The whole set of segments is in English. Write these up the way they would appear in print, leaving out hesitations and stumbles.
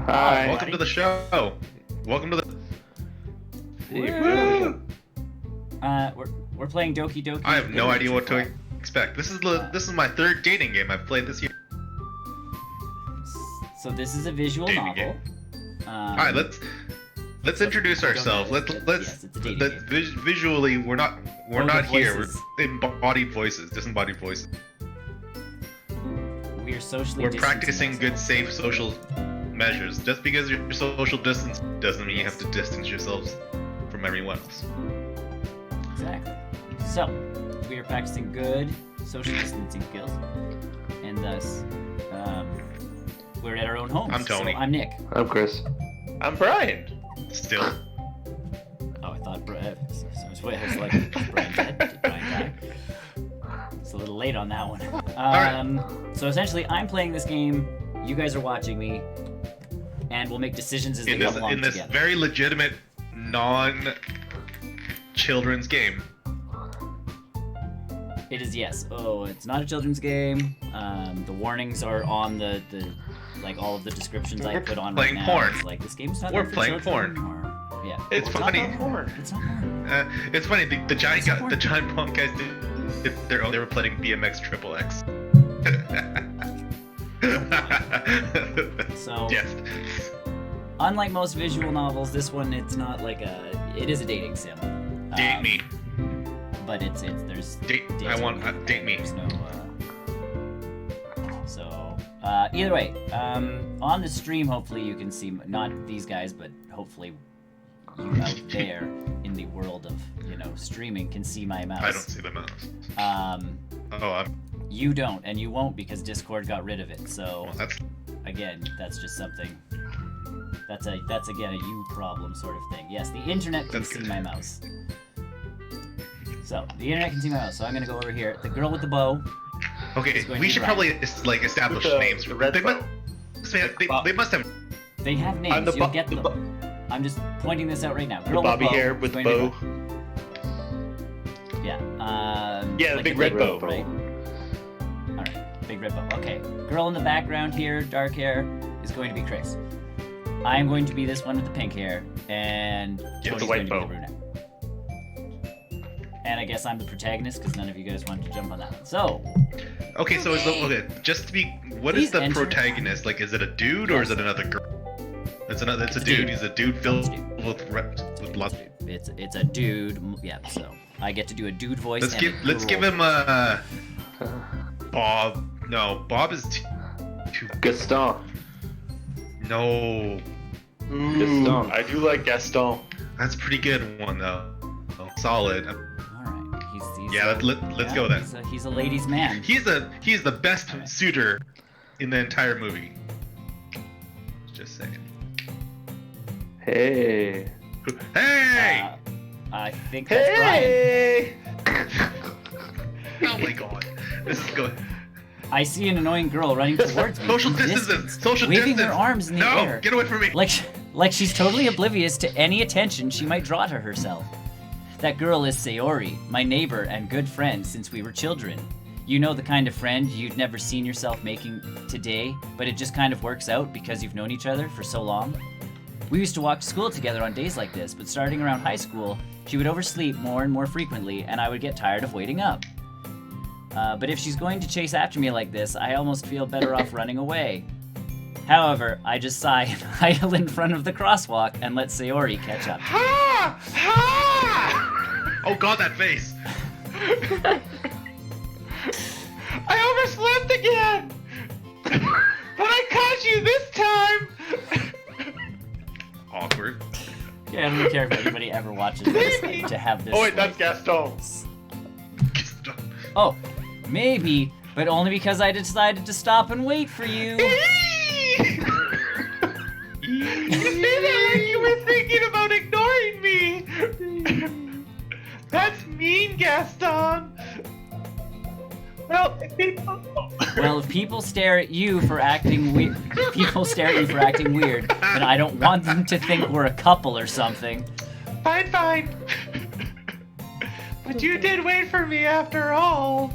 Hi. Welcome to the show. Welcome to the. Woo! We're playing Doki Doki. I have no idea what to expect. This is my third dating game I've played this year. So this is a visual Dating novel. game. All right, let's introduce ourselves. Let's Yes, it's a dating game. visually we're not here. voices. We're embodied voices, disembodied voices. We are socially. We're distancing practicing good, ourselves. safe social measures. Just because you're social distance doesn't mean you have to distance yourselves from everyone else. Exactly. So we are practicing good social distancing skills, and thus we're at our own homes. I'm Tony. So I'm Nick. I'm Chris. I'm Brian. Still. Oh, I thought I was like Brian dead. Did Brian die? It's a little late on that one. So essentially, I'm playing this game. You guys are watching me, and we'll make decisions as they come along in this together. very legitimate non-children's game. It is, yes. Oh, it's not a children's game. The warnings are on the like all of the descriptions I We're put on playing right now. porn. It's like this game's not We're meant for playing children, porn. Or, yeah. It's Well, funny. not porn. It's not porn. It's funny. The giant Support. the giant punk guys did their own. They were playing BMX Triple X. So, yes. unlike most visual novels, this one it's not like it is a dating sim. Date me. But there's Date. dates I want involved. date me. There's no either way, on the stream hopefully you can see not these guys, but hopefully you out there in the world of streaming can see my mouse. I don't see the mouse. You don't, and you won't because Discord got rid of it. So Well, that's again, that's just something. That's again a you problem sort of thing. Yes, the internet can That's see good. my mouse. So the internet can see my mouse. So I'm gonna go over here. The girl with the bow. okay. It's going to We be should Brian. probably like establish The- names. the red They bow. they must have. They have I'm names. the You'll bu- get the them. I'm just pointing this out right now. The Girl bobby with bow hair is with going to be bow. Brian. Yeah. Yeah, the like big a red bow. right? All right, big red bow. Okay. Girl in the background here, dark hair, is going to be Chris. I'm going to be this one with the pink hair, and Tony's the white going to be bow. the brunette. And I guess I'm the protagonist because none of you guys wanted to jump on that one. So, Okay, so okay, just to be, what Please is the enter. protagonist? Like, is it a dude or is it another girl? It's a It's a dude. dude. He's a dude filled It's a dude. with lots. it's a dude. Yeah. So I get to do a dude voice. Let's give him Bob. No, Bob is too. Gaston. No, Gaston. I do like Gaston. that's a pretty good one though. Solid. All right. He's Yeah, let's go then. He's a ladies' man. He's the best Alright. suitor in the entire movie. Just saying. Hey. Hey! I think that's Brian. Hey! Oh my god, this is good. I see an annoying girl running towards me. Social from a distancing. distance, Social waving distance. her arms in the no, air. get away from me. Like she's totally oblivious to any attention she might draw to herself. That girl is Sayori, my neighbor and good friend since we were children. You know, the kind of friend you'd never seen yourself making today, but it just kind of works out because you've known each other for so long. We used to walk to school together on days like this, but starting around high school, she would oversleep more and more frequently, and I would get tired of waiting up. But if she's going to chase after me like this, I almost feel better off running away. However, I just sigh and idle in front of the crosswalk and let Sayori catch up. Ha! Ha! Oh god, that face. I overslept again! But I caught you this time! Awkward. Yeah, I don't care if anybody ever watches this, like, to have this. Oh wait, like, that's Gaston. Oh, maybe, but only because I decided to stop and wait for you. You say that like you were thinking about ignoring me! That's mean, Gaston! Well, Well, if people stare at you for acting weird, then I don't want them to think we're a couple or something. fine. But you did wait for me after all.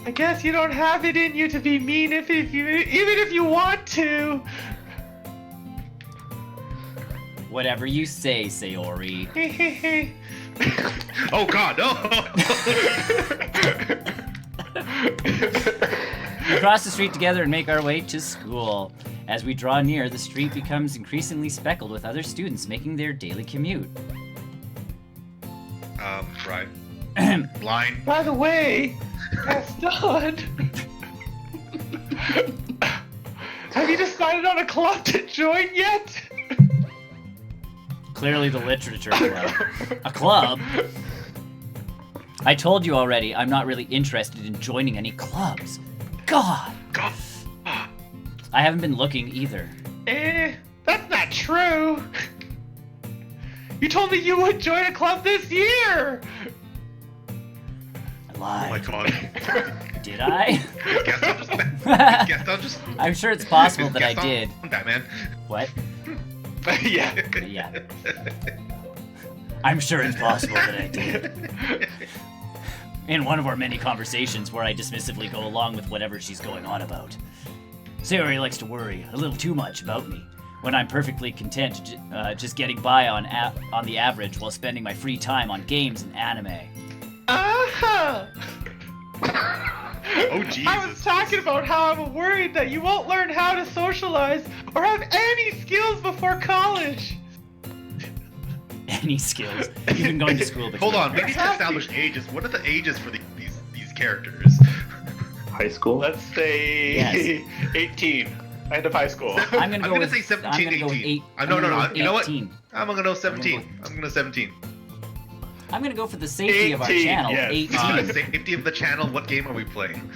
I guess you don't have it in you to be mean even if you want to. Whatever you say, Sayori. Oh God, no! We cross the street together and make our way to school. As we draw near, the street becomes increasingly speckled with other students making their daily commute. Right. Blind. By the way, Gaston, have you decided on a club to join yet? Clearly the literature club. A club? I told you already, I'm not really interested in joining any clubs. God! God. I haven't been looking either. That's not true. You told me you would join a club this year. I lied. Oh my God. Did I? Gaston just. I'm sure it's possible that I Gaston, did. Batman. What? Yeah. Yeah. I'm sure it's possible that I did. In one of our many conversations where I dismissively go along with whatever she's going on about. Sayori likes to worry a little too much about me, when I'm perfectly content just getting by on the average while spending my free time on games and anime. Uh-huh. Oh Jesus. I was talking about how I'm worried that you won't learn how to socialize or have any skills before college. Any skills. You've been going to school before. Hold on, we need to establish ages. What are the ages for these characters? High school? Let's say Yes. 18. End of high school. I'm gonna go with say 17, I'm gonna go with 18. 8. No, I'm gonna go with you know what? 18. I'm gonna go 17. I'm gonna go 17. I'm gonna go for the safety of our 18, channel. yes. 18. Safety of the channel. What game are we playing?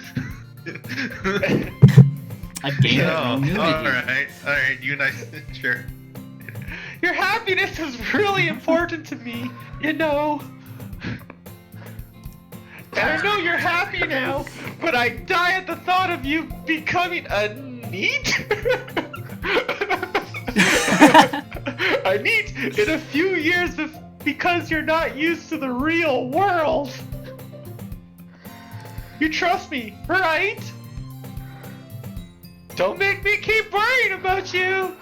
A game Oh, of nudity. alright, you and I, sure. Your happiness is really important to me, you know. And I know you're happy now, but I die at the thought of you becoming a NEET. A NEET in a few years because you're not used to the real world. You trust me, right? Don't make me keep worrying about you.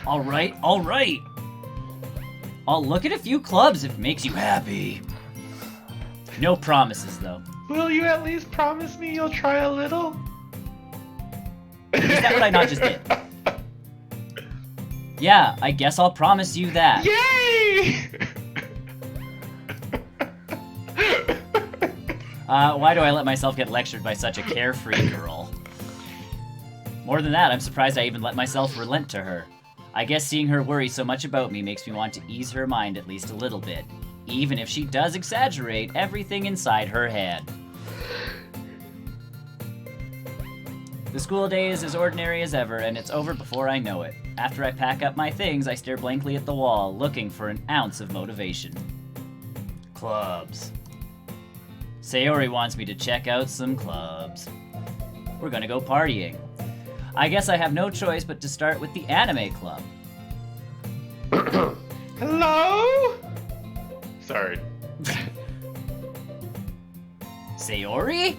Alright. I'll look at a few clubs if it makes you happy. No promises, though. Will you at least promise me you'll try a little? Is that what I not just did? Yeah, I guess I'll promise you that. Yay! Why do I let myself get lectured by such a carefree girl? More than that, I'm surprised I even let myself relent to her. I guess seeing her worry so much about me makes me want to ease her mind at least a little bit, even if she does exaggerate everything inside her head. The school day is as ordinary as ever, and it's over before I know it. After I pack up my things, I stare blankly at the wall, looking for an ounce of motivation. Clubs. Sayori wants me to check out some clubs. We're gonna go partying. I guess I have no choice but to start with the anime club. Hello? Sorry. Sayori?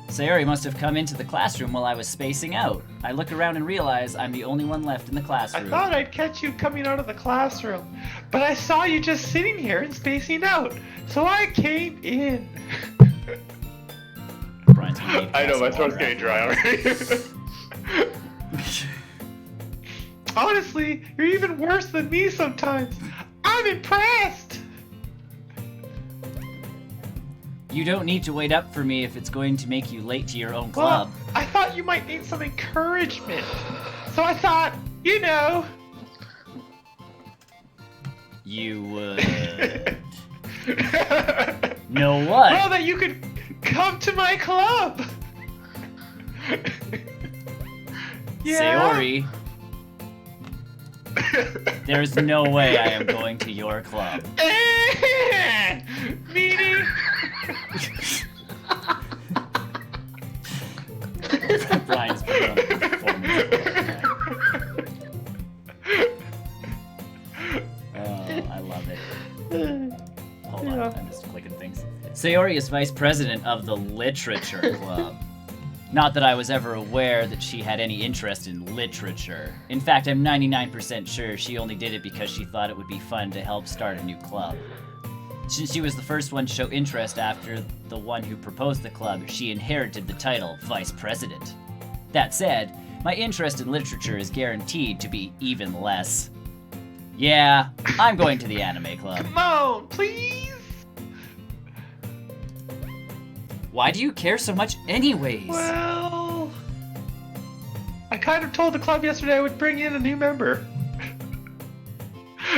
Sayori must have come into the classroom while I was spacing out. I look around and realize I'm the only one left in the I classroom. thought I'd catch you coming out of the classroom, but I saw you just sitting here and spacing out, so I came in. Brian's gonna need I know, my glass of throat's water getting after dry already. Honestly, you're even worse than me sometimes. I'm impressed! You don't need to wait up for me if it's going to make you late to your own club. Well, I thought you might need some encouragement. So I thought, you know. You would... know what? Well, that you could come to my club. Yeah? Sayori, there's no way I am going to your club. Meaning? Brian's put on a performance. Oh, I love it. Hold on, I'm just clicking things. Sayori is vice president of the literature club. Not that I was ever aware that she had any interest in literature. In fact, I'm 99% sure she only did it because she thought it would be fun to help start a new club. Since she was the first one to show interest after the one who proposed the club, she inherited the title Vice President. That said, my interest in literature is guaranteed to be even less. Yeah, I'm going to the anime club. Come on, please. Why do you care so much anyways? Well, I kind of told the club yesterday I would bring in a new member.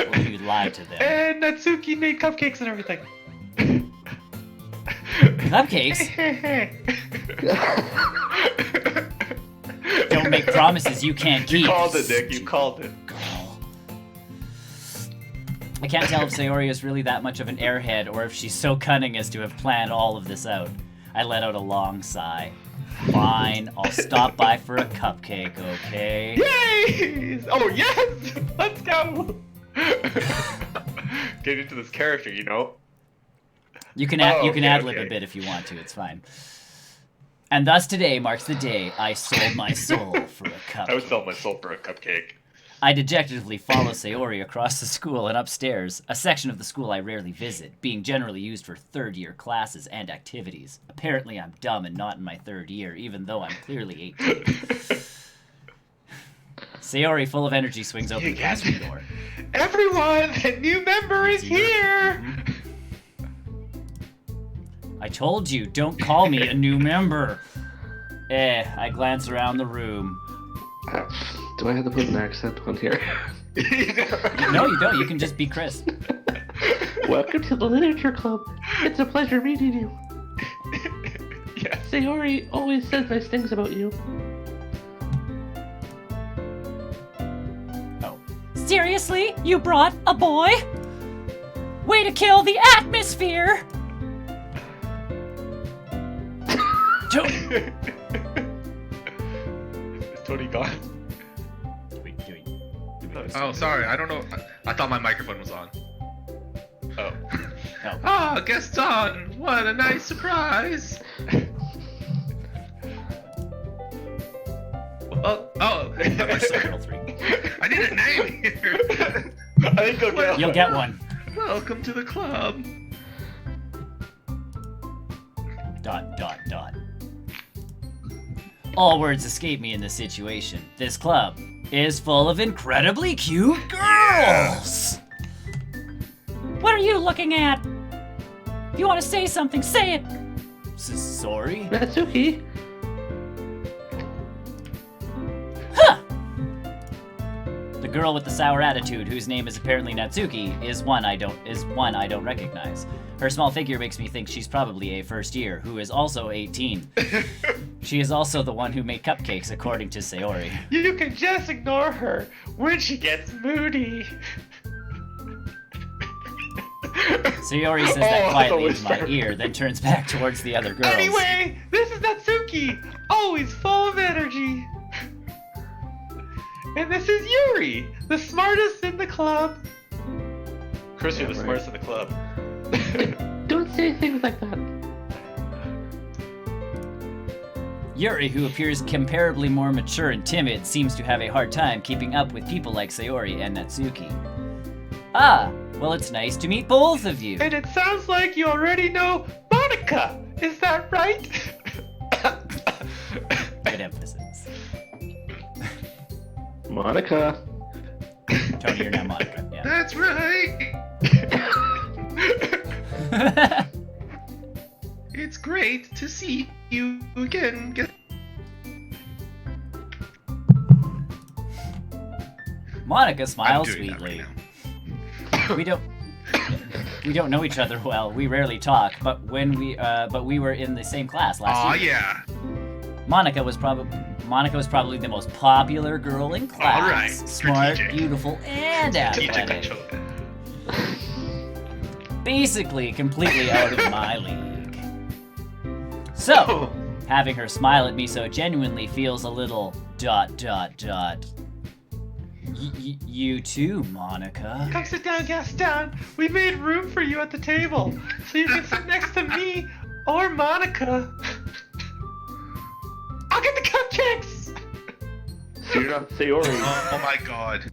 Well, you lied to them. And Natsuki made cupcakes and everything. Cupcakes? Don't make promises you can't keep. You called it, Nick. You called it. Girl. I can't tell if Sayori is really that much of an airhead or if she's so cunning as to have planned all of this out. I let out a long sigh. Fine, I'll stop by for a cupcake, okay? Yay! Oh, yes! Let's go! Get into this character, you know? You can ad-lib a bit if you want to, it's fine. And thus today marks the day I sold my soul for a cupcake. I would sell my soul for a cupcake. I dejectedly follow Sayori across the school and upstairs, a section of the school I rarely visit, being generally used for third-year classes and activities. Apparently I'm dumb and not in my third year, even though I'm clearly 18. Sayori, full of energy, swings open the classroom door. Everyone, a new member is here! I told you, don't call me a new member. I glance around the room. Do I have to put an accent on here? No, you don't. You can just be Chris. Welcome to the Literature Club. It's a pleasure meeting you. Yes. Sayori always says nice things about you. Oh. Seriously? You brought a boy? Way to kill the atmosphere! Tony! Is Tony gone? Oh, sorry. I don't know. I thought my microphone was on. Oh. No. Ah, Gaston! What a nice surprise! Oh, Circle 3. I need a name here. I think I'll get You'll get one. Welcome to the club. ... All words escape me in this situation. This club is full of incredibly cute girls! What are you looking at? If you want to say something, say it! Sorry? Natsuki! Huh! The girl with the sour attitude, whose name is apparently Natsuki, is one I don't recognize. Her small figure makes me think she's probably a first year, who is also 18. She is also the one who made cupcakes, according to Sayori. You can just ignore her when she gets moody. Sayori says that Oh, quietly that's into my always ear, then turns back towards the other girls. Anyway, this is Natsuki, always full of energy. And this is Yuri, the smartest in the club. Chris, you're the right. smartest in the club. Don't say things like that. Yuri, who appears comparably more mature and timid, seems to have a hard time keeping up with people like Sayori and Natsuki. Ah, well, it's nice to meet both of you. And it sounds like you already know Monica. Is that right? Good emphasis. Monica. Tony, you're now Monica. Yeah. That's right. It's great to see you again. Monica smiles I'm doing that sweetly. right now. We don't know each other well. We rarely talk, but we were in the same class last Aw, year. yeah. Monica was probably the most popular girl in class. All right, Smart, strategic. beautiful, and Strategic athletic. choke. Basically completely out of my league. So, having her smile at me so genuinely feels a little ... You too, Monica. Come sit down, Gaston. We made room for you at the table, so you can sit next to me or Monica. I'll get the cupcakes! So you're not Sayori. Oh my god.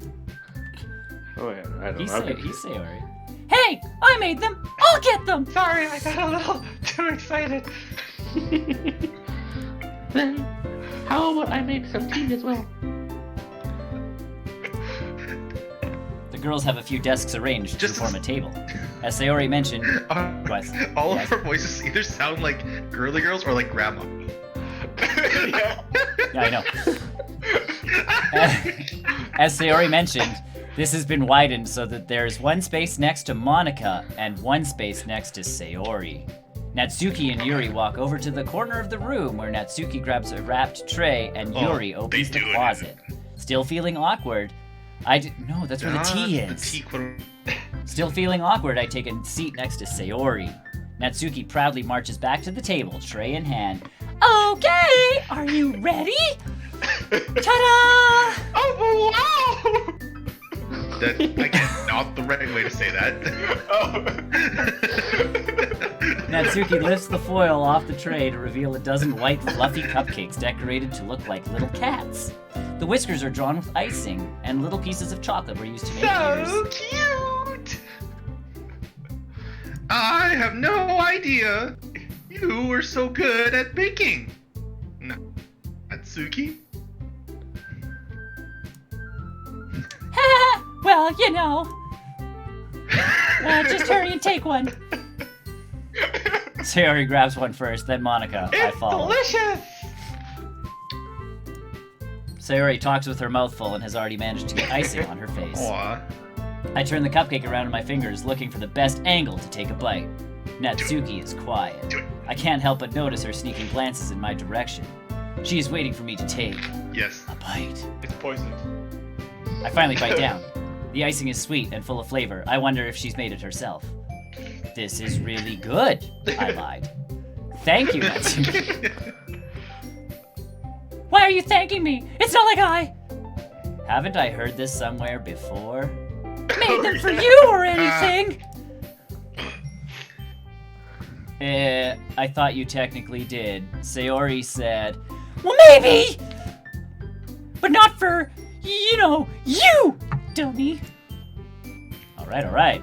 Oh yeah, I don't He's know. Sayori. Hey, I made them. I'll get them. Sorry, I got a little too excited. Then, how about I make some tea as well? The girls have a few desks arranged Just to form a table. As Sayori mentioned, All Yes. of our voices either sound like girly girls or like grandma. Yeah. yeah, I know. As Sayori mentioned, this has been widened so that there's one space next to Monica and one space next to Sayori. Natsuki and Yuri walk over to the corner of the room where Natsuki grabs a wrapped tray and Oh, Yuri opens they the do it. closet. Still feeling awkward, no, that's where the tea is. The tea quote. Still feeling awkward, I take a seat next to Sayori. Natsuki proudly marches back to the table, tray in hand. Okay, are you ready? Ta-da! Oh, wow! That's again not the right way to say that. Natsuki lifts the foil off the tray to reveal a dozen white, fluffy cupcakes decorated to look like little cats. The whiskers are drawn with icing, and little pieces of chocolate were used to make ears. So cute! I have no idea. You were so good at baking. No, Natsuki. Well, you know. Just hurry and take one. Sayori grabs one first, then Monica. I It's follow. delicious! Sayori talks with her mouth full and has already managed to get icing on her face. Aw. I turn the cupcake around in my fingers, looking for the best angle to take a bite. Natsuki is quiet. Do it. I can't help but notice her sneaking glances in my direction. She is waiting for me to take Yes. a bite. It's poisoned. I finally bite down. The icing is sweet and full of flavor. I wonder if she's made it herself. This is really good, I lied. Thank you, Natsuki. Why are you thanking me? It's not like I Haven't I heard this somewhere before? made them for you or anything. I thought you technically did. Sayori said, Well, maybe. But not for, you, dummy. Alright.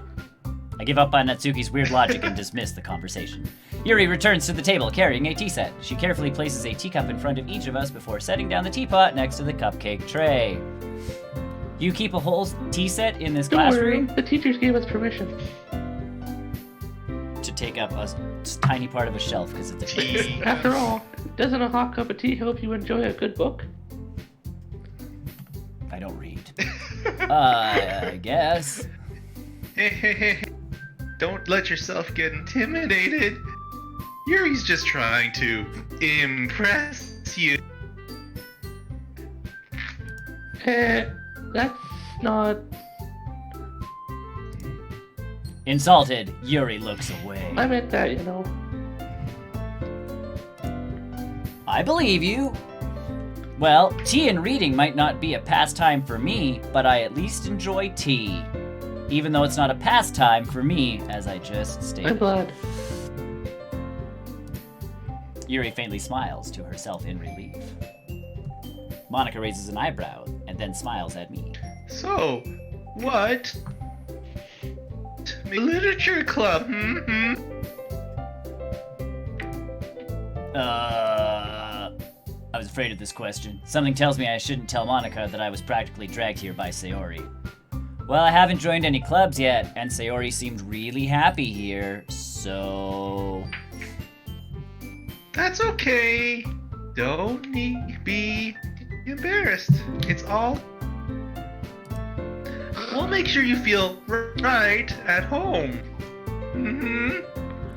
I give up on Natsuki's weird logic and dismiss the conversation. Yuri returns to the table carrying a tea set. She carefully places a teacup in front of each of us before setting down the teapot next to the cupcake tray. You keep a whole tea set in this Don't worry, classroom the teachers gave us permission. to take up a tiny part of a shelf because it's a Tea. After all, doesn't a hot cup of tea help you enjoy a good book? I don't read. I guess. Hey. Don't let yourself get intimidated. Yuri's just trying to impress you. That's not... Insulted, Yuri looks away. I meant that, I believe you. Well, tea and reading might not be a pastime for me, but I at least enjoy tea. Even though it's not a pastime for me, as I just I'm stated. glad. Yuri faintly smiles to herself in relief. Monica raises an eyebrow and then smiles at me. So, what? Literature club, I was afraid of this question. Something tells me I shouldn't tell Monica that I was practically dragged here by Sayori. Well, I haven't joined any clubs yet, and Sayori seemed really happy here, so... That's okay. Don't be embarrassed. It's all... We'll make sure you feel right at home.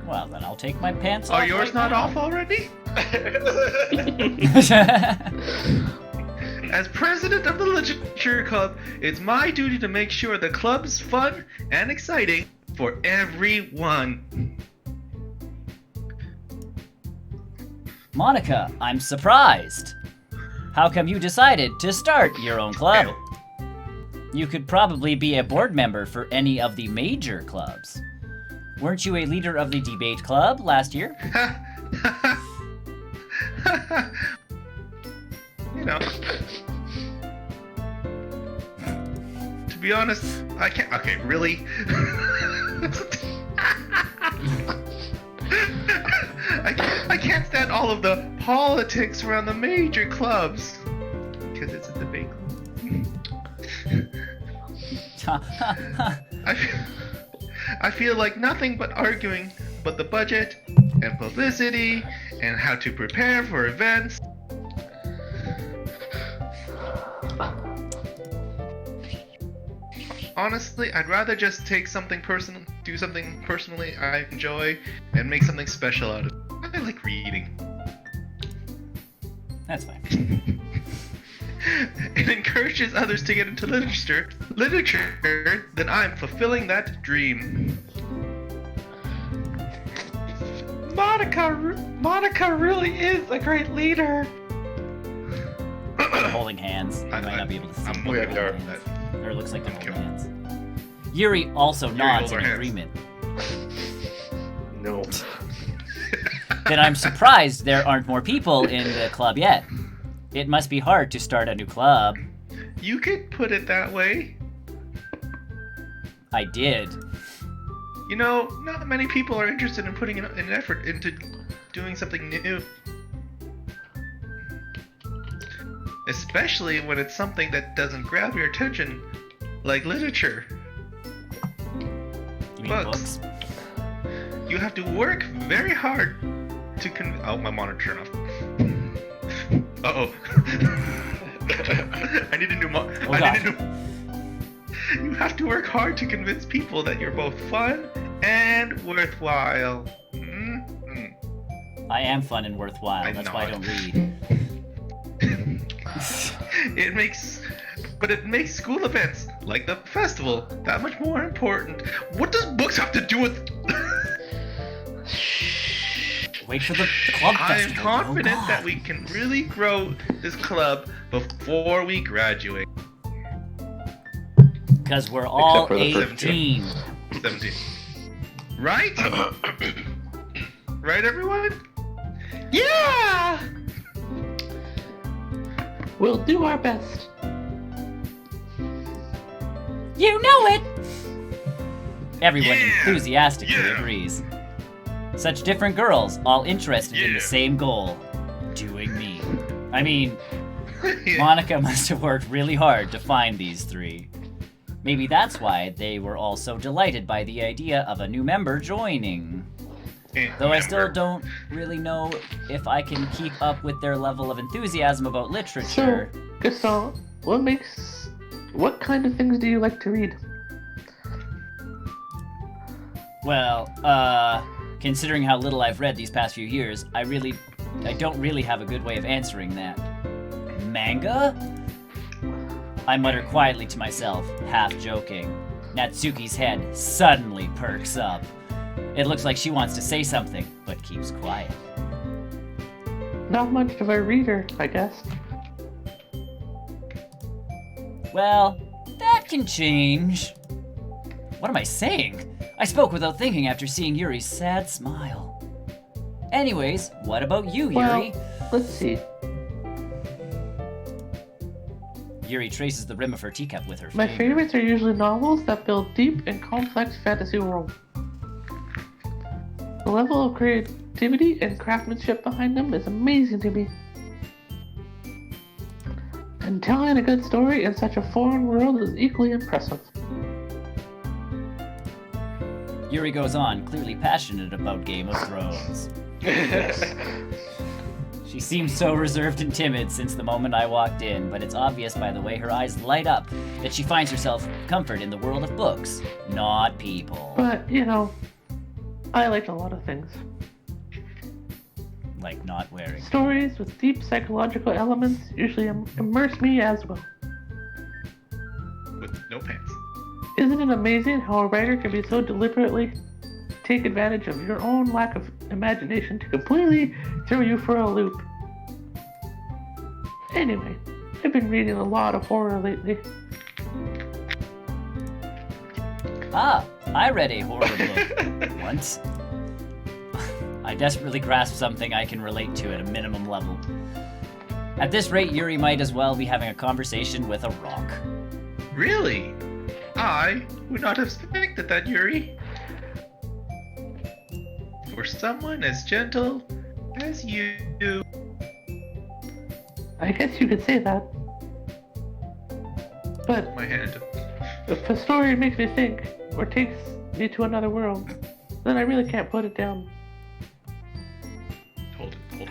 Well, then I'll take my pants off. Are yours right not now. off already? As president of the Literature Club, it's my duty to make sure the club's fun and exciting for everyone. Monica, I'm surprised. How come you decided to start your own club? You could probably be a board member for any of the major clubs. Weren't you a leader of the debate club last year? No. To be honest, I can't. Okay, really? I can't stand all of the politics around the major clubs. Because it's a debate club. I feel like nothing but arguing about the budget and publicity and how to prepare for events. Honestly, I'd rather just take something personal, do something personally I enjoy, and make something special out of it. I like reading. That's fine. It encourages others to get into literature, then I'm fulfilling that dream. Monica really is a great leader. They're holding hands. You might not be able to see. I'm but way they're up there. holding hands. Or it looks like they're holding Okay. hands. Yuri also nods holds in our hands. agreement. No. Then I'm surprised there aren't more people in the club yet. It must be hard to start a new club. You could put it that way. I did. You know, not many people are interested in putting an effort into doing something new. Especially when it's something that doesn't grab your attention, like literature. You mean Books. You have to work very hard to oh, my monitor turned off. Uh-oh. I need a new You have to work hard to convince people that you're both fun and worthwhile. Mm-hmm. I am fun and worthwhile. I That's know why I it. don't read. It makes school events, like the festival, that much more important. What does books have to do with... Wait for the club I am festival. confident Oh, that God. we can really grow this club before we graduate. Because we're all for the first 18. 17. Right? Right, everyone? Yeah! We'll do our best. You know it! Everyone Yeah! enthusiastically Yeah! agrees. Such different girls, all interested in Yeah! the same goal. Doing me. I mean, Yeah. Monica must have worked really hard to find these three. Maybe that's why they were all so delighted by the idea of a new member joining. Though I still don't really know if I can keep up with their level of enthusiasm about So, literature. Gaston, what kind of things do you like to read? Well, considering how little I've read these past few years, I don't really have a good way of answering that. Manga? I mutter quietly to myself, half joking. Natsuki's head suddenly perks up. It looks like she wants to say something, but keeps quiet. Not much of a reader, I guess. Well, that can change. What am I saying? I spoke without thinking after seeing Yuri's sad smile. Anyways, what about you, Yuri? Well, let's see. Yuri traces the rim of her teacup with her My finger. favorites are usually novels that build deep and complex fantasy worlds. The level of creativity and craftsmanship behind them is amazing to me. And telling a good story in such a foreign world is equally impressive. Yuri goes on, clearly passionate about Game of Thrones. She seems so reserved and timid since the moment I walked in, but it's obvious by the way her eyes light up that she finds herself comfort in the world of books, not people. But, you know, I like a lot of things. Like not wearing. Stories with deep psychological elements usually immerse me as well. With no pants. Isn't it amazing how a writer can be so deliberately take advantage of your own lack of imagination to completely throw you for a loop? Anyway, I've been reading a lot of horror lately. Ah, I read a horror book once. I desperately grasp something I can relate to at a minimum level. At this rate, Yuri might as well be having a conversation with a rock. Really? I would not have suspected that, Yuri. For someone as gentle as you. I guess you could say that. But My hand. if the story makes me think, or takes me to another world, then I really can't put it down. Hold it.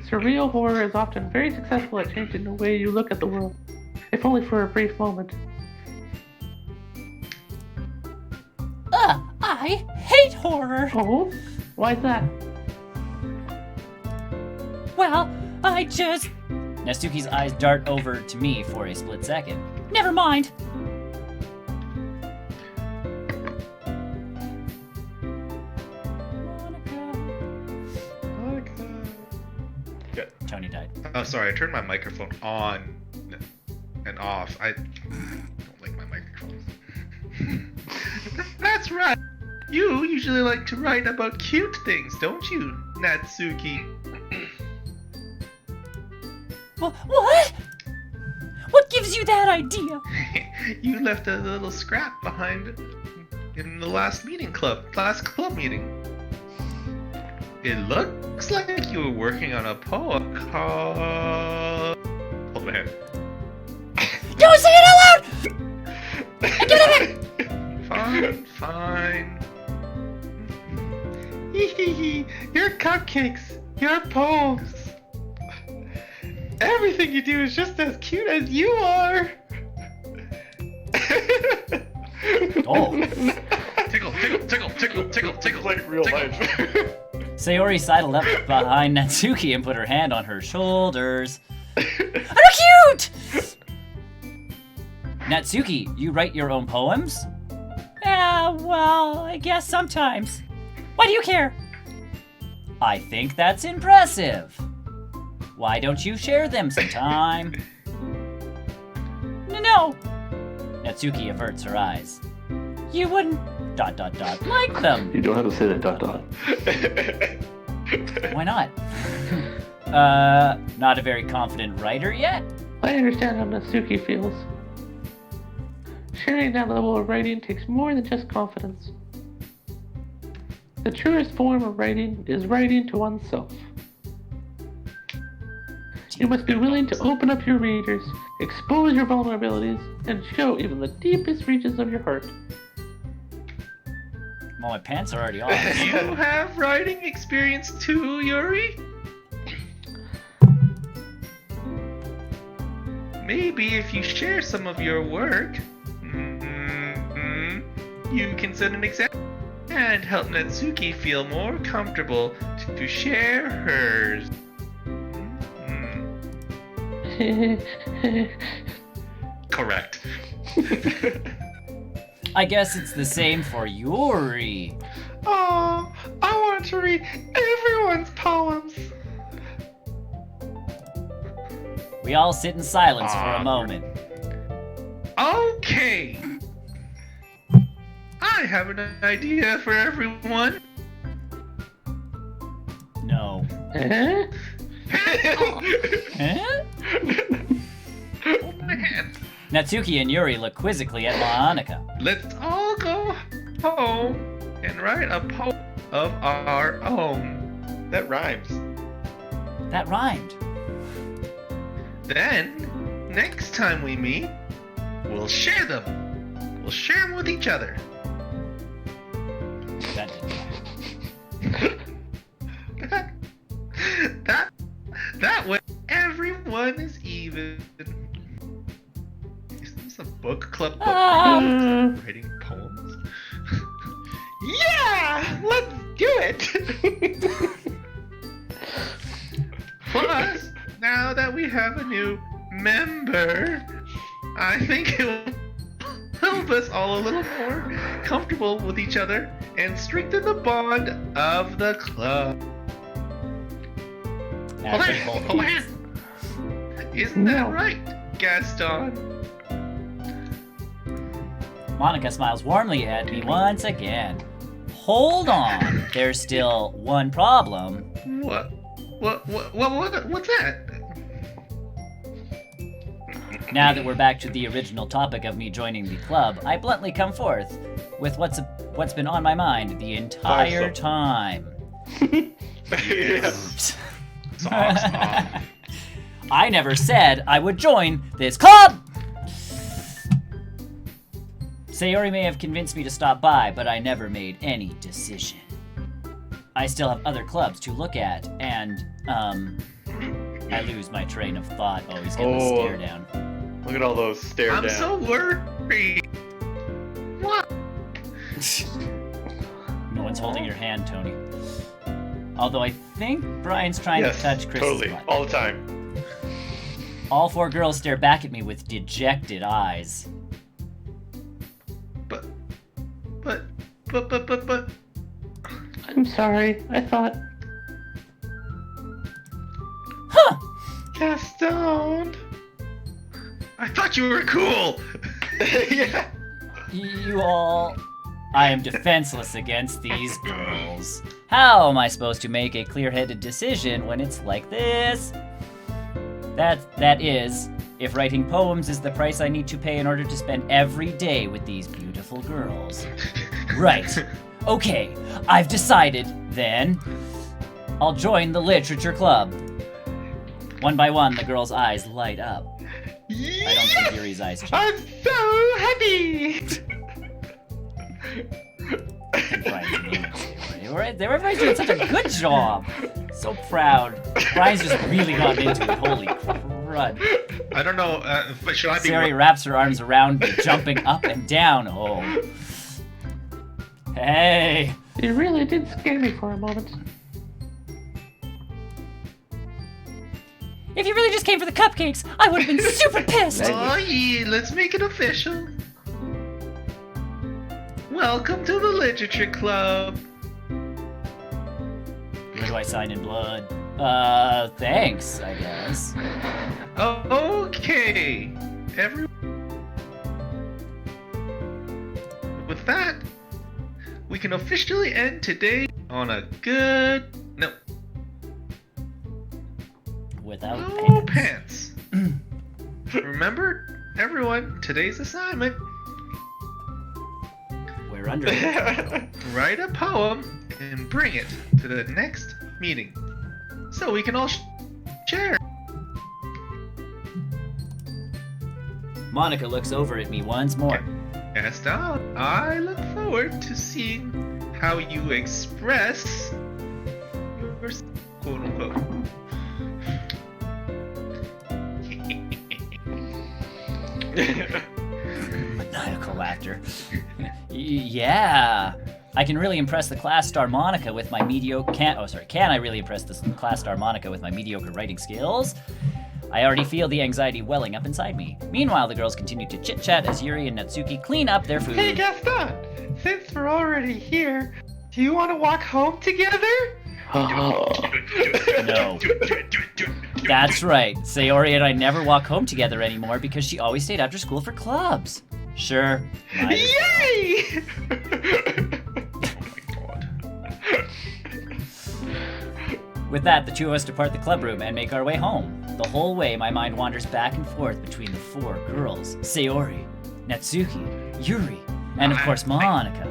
Surreal horror is often very successful at changing the way you look at the world, if only for a brief moment. I hate horror. Oh? Why's that? Well, I just... Natsuki's eyes dart over to me for a split second. Never mind. Tony died. Oh, sorry. I turned my microphone on and off. I don't like my microphones. That's right. You usually like to write about cute things, don't you, Natsuki? What? What gives you that idea? You left a little scrap behind in the last club meeting. It looks like you were working on a poem called... Hold my hand. Don't say it out loud! Give it back! Fine. Your cupcakes, your poems. Everything you do is just as cute as you are. Oh. Tickle. Like real life. Sayori sidled up behind Natsuki and put her hand on her shoulders. I'm cute! Natsuki, you write your own poems? Yeah, well, I guess sometimes. Why do you care? I think that's impressive. Why don't you share them sometime? No, Natsuki averts her eyes. you wouldn't Like them. You don't have to say that ... Why not? Not a very confident writer yet? I understand how Natsuki feels. Sharing that level of writing takes more than just confidence. The truest form of writing is writing to oneself. You must be willing to open up your readers, expose your vulnerabilities, and show even the deepest reaches of your heart. Well, my pants are already off. You have writing experience too, Yuri? Maybe if you share some of your work, you can set an example and help Natsuki feel more comfortable to share hers. Correct. I guess it's the same for Yuri. Oh, I want to read everyone's poems. We all sit in silence for a moment. Okay. I have an idea for everyone. No. Eh? Huh? Hold my hand. Natsuki and Yuri look quizzically at Monica. Let's all go home and write a poem of our own. That rhymes. That rhymed. Then, next time we meet, we'll share them. We'll share them with each other. That didn't. that way, everyone is even. Is this a book club book? Writing poems? Yeah, let's do it. Plus, now that we have a new member, I think it will help us all a little more comfortable with each other and strengthen the bond of the club. Naturally, both Hold of on. us. Isn't that right, Gaston? Monica smiles warmly at me once again. Hold on. There's still one problem. What? What's that? Now that we're back to the original topic of me joining the club, I bluntly come forth with what's been on my mind the entire time. Yes. Socks off. I never said I would join this club! Sayori may have convinced me to stop by, but I never made any decision. I still have other clubs to look at, and, I lose my train of thought. Oh, he's getting a stare down. Look at all those stare I'm down. so worried. What? No one's holding your hand, Tony. Although I think Brian's trying to touch Chris's totally, butt. all the time. All four girls stare back at me with dejected eyes. But. I'm sorry. I thought. Huh! Gaston. I thought you were cool. Yeah. You all... I am defenseless against these girls. How am I supposed to make a clear-headed decision when it's like this? That is, if writing poems is the price I need to pay in order to spend every day with these beautiful girls. Right. Okay, I've decided, then. I'll join the literature club. One by one, the girls' eyes light up. I don't think Yuri's eyes change. I'm so happy! Everybody's doing such a good job. So proud. Brian's just really gotten into it. Holy crud. I don't know, but should I be... Sari wraps her arms around me, jumping up and down. Oh. Hey. You really did scare me for a moment. If you really just came for the cupcakes, I would have been super pissed. Oh yeah, let's make it official. Welcome to the literature club. Where do I sign in blood? Thanks, I guess. Okay, with that, we can officially end today on a good note. Without No pants. pants. Remember, everyone, today's assignment: We're under. write a poem and bring it to the next meeting, so we can all share. Monica looks over at me once more. Gaston, I look forward to seeing how you express your quote unquote. Maniacal laughter. Yeah. I can really impress the class star Monica with my mediocre... Can I really impress the class star Monica with my mediocre writing skills? I already feel the anxiety welling up inside me. Meanwhile, the girls continue to chit-chat as Yuri and Natsuki clean up their food. Hey, Gaston! Since we're already here, do you want to walk home together? No. That's right. Sayori and I never walk home together anymore because she always stayed after school for clubs. Sure. might as well. Yay! With that, the two of us depart the club room and make our way home. The whole way, my mind wanders back and forth between the four girls: Sayori, Natsuki, Yuri, and of course Monica.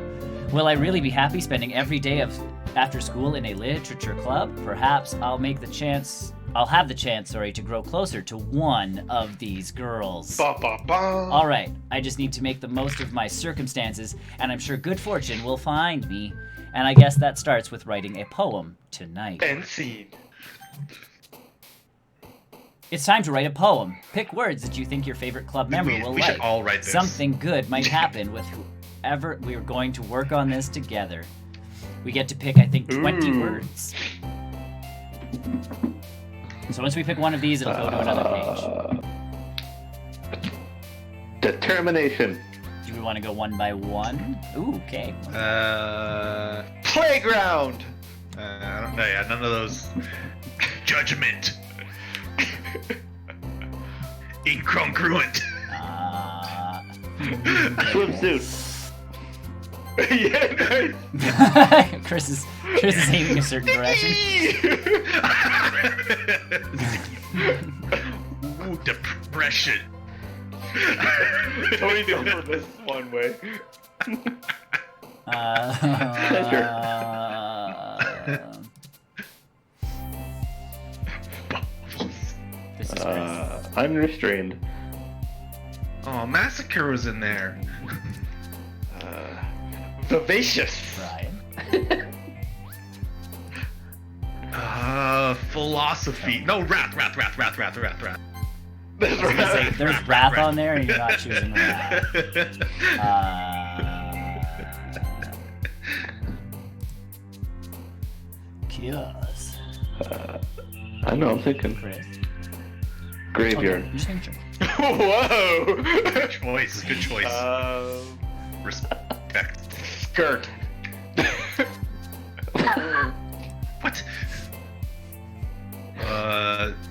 Will I really be happy spending every day of after school in a literature club? Perhaps I'll have the chance, to grow closer to one of these girls. Ba, ba, ba. All right, I just need to make the most of my circumstances, and I'm sure good fortune will find me. And I guess that starts with writing a poem tonight. End scene. It's time to write a poem. Pick words that you think your favorite club member will we like. should all write this. Something good might happen with whoever we are going to work on this together. We get to pick, I think, 20 words. So once we pick one of these, it'll go to another page. Determination. Do we want to go one by one? Ooh, okay. Playground. I don't know. Yeah, none of those. Judgment. Incongruent. Swimsuit. Yeah, nice. Chris is aiming a certain direction. Ooh, depression. Tony's over this one way. This is Chris. Unrestrained. Oh, Massacre was in there. Vivacious. Brian. Philosophy. No, wrath. That's I was gonna say, there's wrath on there, and you're not choosing wrath. Kios. I know, I'm thinking Chris. graveyard. Okay, you change it. Whoa! Good choice. Good choice. Respect. Skirt. What?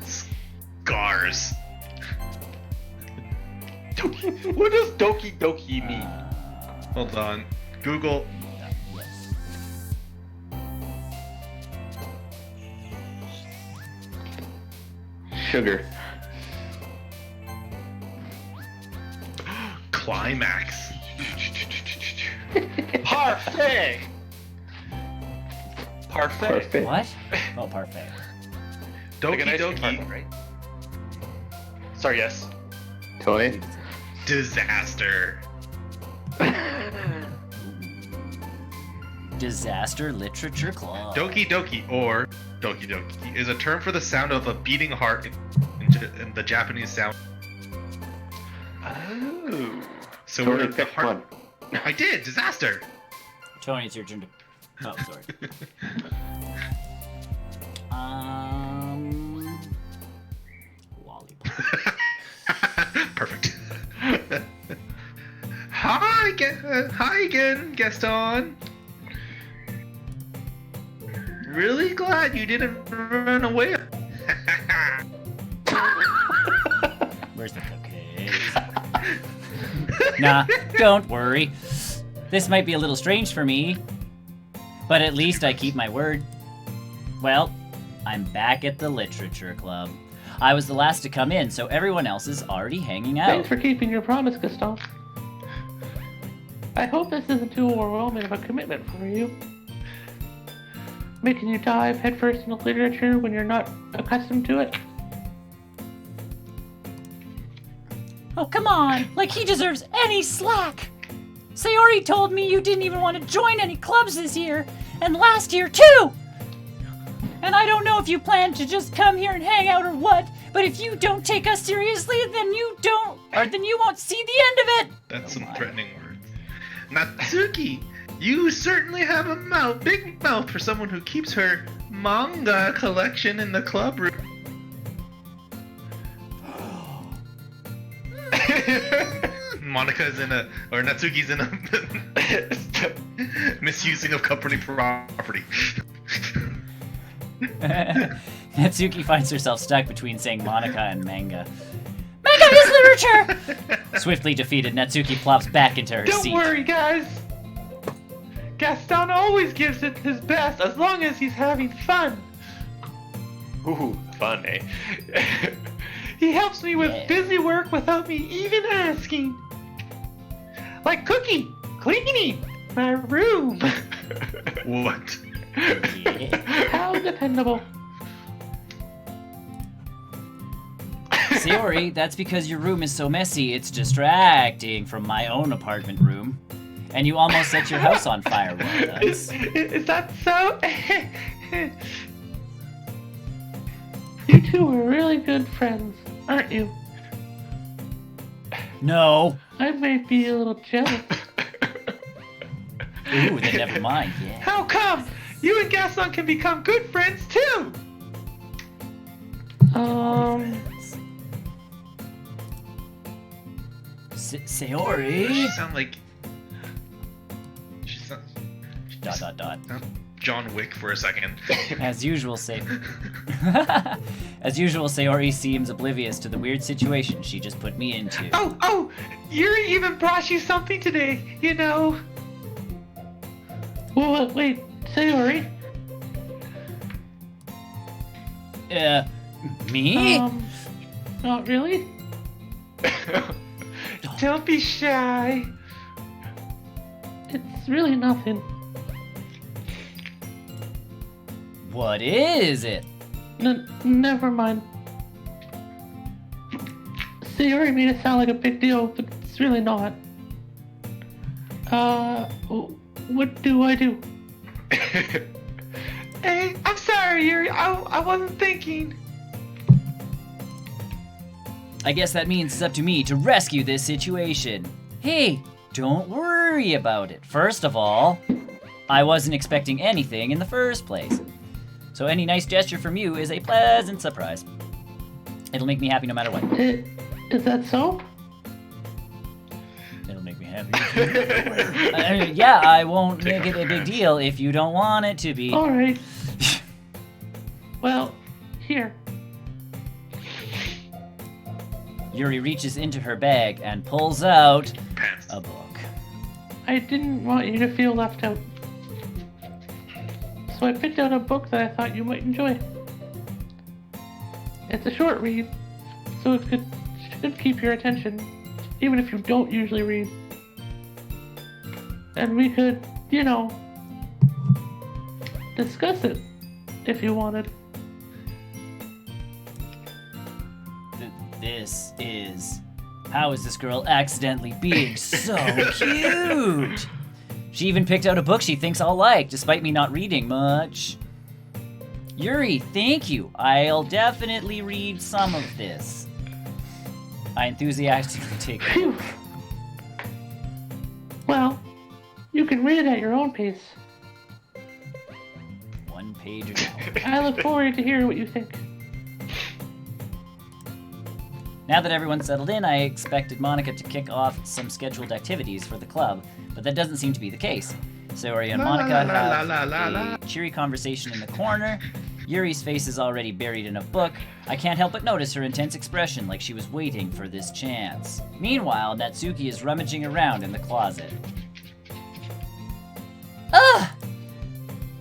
Scars. What does Doki Doki mean? Hold on. Google. Yes. Sugar. Climax. Parfait. Parfait. What? Oh, parfait. Doki Like an ice cream Doki. parfait, right? Sorry, yes. Tony. Disaster. Disaster Literature Club. Doki Doki or Doki Doki is a term for the sound of a beating heart in the Japanese sound. Oh. So Tony, we're the pick heart. one. I did. Disaster. Tony, it's your turn to. Oh, sorry. Lollipop. Perfect. Hi again, Gaston. Really glad you didn't run away. Where's the cupcakes? Nah, don't worry. This might be a little strange for me, but at least I keep my word. Well, I'm back at the Literature Club. I was the last to come in, so everyone else is already hanging out. Thanks for keeping your promise, Gaston. I hope this isn't too overwhelming of a commitment for you. Making you dive headfirst into literature when you're not accustomed to it. Oh, come on. Like he deserves any slack. Sayori told me you didn't even want to join any clubs this year, and last year too. And I don't know if you plan to just come here and hang out or what, but if you don't take us seriously, then you won't see the end of it. That's some threatening words. Natsuki, you certainly have a big mouth for someone who keeps her manga collection in the club room. Natsuki's in a misusing of company property. Natsuki finds herself stuck between saying Monica and manga. Manga is literature. Swiftly defeated, Natsuki plops back into her Don't seat. worry, guys. Gaston always gives it his best as long as he's having fun. Ooh, fun, eh? He helps me with Yeah. busy work without me even asking. Like cooking, cleaning my room. What? Yeah. How dependable. Sayori, that's because your room is so messy, it's distracting from my own apartment room. And you almost set your house on fire once. Is that so? You two are really good friends, aren't you? No. I might be a little jealous. Ooh, then never mind. Yeah. How come? You and Gaston can become good friends too. Sayori. She sound like. She sounds. Dot. John Wick for a second. As usual, Sayori seems oblivious to the weird situation she just put me into. Oh, Yuri even brought you something today, you know. Wait, Sayori. Me? Not really. Don't be shy. It's really nothing. What is it? Never mind. Sayori made it sound like a big deal, but it's really not. What do I do? Hey, I'm sorry, Yuri. I wasn't thinking. I guess that means it's up to me to rescue this situation. Hey, don't worry about it. First of all, I wasn't expecting anything in the first place. So any nice gesture from you is a pleasant surprise. It'll make me happy no matter what. Is that so? It'll make me happy. Yeah, I won't make it a big deal if you don't want it to be. Alright. Well, here. Yuri reaches into her bag and pulls out Pants. a book. I didn't want you to feel left out. So I picked out a book that I thought you might enjoy. It's a short read, so it should keep your attention, even if you don't usually read. And we could, discuss it, if you wanted. This is... How is this girl accidentally being so cute? She even picked out a book she thinks I'll like, despite me not reading much. Yuri, thank you. I'll definitely read some of this. I enthusiastically take it. Phew. Well, you can read it at your own pace. One page or I look forward to hearing what you think. Now that everyone's settled in, I expected Monica to kick off some scheduled activities for the club, but that doesn't seem to be the case. Sayori and Monica have a cheery conversation in the corner. Yuri's face is already buried in a book. I can't help but notice her intense expression, like she was waiting for this chance. Meanwhile, Natsuki is rummaging around in the closet. Ugh!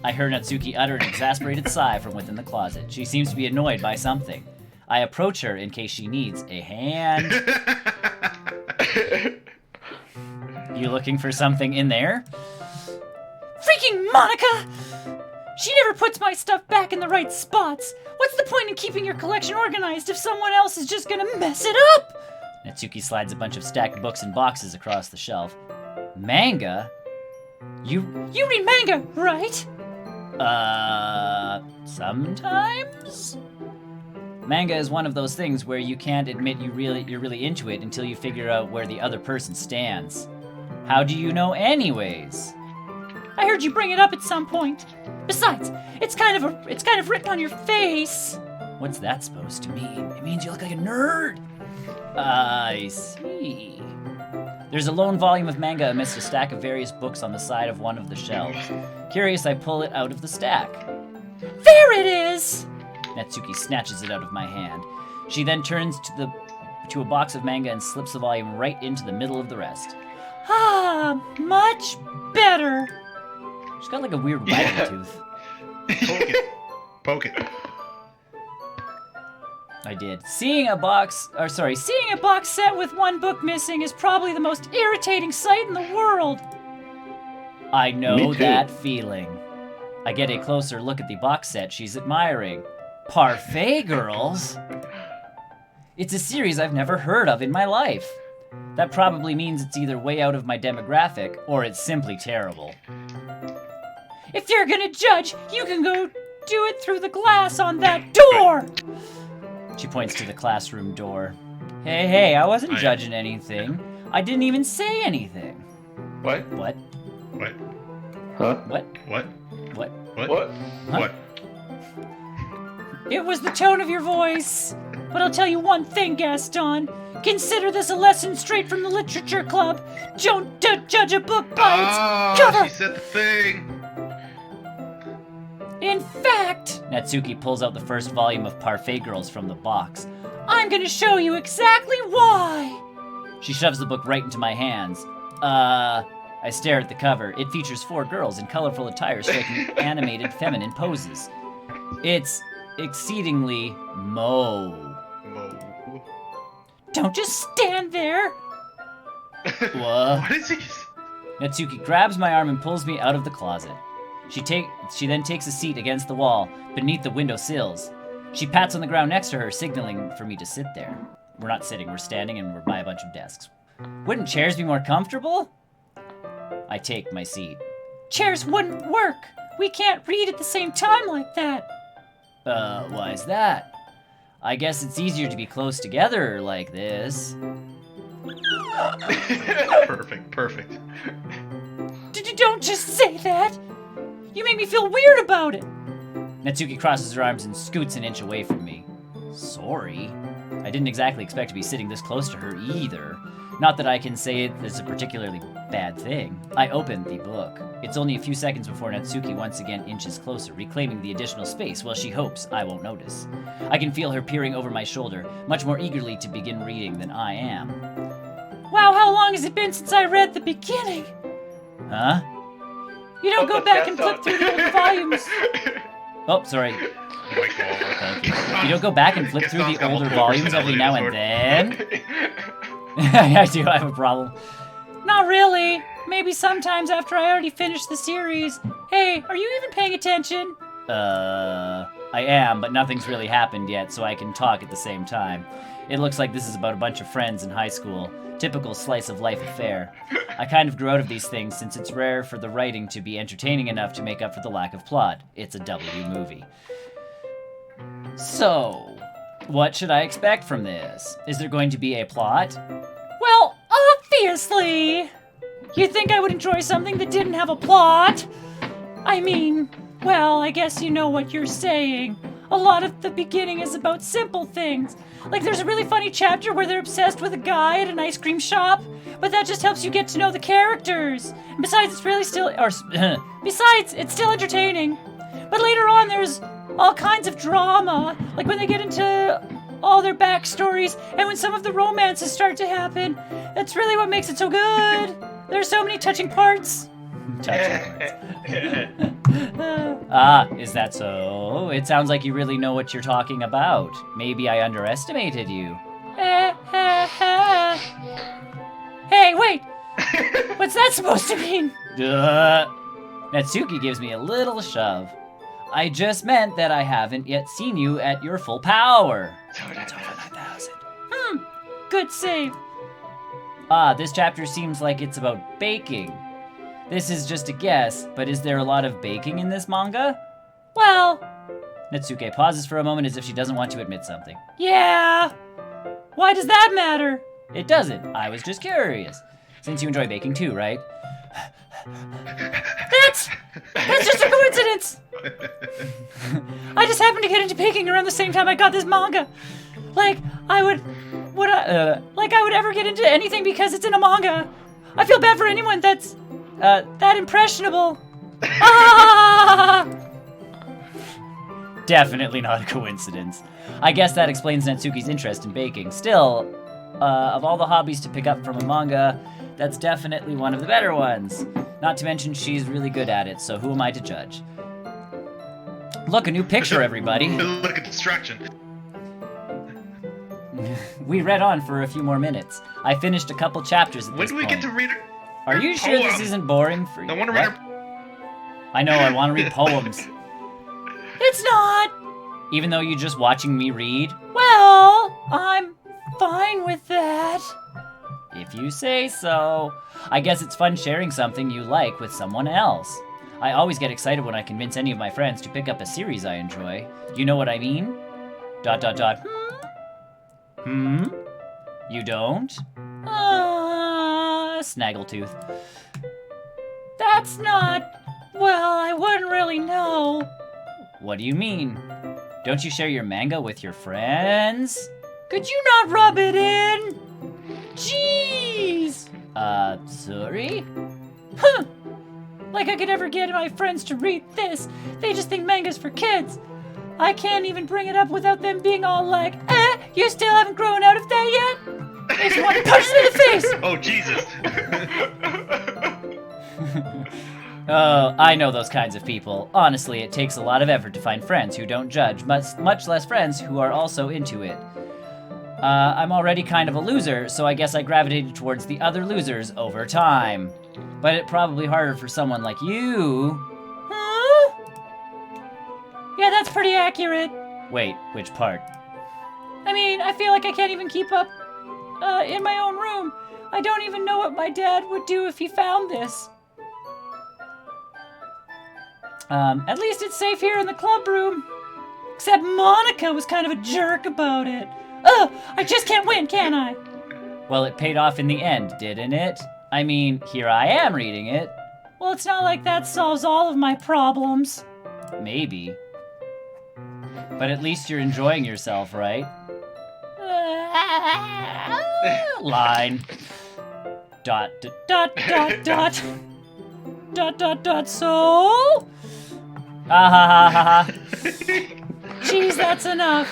I heard Natsuki utter an exasperated sigh from within the closet. She seems to be annoyed by something. I approach her in case she needs a hand. You looking for something in there? Freaking Monica! She never puts my stuff back in the right spots. What's the point in keeping your collection organized if someone else is just gonna mess it up? Natsuki slides a bunch of stacked books and boxes across the shelf. Manga? You read manga, right? Sometimes? Manga is one of those things where you can't admit you're really into it until you figure out where the other person stands. How do you know anyways? I heard you bring it up at some point. Besides, it's kind of written on your face. What's that supposed to mean? It means you look like a nerd. I see. There's a lone volume of manga amidst a stack of various books on the side of one of the shelves. Curious, I pull it out of the stack. There it is! Natsuki snatches it out of my hand. She then turns to a box of manga and slips the volume right into the middle of the rest. Ah, much better. She's got like a weird wagging tooth. Poke it. I did. Seeing a box set with one book missing is probably the most irritating sight in the world. I know that feeling. I get a closer look at the box set she's admiring. Parfait Girls? It's a series I've never heard of in my life. That probably means it's either way out of my demographic, or it's simply terrible. If you're gonna judge, you can go do it through the glass on that door! She points to the classroom door. Hey, I wasn't judging anything. I didn't even say anything. What? What? What? Huh? What? What? What? What? Huh? What? It was the tone of your voice. But I'll tell you one thing, Gaston. Consider this a lesson straight from the literature club. Don't judge a book by its cover. She said the thing. In fact, Natsuki pulls out the first volume of Parfait Girls from the box. I'm gonna show you exactly why. She shoves the book right into my hands. I stare at the cover. It features 4 girls in colorful attire striking animated feminine poses. It's exceedingly Mo. Mo. Don't just stand there. What? What is he? Natsuki grabs my arm and pulls me out of the closet. She then takes a seat against the wall, beneath the window sills. She pats on the ground next to her, signaling for me to sit there. We're not sitting, we're standing, and we're by a bunch of desks. Wouldn't chairs be more comfortable? I take my seat. Chairs wouldn't work. We can't read at the same time like that. Why is that? I guess it's easier to be close together like this. Perfect. Don't just say that. You make me feel weird about it. Natsuki crosses her arms and scoots an inch away from me. Sorry. I didn't exactly expect to be sitting this close to her either. Not that I can say it is a particularly bad thing. I open the book. It's only a few seconds before Natsuki once again inches closer, reclaiming the additional space while she hopes I won't notice. I can feel her peering over my shoulder, much more eagerly to begin reading than I am. Wow, how long has it been since I read the beginning? Huh? You don't go back and flip through the old volumes. Oh, sorry. Thank you. You don't go back and flip through the older volumes every now and then? I do have a problem. Not really. Maybe sometimes after I already finished the series. Hey, are you even paying attention? I am, but nothing's really happened yet, so I can talk at the same time. It looks like this is about a bunch of friends in high school. Typical slice of life affair. I kind of grew out of these things since it's rare for the writing to be entertaining enough to make up for the lack of plot. It's a W movie. So, what should I expect from this? Is there going to be a plot? Well, obviously. You'd think I would enjoy something that didn't have a plot? I mean, well, I guess you know what you're saying. A lot of the beginning is about simple things. Like there's a really funny chapter where they're obsessed with a guy at an ice cream shop, but that just helps you get to know the characters. And besides, it's still entertaining. But later on, there's all kinds of drama, like when they get into all their backstories, and when some of the romances start to happen. That's really what makes it so good. There's so many touching parts. Is that so? It sounds like you really know what you're talking about. Maybe I underestimated you. Hey, wait! What's that supposed to mean? Natsuki gives me a little shove. I just meant that I haven't yet seen you at your full power. That's over 9,000. Good save. This chapter seems like it's about baking. This is just a guess, but is there a lot of baking in this manga? Well... Natsuki pauses for a moment as if she doesn't want to admit something. Yeah. Why does that matter? It doesn't. I was just curious. Since you enjoy baking too, right? That's just a coincidence. I just happened to get into baking around the same time I got this manga. Like I would ever get into anything because it's in a manga. I feel bad for anyone that's that impressionable. Definitely not a coincidence. I guess that explains Natsuki's interest in baking. Still, of all the hobbies to pick up from a manga, that's definitely one of the better ones. Not to mention she's really good at it, so who am I to judge? Look, a new picture, everybody. Look at distraction. We read on for a few more minutes. I finished a couple chapters at When this do we point. get to read her? Are you sure this isn't boring for you? I want to read her. I know, I want to read poems. It's not. Even though you're just watching me read? Well, I'm fine with that. If you say so. I guess it's fun sharing something you like with someone else. I always get excited when I convince any of my friends to pick up a series I enjoy. You know what I mean? ... You don't? Snaggletooth. That's not... Well, I wouldn't really know. What do you mean? Don't you share your manga with your friends? Could you not rub it in? Jeez! Sorry? Huh! Like I could ever get my friends to read this. They just think manga's for kids. I can't even bring it up without them being all like, you still haven't grown out of that yet? They just want to punch me in the face! Oh, Jesus. Oh, I know those kinds of people. Honestly, it takes a lot of effort to find friends who don't judge, much less friends who are also into it. I'm already kind of a loser, so I guess I gravitated towards the other losers over time. But it's probably harder for someone like you. Huh? Yeah, that's pretty accurate. Wait, which part? I mean, I feel like I can't even keep up in my own room. I don't even know what my dad would do if he found this. At least it's safe here in the club room. Except Monica was kind of a jerk about it. Ugh, I just can't win, can I? Well, it paid off in the end, didn't it? I mean, here I am reading it. Well, it's not like that solves all of my problems. Maybe. But at least you're enjoying yourself, right? Line. Dot, dot, Dot, so? ha ha ha ha. Jeez, that's enough.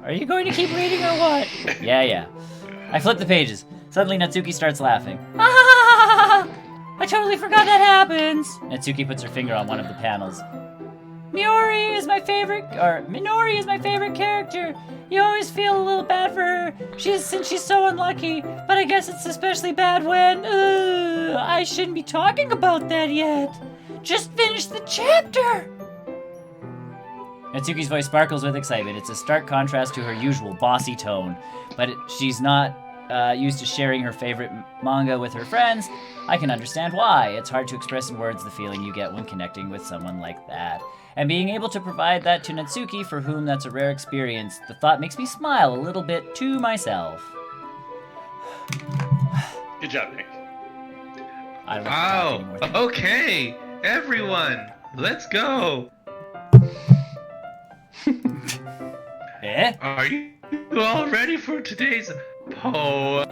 Are you going to keep reading or what? Yeah. I flip the pages. Suddenly Natsuki starts laughing. I totally forgot that happens. Natsuki puts her finger on one of the panels. Minori is my favorite character. You always feel a little bad for her, since she's so unlucky. But I guess it's especially bad when, I shouldn't be talking about that yet. Just finish the chapter. Natsuki's voice sparkles with excitement. It's a stark contrast to her usual bossy tone. But she's not used to sharing her favorite manga with her friends. I can understand why. It's hard to express in words the feeling you get when connecting with someone like that. And being able to provide that to Natsuki, for whom that's a rare experience, the thought makes me smile a little bit to myself. Good job, Nick. I don't know Wow. Okay, everyone, let's go. Eh? Are you all ready for today's poem?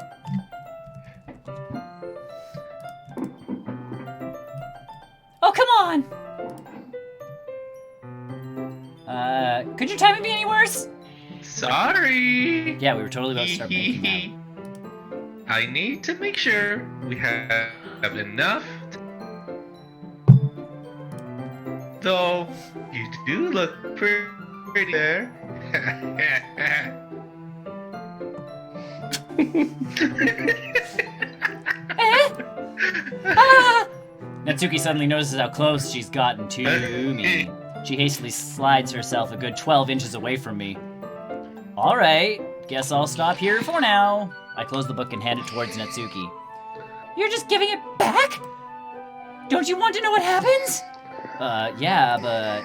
Oh, come on. Could your timing be any worse? Sorry. Yeah, we were totally about to start making out. I need to make sure we have enough. Though you do look pretty there. Natsuki suddenly notices how close she's gotten to me. She hastily slides herself a good 12 inches away from me. Alright, guess I'll stop here for now. I close the book and hand it towards Natsuki. You're just giving it back? Don't you want to know what happens? Yeah, but...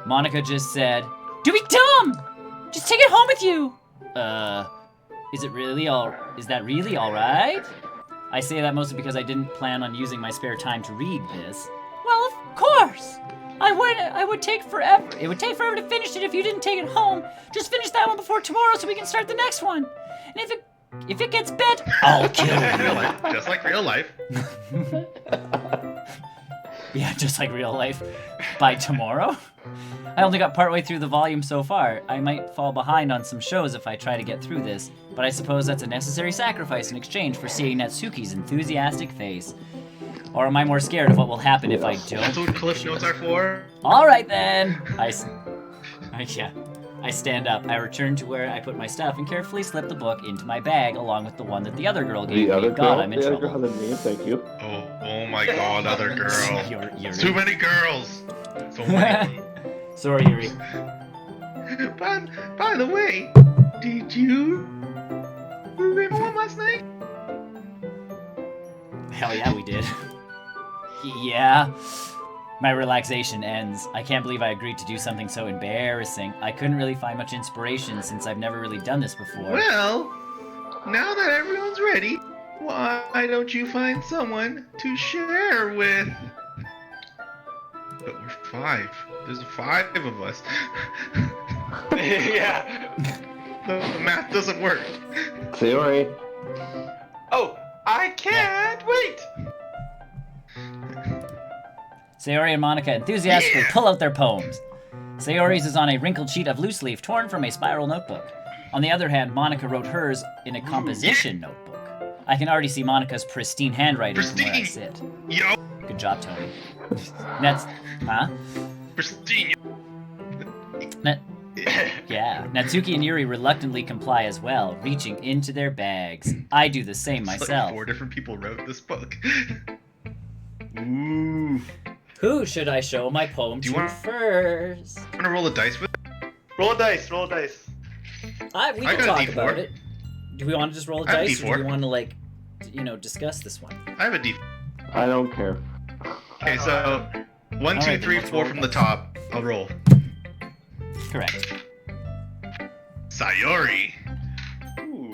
Monica just said, Do be dumb! Just take it home with you! is that really alright? I say that mostly because I didn't plan on using my spare time to read this. Well, of course! I would take forever. It would take forever to finish it if you didn't take it home. Just finish that one before tomorrow so we can start the next one. And if it gets bent, I'll kill Real you. life, just like real life. Yeah, just like real life. By tomorrow? I only got partway through the volume so far. I might fall behind on some shows if I try to get through this, but I suppose that's a necessary sacrifice in exchange for seeing Natsuki's enthusiastic face. Or am I more scared of what will happen if I That's don't? what Cliff Notes are for. Alright then! I stand up. I return to where I put my stuff and carefully slip the book into my bag along with the one that the other girl gave The me. other God, girl? I'm in The other girl trouble. has a name, thank you. Oh my God, other girl. Yuri. Too many girls. So many. Sorry, Yuri. By the way, did you read one last night? Hell yeah, we did. Yeah. My relaxation ends. I can't believe I agreed to do something so embarrassing. I couldn't really find much inspiration since I've never really done this before. Well, now that everyone's ready, why don't you find someone to share with? But we're 5. There's 5 of us. Yeah. The math doesn't work. Sayori. Oh, I can't wait. Sayori and Monica enthusiastically Yeah. pull out their poems. Sayori's is on a wrinkled sheet of loose leaf torn from a spiral notebook. On the other hand, Monica wrote hers in a composition notebook. I can already see Monica's pristine handwriting from where I Pristine. sit. Yo. Good job, Tony. That's, huh? Pristine. Yeah. Natsuki and Yuri reluctantly comply as well, reaching into their bags. I do the same It's myself. Like 4 different people wrote this book. Ooh. Who should I show my poem Do you to want- first? Want to roll a dice with? Roll a dice. Roll a dice. We I can got a talk D4. about it. Do we want to just roll a I have a dice, or do D4. we want to, like, discuss this one? I have a D. I don't care. Okay, so 1, 2, Alright, 3, let's 4 roll from the dice. top. I'll roll. Correct. Sayori. Ooh.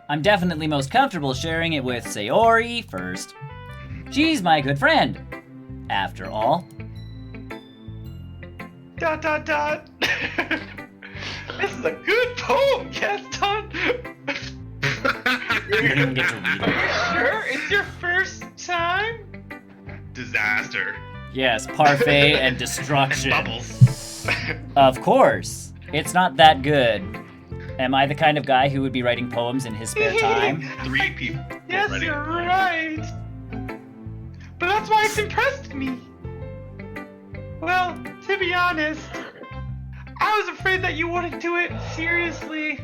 I'm definitely most comfortable sharing it with Sayori first. She's my good friend, after all. Dot dot dot. This is a good poem, Gaston. You didn't even get to read it. Sure, it's your first time. Disaster. Yes, parfait and destruction. Bubbles. Of course. It's not that good. Am I the kind of guy who would be writing poems in his spare time? 3 people. Yes, already. you're right. But that's why it's impressed me. Well, to be honest, I was afraid that you wouldn't do it seriously,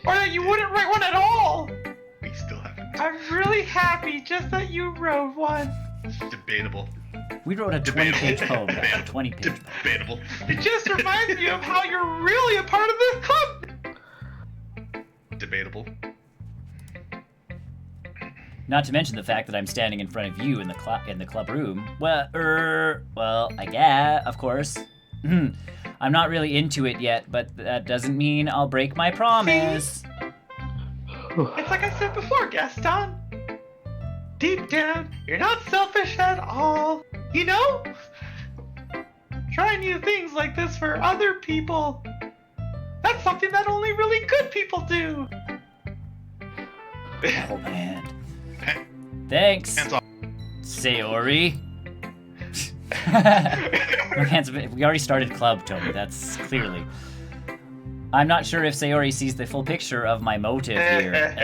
or that you wouldn't write one at all. We still haven't. I'm really happy just that you wrote one. Debatable. We wrote a 20-page poem, guys. A 20-page poem. Debatable. It just reminds me of how you're really a part of this club. Debatable. Not to mention the fact that I'm standing in front of you in the club room. Well, I guess, of course. I'm not really into it yet, but that doesn't mean I'll break my promise. It's like I said before, Gaston. Deep down, you're not selfish at all. You know? Try new things like this for other people. That's something that only really good people do. Oh man. Thanks, Hands off. Sayori. My hands, we already started club, Tony. That's clearly. I'm not sure if Sayori sees the full picture of my motive here.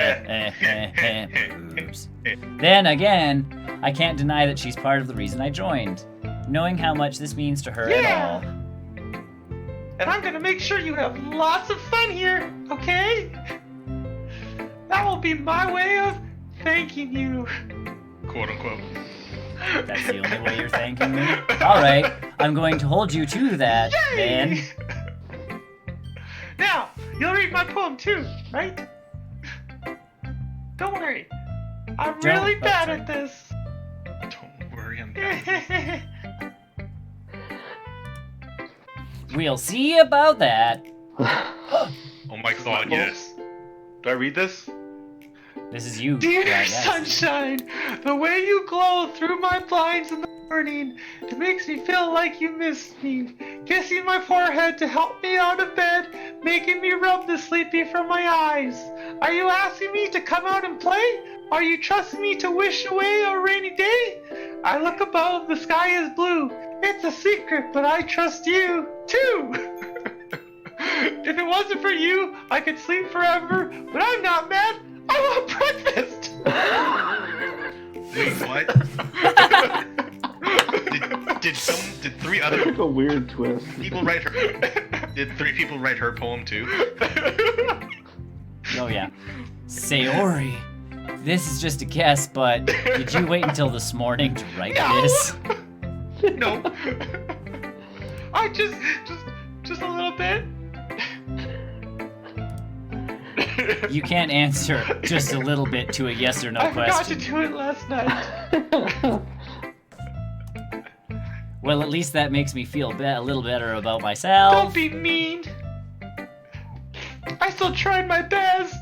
Oops. Then again, I can't deny that she's part of the reason I joined. Knowing how much this means to her at all. And I'm gonna make sure you have lots of fun here, okay? That will be my way of thanking you. Quote unquote. That's the only way you're thanking me? Alright, I'm going to hold you to that, then. Now, you'll read my poem too, right? Don't worry. I'm really bad at this. Don't worry, I'm bad. We'll see about that. Oh my god, yes. Do I read this? This is you. Dear right? Yes. sunshine, the way you glow through my blinds in the morning, it makes me feel like you missed me. Kissing my forehead to help me out of bed, making me rub the sleepy from my eyes. Are you asking me to come out and play? Are you trusting me to wish away a rainy day? I look above, the sky is blue. It's a secret, but I trust you, too. If it wasn't for you, I could sleep forever, but I'm not mad. I want breakfast! Wait, what? did 3 other Took a weird twist. people write her? Did 3 people write her poem too? Oh yeah. Sayori, this is just a guess, but did you wait until this morning to write No. this? No. I just a little bit. You can't answer just a little bit to a yes or no I forgot to question. do it last night. Well, at least that makes me feel a little better about myself. Don't be mean. I still tried my best.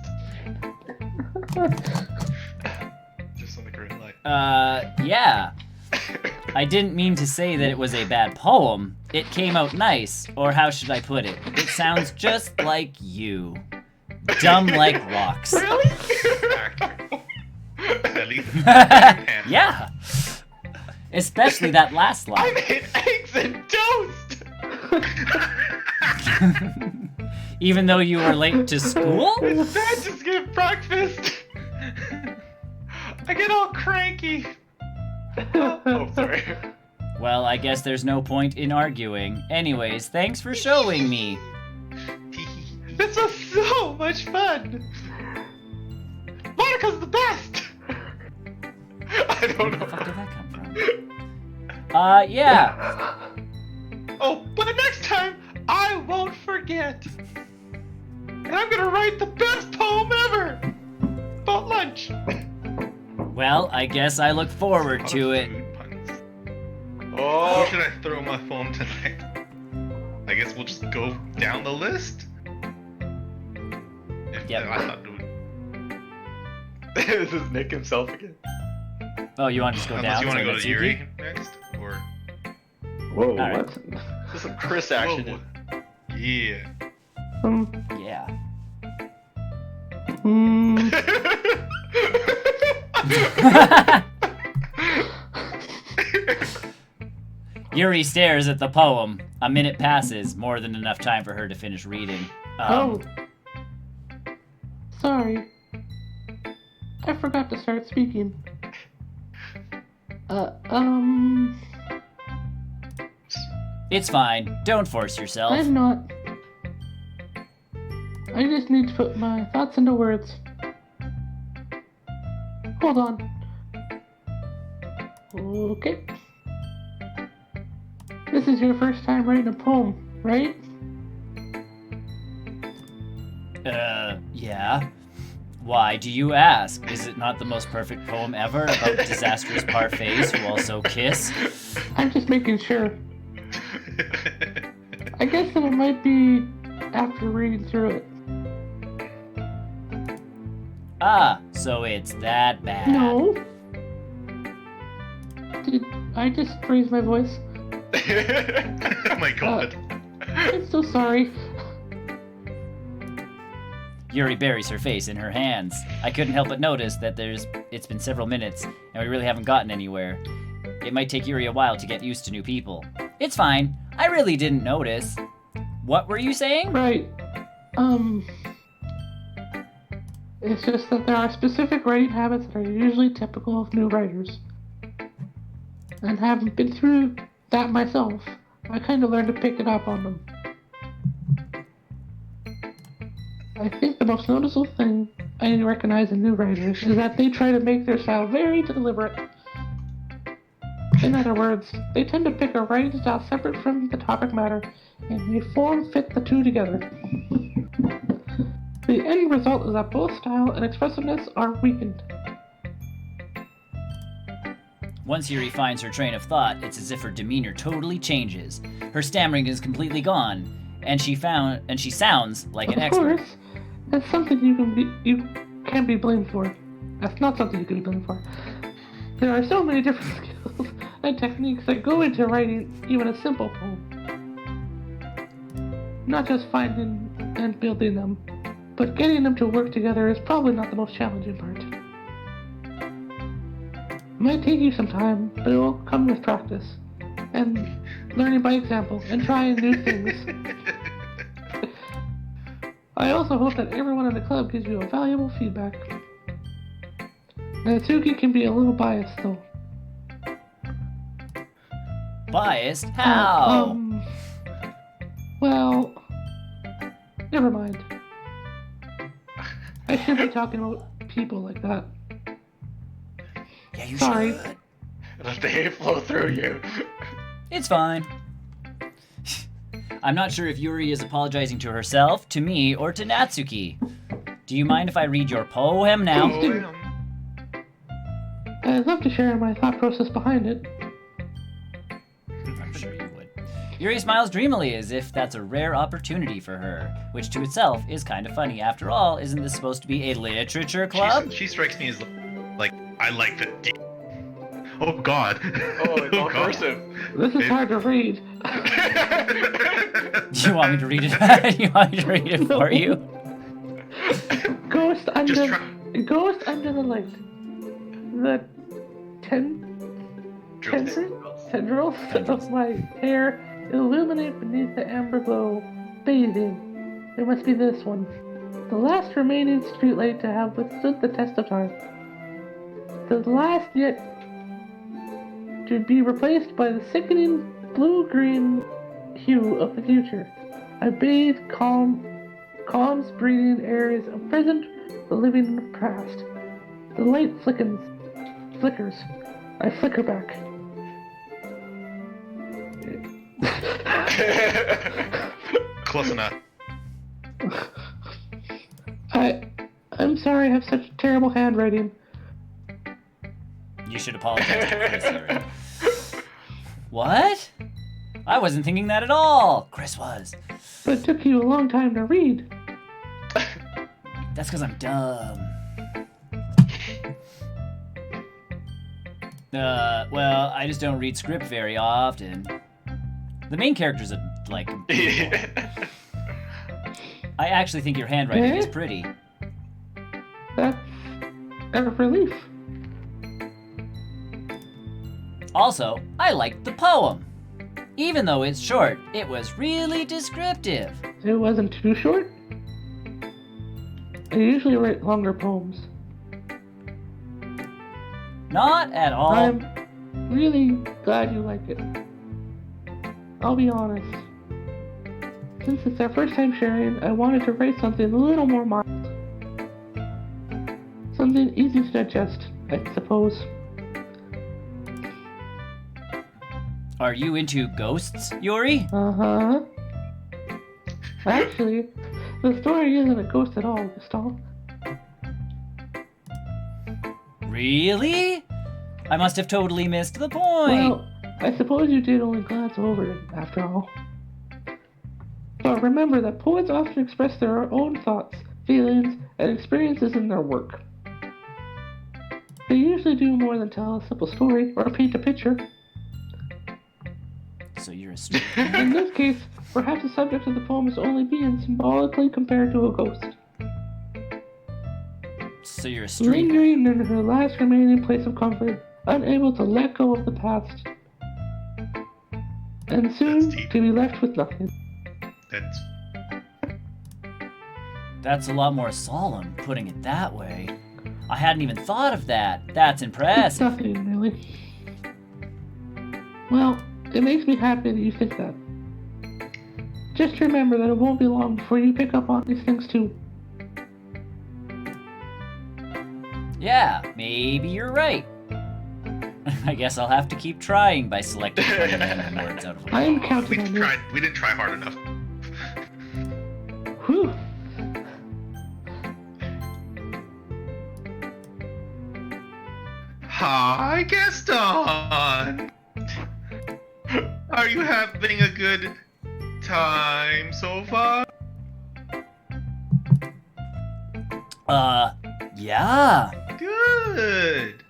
Just on the green light. Yeah. I didn't mean to say that it was a bad poem. It came out nice, or how should I put it? It sounds just like you. Dumb like rocks. Really? Ellie. Yeah. Especially that last I line. made eggs and toast. Even though you were late to school? It's bad to skip breakfast. I get all cranky. Oh, sorry. Well, I guess there's no point in arguing. Anyways, thanks for showing me. This was so much fun. Monica's the best. I don't Where the know. fuck did that come from? Yeah. Oh, but next time I won't forget. And I'm gonna write the best poem ever about lunch. Well, I guess I look forward to it. Food puns. Where Oh, should I throw my phone tonight? I guess we'll just go down the list. Yep. I thought it would. this is Nick himself again. Oh, you want to just go Unless down? you want to go to Natsuki? Yuri next, or Whoa, right. what? There's some Chris action. Whoa. Yeah. Yeah. Yuri stares at the poem. A minute passes, more than enough time for her to finish reading. Oh. Sorry. I forgot to start speaking. It's fine. Don't force yourself. I'm not. I just need to put my thoughts into words. Hold on. Okay. This is your first time writing a poem, right? Yeah. Why do you ask? Is it not the most perfect poem ever about disastrous parfaits who also kiss? I'm just making sure. I guess that it might be after reading through it. Ah, so it's that bad. No. Did I just raise my voice? Oh my god. I'm so sorry. Yuri buries her face in her hands. I couldn't help but notice that it's been several minutes, and we really haven't gotten anywhere. It might take Yuri a while to get used to new people. It's fine. I really didn't notice. What were you saying? Right. It's just that there are specific writing habits that are usually typical of new writers. And having been through that myself, I kind of learned to pick it up on them. I think the most noticeable thing I recognize in new writers is that they try to make their style very deliberate. In other words, they tend to pick a writing style separate from the topic matter, and they form fit the two together. The end result is that both style and expressiveness are weakened. Once Yuri finds her train of thought, it's as if her demeanor totally changes. Her stammering is completely gone, and she sounds like an Of expert. course, that's something you can be blamed for. That's not something you can be blamed for. There are so many different skills and techniques that go into writing even a simple poem. Not just finding and building them, but getting them to work together is probably not the most challenging part. It might take you some time, but it will come with practice, and learning by example, and trying new things. I also hope that everyone in the club gives you a valuable feedback. Natsuki can be a little biased, though. Biased? How? Well, never mind. I shouldn't be talking about people like that. Yeah, you sorry. should. Let the hate flow through you. It's fine. I'm not sure if Yuri is apologizing to herself, to me, or to Natsuki. Do you mind if I read your poem now? Poem. I'd love to share my thought process behind it. I'm sure you would. Yuri smiles dreamily as if that's a rare opportunity for her, which to itself is kind of funny. After all, isn't this supposed to be a literature club? She strikes me as like I like the. Oh god. Oh, it's all God. cursive. This is hard to read. Do you want me to read it? You want me to read it for you? Ghost under Just try. Ghost under the light. The tendrils of my hair illuminate beneath the amber glow, bathing. It must be this one. The last remaining streetlight to have withstood the test of time. the last yet to be replaced by the sickening blue-green hue of the future. I bathe calms breathing areas imprisoned the living in the past. The light flickers. I flicker back. Close enough. I'm sorry I have such terrible handwriting. You should apologize to Chris, Yuri. What? I wasn't thinking that at all. Chris was. But it took you a long time to read. That's because I'm dumb. Well, I just don't read script very often. The main characters are, like, beautiful. I actually think your handwriting is pretty. That's a relief. Also, I liked the poem. Even though it's short, it was really descriptive. It wasn't too short. I usually write longer poems. Not at all. I'm really glad you like it. I'll be honest. Since it's our first time sharing, I wanted to write something a little more mild. Something easy to digest, I suppose. Are you into ghosts, Yuri? Uh-huh. Actually, the story isn't a ghost at all, Gustav. Really? I must have totally missed the point. Well, I suppose you did only glance over it, after all. But remember that poets often express their own thoughts, feelings, and experiences in their work. They usually do more than tell a simple story or paint a picture. So you're a street. In this case, perhaps the subject of the poem is only being symbolically compared to a ghost. So you're a street. Lingering in her last remaining place of comfort, unable to let go of the past. And soon That's deep. to be left with nothing. That's a lot more solemn, putting it that way. I hadn't even thought of that. That's It's impressive. nothing, really. Well, it makes me happy that you think that. Just remember that it won't be long before you pick up on these things too. Yeah, maybe you're right. I guess I'll have to keep trying by selecting funny random words out of I am We counting on you. didn't try hard enough. Whew. Hi, Gaston! Are you having a good time so far? Yeah. Good!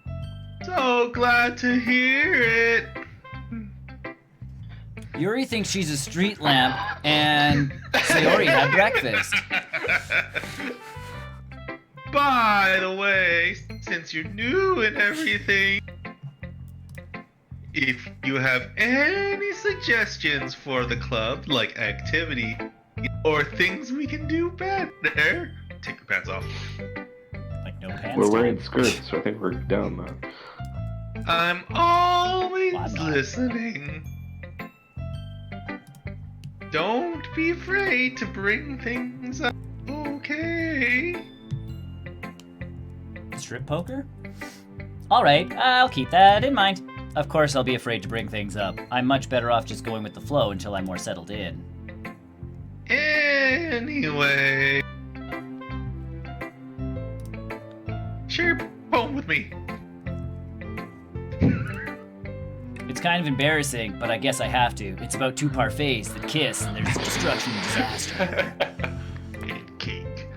So glad to hear it! Yuri thinks she's a street lamp, and Sayori had breakfast. By the way, since you're new and everything, if you have any suggestions for the club, like activity or things we can do better, take your pants off. Like no pants. We're time. wearing skirts, so I think we're down now. I'm always Why not? listening. Don't be afraid to bring things up, okay? Strip poker? Alright, I'll keep that in mind. Of course I'll be afraid to bring things up. I'm much better off just going with the flow until I'm more settled in. Anyway. Share your poem with me. It's kind of embarrassing, but I guess I have to. It's about two parfaits that kiss, and there's destruction and disaster. And cake.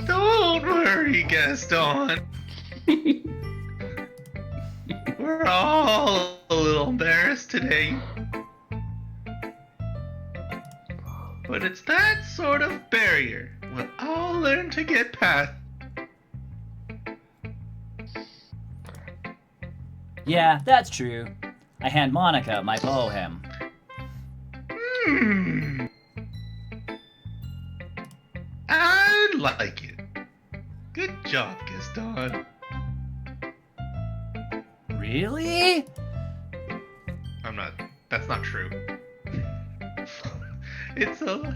Don't worry, Gaston. We're all a little embarrassed today. But it's that sort of barrier we'll all learn to get past. Yeah, that's true. I hand Monica my poem. I'd like it. Good job, Gaston. Really? That's not true. It's a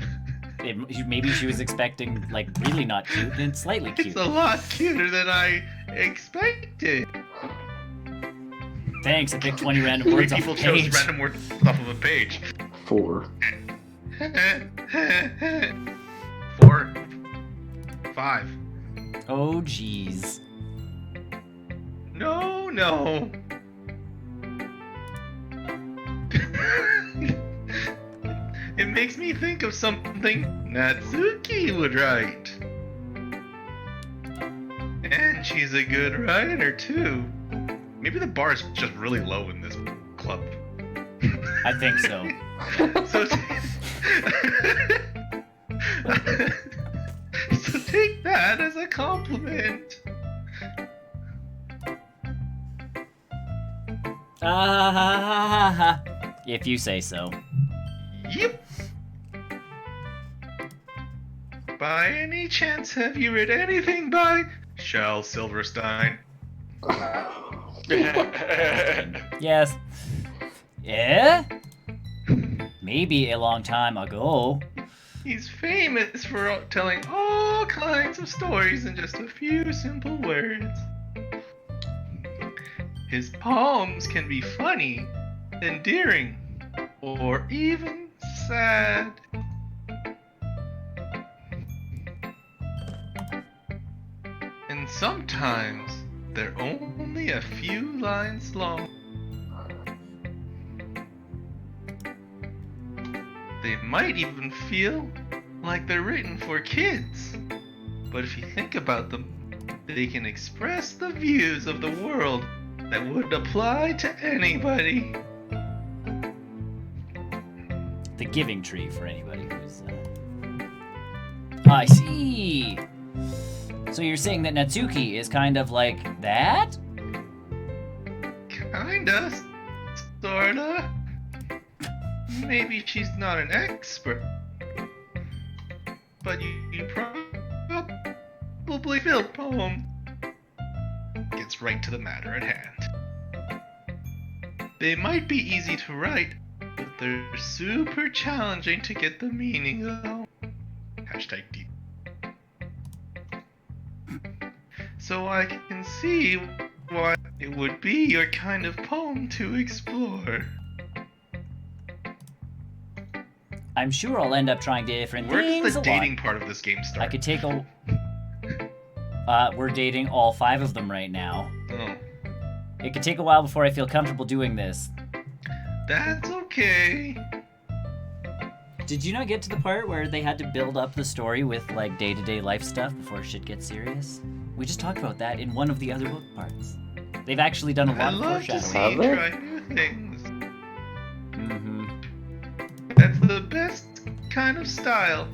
Maybe she was expecting, like, really not cute and slightly cute. It's a lot cuter than I expected. Thanks, I picked 20 random Three words off people the chose page. random words off of a page. 4. 4. 5. Oh, jeez. No. It makes me think of something Natsuki would write. And she's a good writer, too. Maybe the bar is just really low in this club. I think so. So, so take that as a compliment. If you say so. Yep. By any chance, have you read anything by Shel Silverstein? Yes. Yeah? Maybe a long time ago. He's famous for telling all kinds of stories in just a few simple words. His poems can be funny, endearing, or even sad. And sometimes they're only a few lines long. They might even feel like they're written for kids. But if you think about them, they can express the views of the world that would apply to anybody. The Giving Tree for anybody who's. I see! So you're saying that Natsuki is kind of like that? Kinda. Sorta. Maybe she's not an expert. But you probably feel the poem gets right to the matter at hand. They might be easy to write, but they're super challenging to get the meaning of. Hashtag deep. So I can see why it would be your kind of poem to explore. I'm sure I'll end up trying different Where things does the a lot. dating part of this game start? I could take a... we're dating all 5 of them right now. Oh. It could take a while before I feel comfortable doing this. That's okay. Did you not get to the part where they had to build up the story with, like, day-to-day life stuff before shit gets serious? We just talked about that in one of the other book parts. They've actually done a I lot of love to see foreshadowing. you Have they? try new things. Mm-hmm. That's the best kind of style.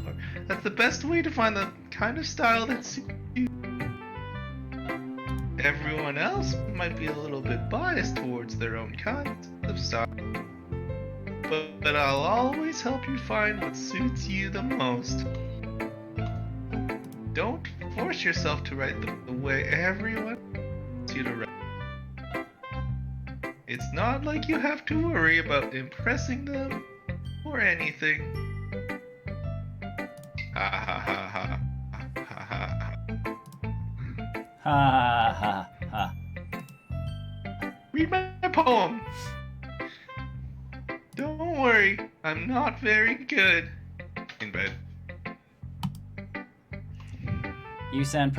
That's the best way to find the kind of style that suits you. Everyone else might be a little bit biased towards their own kinds of style. But I'll always help you find what suits you the most. Don't force yourself to write the way everyone wants you to write. It's not like you have to worry about impressing them or anything. Ha ha ha ha ha ha ha. Ha ha ha. Read my poem. Don't worry, I'm not very good. In bed. You sound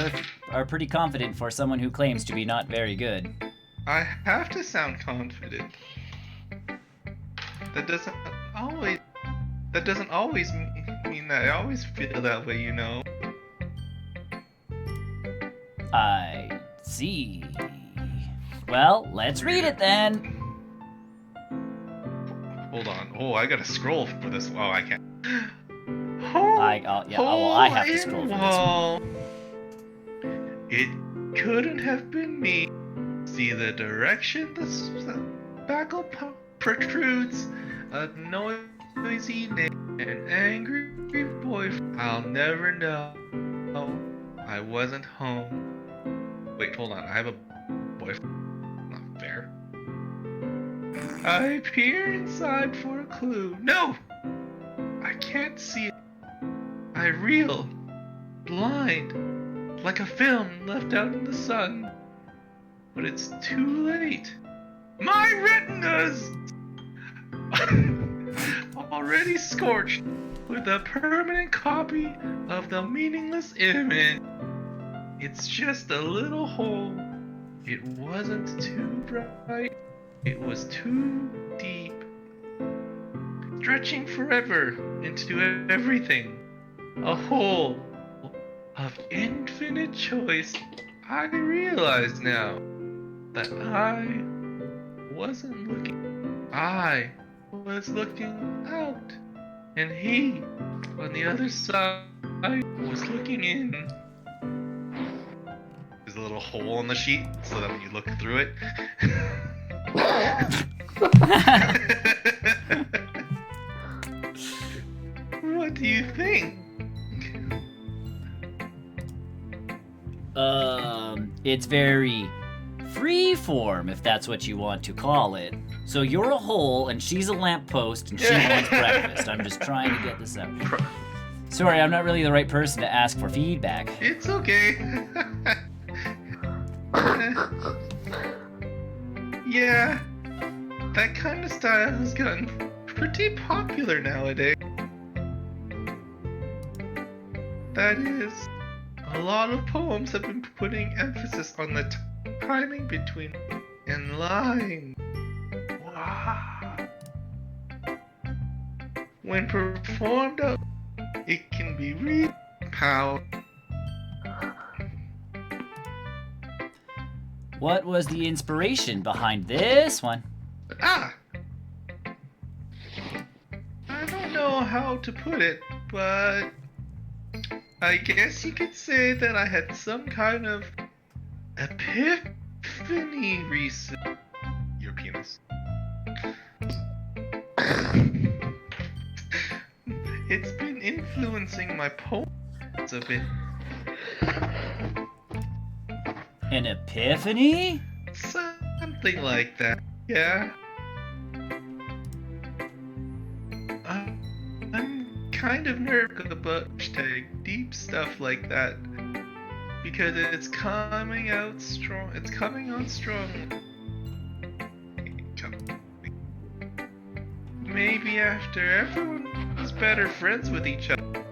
are pretty confident for someone who claims to be not very good. I have to sound confident. That doesn't always mean that I always feel that way, you know. I see. Well, let's read it then. Hold on. Oh, I gotta scroll for this. Oh, I can't. I have to scroll for this one. Wall. It couldn't have been me. See the direction the spackle protrudes. A noisy name, an angry boy. I'll never know I wasn't home. Wait, hold on. I have a boyfriend. Not fair. I peer inside for a clue. No! I can't see it. I reel. Blind. Like a film left out in the sun. But it's too late. My retinas! Already scorched with a permanent copy of the meaningless image. It's just a little hole. It wasn't too bright. It was too deep. Stretching forever into everything. A hole of infinite choice. I realize now that I wasn't looking. I was looking out. And he, on the other side, was looking in. There's a little hole in the sheet so that when you look through it. What do you think? It's very freeform, if that's what you want to call it. So you're a hole, and she's a lamppost, and she wants breakfast. I'm just trying to get this out. Sorry, I'm not really the right person to ask for feedback. It's okay. Yeah, that kind of style has gotten pretty popular nowadays. That is, a lot of poems have been putting emphasis on the timing between and line. Wow. When performed out, it can be really powerful. What was the inspiration behind this one? I don't know how to put it, but I guess you could say that I had some kind of epiphany recently. Your penis. It's been influencing my poems a bit. An epiphany? Something like that, yeah. I'm kind of nervous about deep stuff like that because it's coming out strong. It's coming on strong. Maybe after everyone's better friends with each other.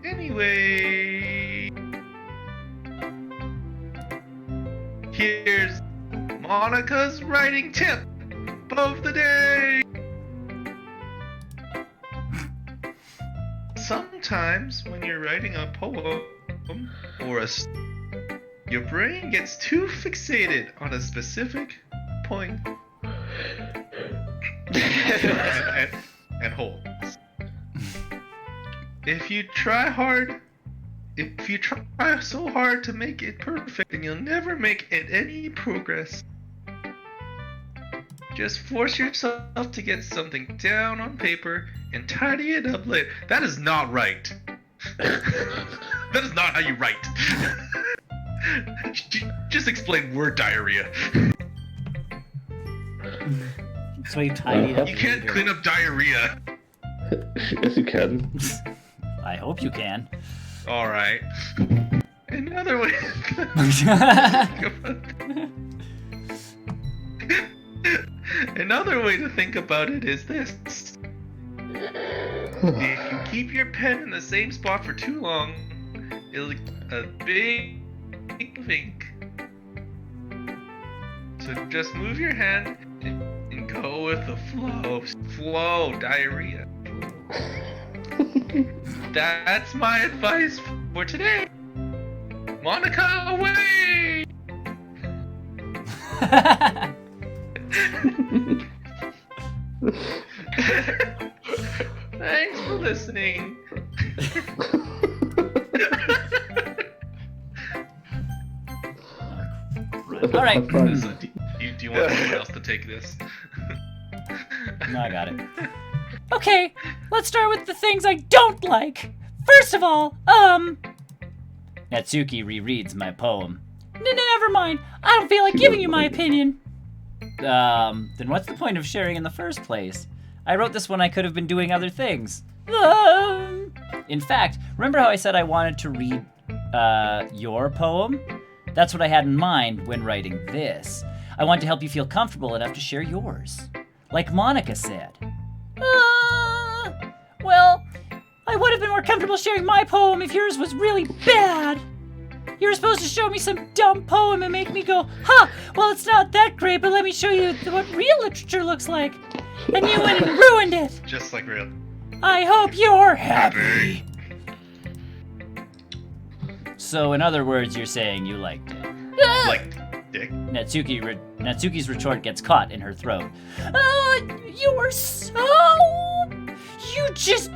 Anyway, here's Monica's writing tip of the day. Sometimes when you're writing a poem or your brain gets too fixated on a specific point and holds. If you try so hard to make it perfect, then you'll never make any progress. Just force yourself to get something down on paper and tidy it up later. That is not right. That is not how you write. Just explain word diarrhea. So you tidy it up. You can't clean up diarrhea. Yes, you can. I hope you can. All right. Another way. Another way to think about it is this. If you keep your pen in the same spot for too long, it'll a big ink. So just move your hand and go with the flow. Flow, diarrhea. That's my advice for today. Monica, away! Thanks for listening. All right. Do you want someone else to take this? No, I got it. Okay, let's start with the things I don't like. First of all, Natsuki rereads my poem. never mind. I don't feel like giving you my opinion. Then what's the point of sharing in the first place? I wrote this when I could have been doing other things. In fact, remember how I said I wanted to read, your poem? That's what I had in mind when writing this. I want to help you feel comfortable enough to share yours. Like Monica said. Well, I would have been more comfortable sharing my poem if yours was really bad. You were supposed to show me some dumb poem and make me go, huh, well, it's not that great, but let me show you what real literature looks like. And you went and ruined it. Just like real. I hope you're happy. So in other words, you're saying you liked it. Like dick. Natsuki's retort gets caught in her throat. You were so...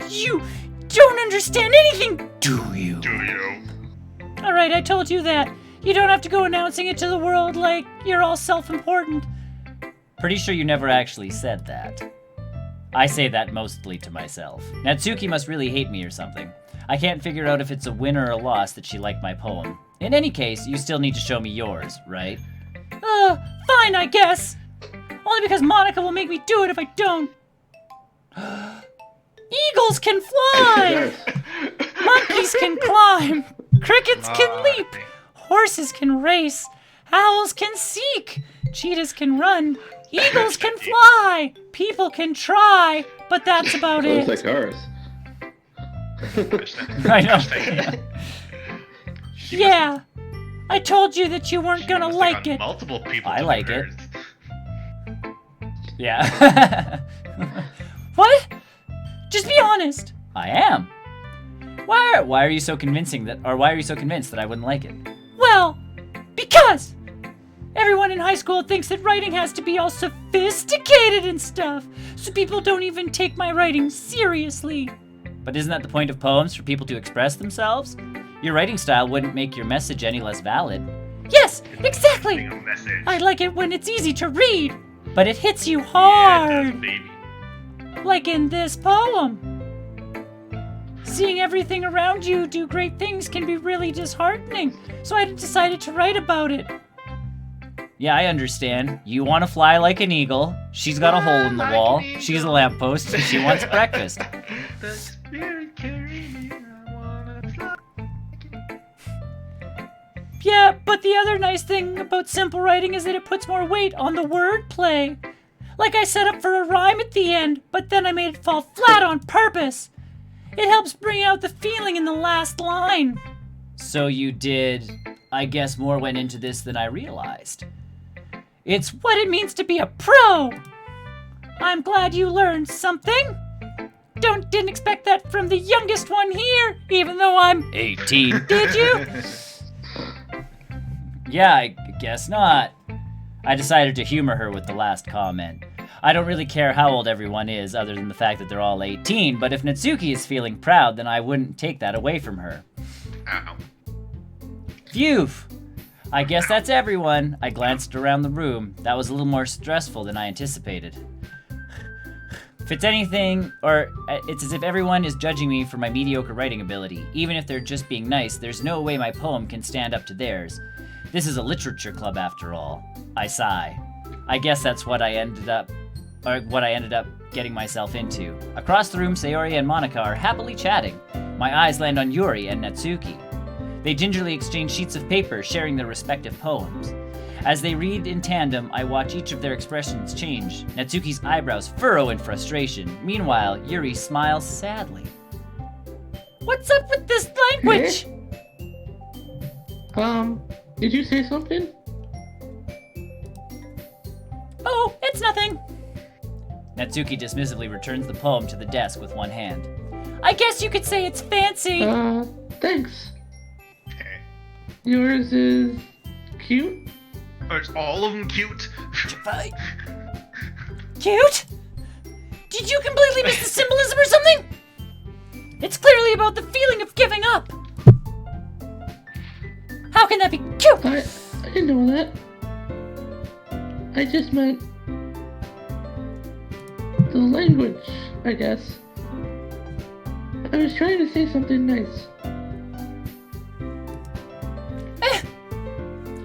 You don't understand anything, do you? Do you? Alright, I told you that. You don't have to go announcing it to the world like you're all self-important. Pretty sure you never actually said that. I say that mostly to myself. Natsuki must really hate me or something. I can't figure out if it's a win or a loss that she liked my poem. In any case, you still need to show me yours, right? Fine, I guess. Only because Monica will make me do it if I don't. Eagles can fly! Monkeys can climb! Crickets can leap! Horses can race! Owls can seek! Cheetahs can run! Eagles can fly! People can try! But that's about Sounds it. like ours. I know. Yeah. I told you that you weren't gonna Must have like gotten it. Multiple people. I to like hers. Yeah. What? Just be honest. I am. Why are you so convinced that I wouldn't like it? Well, because everyone in high school thinks that writing has to be all sophisticated and stuff, so people don't even take my writing seriously. But isn't that the point of poems, for people to express themselves? Your writing style wouldn't make your message any less valid. Yes, exactly. Sending a message. I like it when it's easy to read, but it hits you Yeah, it hard, does, baby. like in this poem. Seeing everything around you do great things can be really disheartening, so I decided to write about it. Yeah, I understand. You want to fly like an eagle. She's got a hole in the Like wall. an eagle. She's a lamppost. And she wants breakfast. The spirit carry me, I wanna fly. Yeah, but the other nice thing about simple writing is that it puts more weight on the wordplay. Like I set up for a rhyme at the end, but then I made it fall flat on purpose. It helps bring out the feeling in the last line. So you did. I guess more went into this than I realized. It's what it means to be a pro. I'm glad you learned something. Didn't expect that from the youngest one here, even though I'm 18. Did you? Yeah, I guess not. I decided to humor her with the last comment. I don't really care how old everyone is, other than the fact that they're all 18, but if Natsuki is feeling proud, then I wouldn't take that away from her. Ow. Phew! I guess that's everyone. I glanced around the room. That was a little more stressful than I anticipated. If it's anything, or it's as if everyone is judging me for my mediocre writing ability. Even if they're just being nice, there's no way my poem can stand up to theirs. This is a literature club after all. I sigh. I guess that's what I ended up getting myself into. Across the room, Sayori and Monica are happily chatting. My eyes land on Yuri and Natsuki. They gingerly exchange sheets of paper, sharing their respective poems. As they read in tandem, I watch each of their expressions change. Natsuki's eyebrows furrow in frustration. Meanwhile, Yuri smiles sadly. What's up with this language? Did you say something? Oh, it's nothing. Natsuki dismissively returns the poem to the desk with one hand. I guess you could say it's fancy. Thanks. Okay. Yours is cute. Are all of them cute? Cute? Did you completely miss the symbolism or something? It's clearly about the feeling of giving up. How can that be cute? I didn't know that. I just meant The language, I guess. I was trying to say something nice.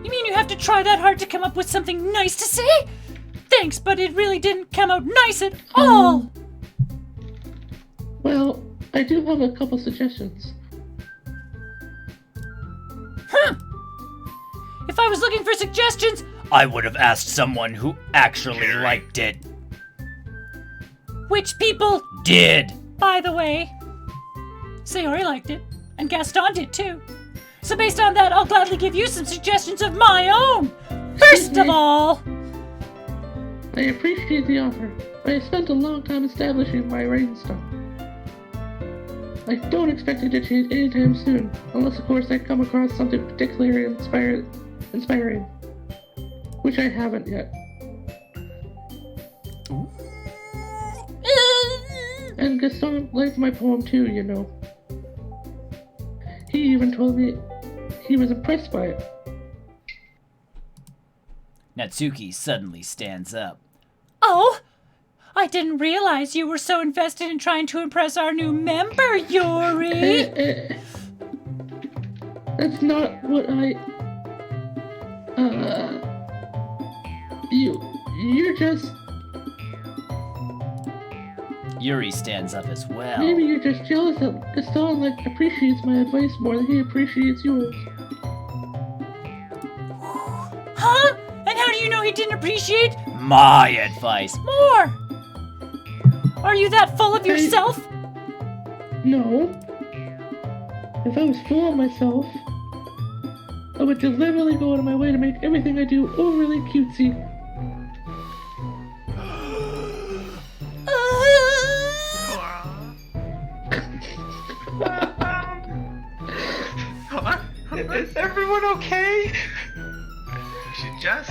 You mean you have to try that hard to come up with something nice to say? Thanks, but it really didn't come out nice at all! Well, I do have a couple suggestions. If I was looking for suggestions, I would have asked someone who actually liked it. which people Did. by the way? Sayori liked it, and Gaston did too. So based on that, I'll gladly give you some suggestions of my own. First of all, I appreciate the offer, but I spent a long time establishing my writing style. I don't expect it to change anytime soon, unless of course I come across something particularly inspiring, which I haven't yet. And Gaston liked my poem too, you know. He even told me he was impressed by it. Natsuki suddenly stands up. oh, I didn't realize you were so invested in trying to impress our new member, Yuri. That's not what I... You're just... Yuri stands up as well. Maybe you're just jealous that Gaston appreciates my advice more than he appreciates yours. Huh? And how do you know he didn't appreciate My advice. more? Are you that full of yourself? No. If I was full of myself, I would deliberately go out of my way to make everything I do overly cutesy. Is everyone okay? She just.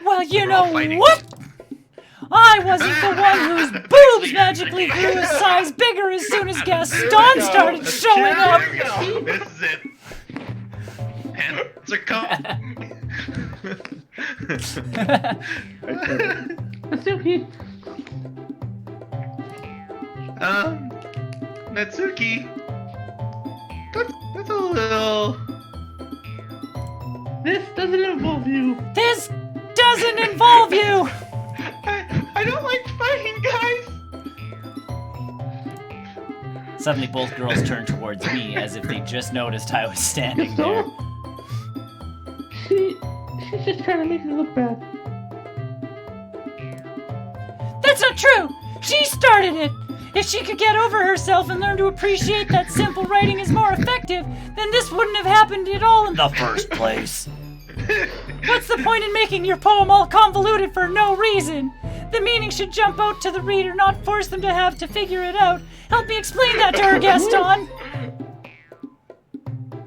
Well, you We're all know fighting. what? I wasn't the one whose boobs magically grew a size bigger as soon as Gaston started showing up. Here we go. This is it. Hands are coming. Natsuki, Natsuki. That's a little. this doesn't involve you. This doesn't involve you. I don't like fighting, guys. Suddenly both girls turn towards me as if they just noticed I was standing there. Gaston? She's just trying to make me look bad. That's not true. She started it. If she could get over herself and learn to appreciate that simple writing is more effective, then this wouldn't have happened at all in The first place. What's the point in making your poem all convoluted for no reason? The meaning should jump out to the reader, not force them to have to figure it out. Help me explain that to her, Gaston.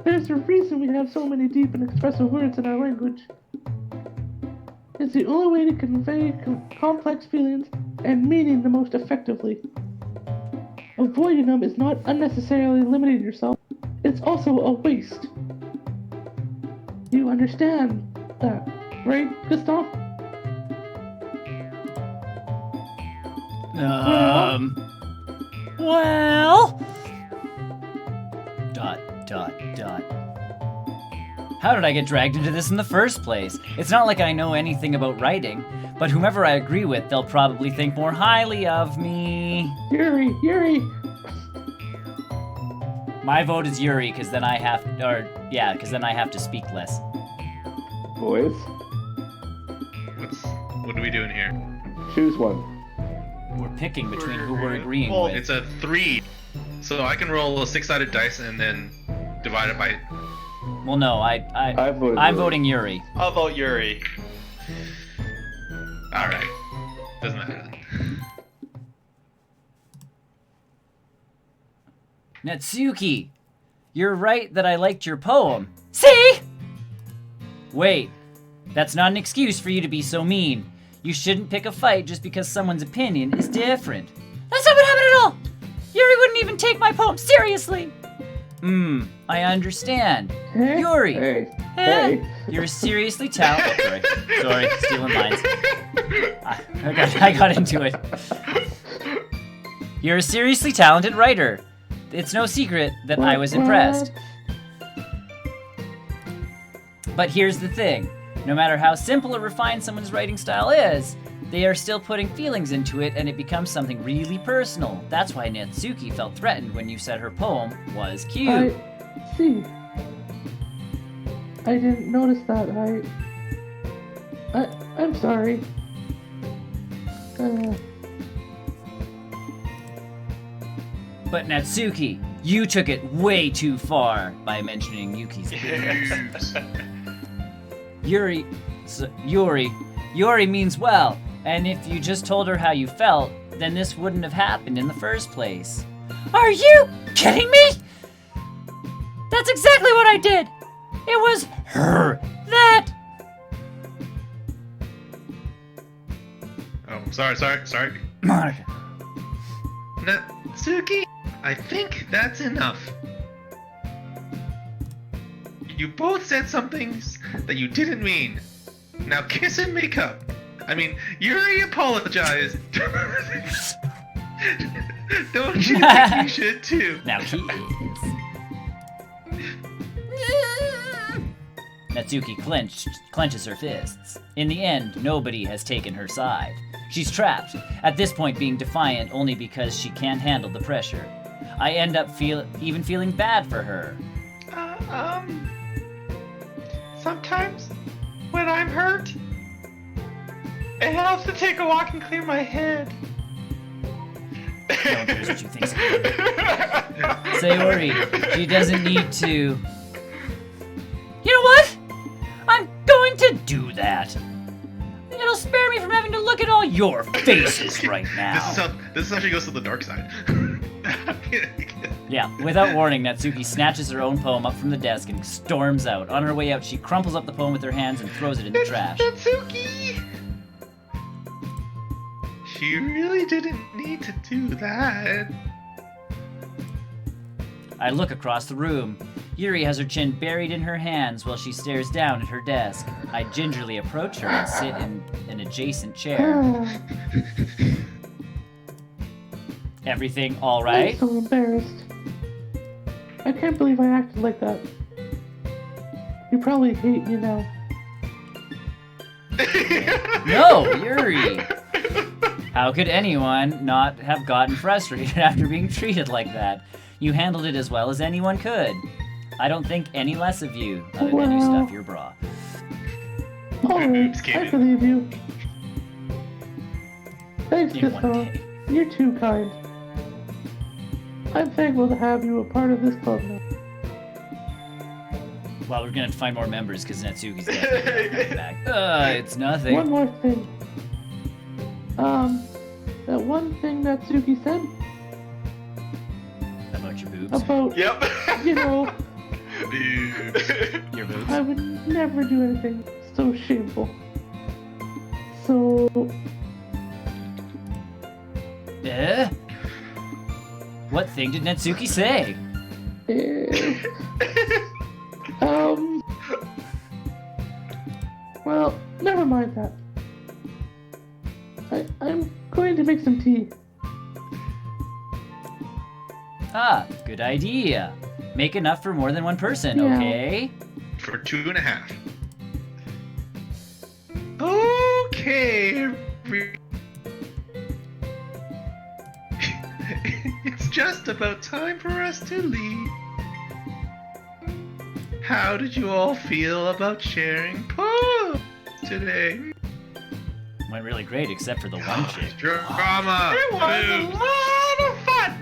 There's a reason we have so many deep and expressive words in our language. It's the only way to convey complex feelings and meaning the most effectively. Avoiding them is not unnecessarily limiting yourself, it's also a waste. You understand that, right, Gaston? Well, Dot, dot, dot. How did I get dragged into this in the first place? It's not like I know anything about writing, but whomever I agree with, they'll probably think more highly of me. Yuri! My vote is Yuri, because then I have, then I have to speak less. Boys, What are we doing here? choose one. We're picking between who we're agreeing Well, with. it's a 3. So I can roll a 6-sided dice and then divide it by. Well, no, I voted I'm Yuri. voting Yuri. I'll vote Yuri. Alright. Doesn't matter then. Natsuki, you're right that I liked your poem. see? Wait, that's not an excuse for you to be so mean. You shouldn't pick a fight just because someone's opinion is different. That's not what happened at all. Yuri wouldn't even take my poem seriously. I understand. Hey? Yuri, Hey. you're a seriously talented. Sorry, stealing lines. I got into it. You're a seriously talented writer. It's no secret that I was impressed. But here's the thing. No matter how simple or refined someone's writing style is, they are still putting feelings into it and it becomes something really personal. That's why Natsuki felt threatened when you said her poem was cute. See. I didn't notice that. I'm sorry. But Natsuki, you took it way too far by mentioning Yuki's opinions. Yuri means well, and if you just told her how you felt, then this wouldn't have happened in the first place. Are you kidding me? That's exactly what I did. It was her that. Oh, sorry. Monica. Natsuki, I think that's enough. You both said some things that you didn't mean. Now kiss and make up. I mean, Yuri apologized. Don't you think you should too? Now he is. Natsuki clenches her fists. In the end, nobody has taken her side. She's trapped, at this point being defiant only because she can't handle the pressure. I end up even feeling bad for her. Sometimes, when I'm hurt, it helps to take a walk and clear my head. No one cares what you think. Sayori, she doesn't need to. You know what? I'm going to Do that. It'll spare me from having to look at all Your faces right now. This is how she goes to the dark side. Yeah, without warning, Natsuki snatches her own poem up from the desk and storms out. On her way out, she crumples up the poem with her hands and throws it in the trash. Natsuki! She really didn't need to do that. I look across the room. Yuri has her chin buried in her hands while she stares down at her desk. I gingerly approach her and sit in an adjacent chair. Everything all right? I'm so embarrassed. I can't believe I acted like that. You probably hate me now. No, Yuri! How could anyone not have gotten frustrated after being treated like that? You handled it as well as anyone could. I don't think any less of you, other than you stuff your bra. Alright, I believe you. Thanks, In one Gustav. day. You're too kind. I'm thankful to have you a part of this club now. Well, we're gonna have to find more members because Natsuki's dead. Back. It's nothing. One more thing. That one thing Natsuki said About your boobs. about, Yep. you know, Your boobs. I would never do anything so shameful. So, Eh? What thing did Natsuki say? well, never mind that. I'm going to make some tea. Ah, good idea. Make enough for more than one person, Yeah. okay? For 2.5. Okay. It's just about time for us to leave. How did you all feel about sharing poems today? Went really great, except for the one chick. Drama. It was a Boobs. lot of fun.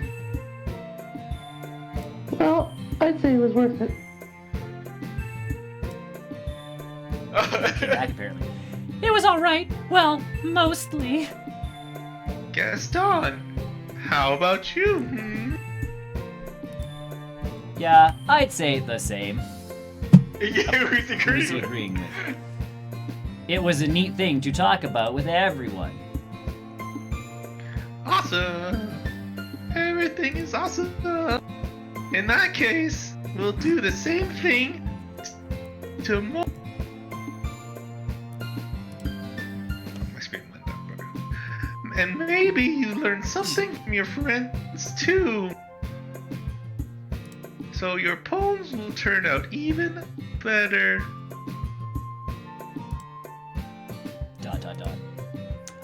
Well, I'd say it was worth it. Came back, apparently. It was alright. Well, mostly. Gaston, how about you? Hmm? Yeah, I'd say the same. Yeah, who's Who's he agreeing with? It was a neat thing to talk about with everyone. Awesome. Everything is awesome. In that case, will do the same thing tomorrow. My screen went down. And maybe you learn something from your friends too. So your poems will turn out even better. ...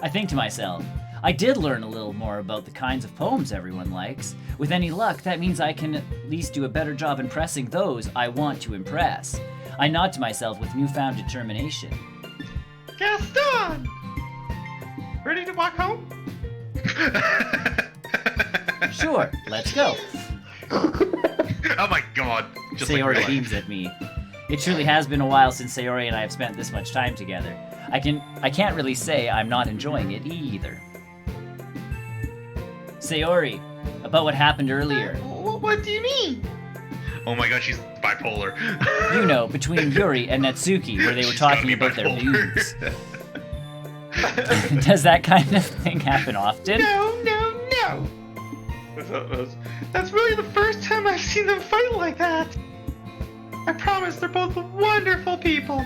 I think to myself, I did learn a little more about the kinds of poems everyone likes. With any luck, that means I can at least do a better job impressing those I want to impress. I nod to myself with newfound determination. Gaston! Ready to walk home? Sure, let's go. Oh my god. Just like Sayori real life. beams at me. It truly has been a while since Sayori and I have spent this much time together. I can't really say I'm not enjoying it either. Sayori, about what happened earlier. What do you mean? Oh my god, she's bipolar. You know, between Yuri and Natsuki, where they were She's gotta talking be about their bipolar. moods. Does that kind of thing happen often? No. That's really the first time I've seen them fight like that. I promise they're both wonderful people.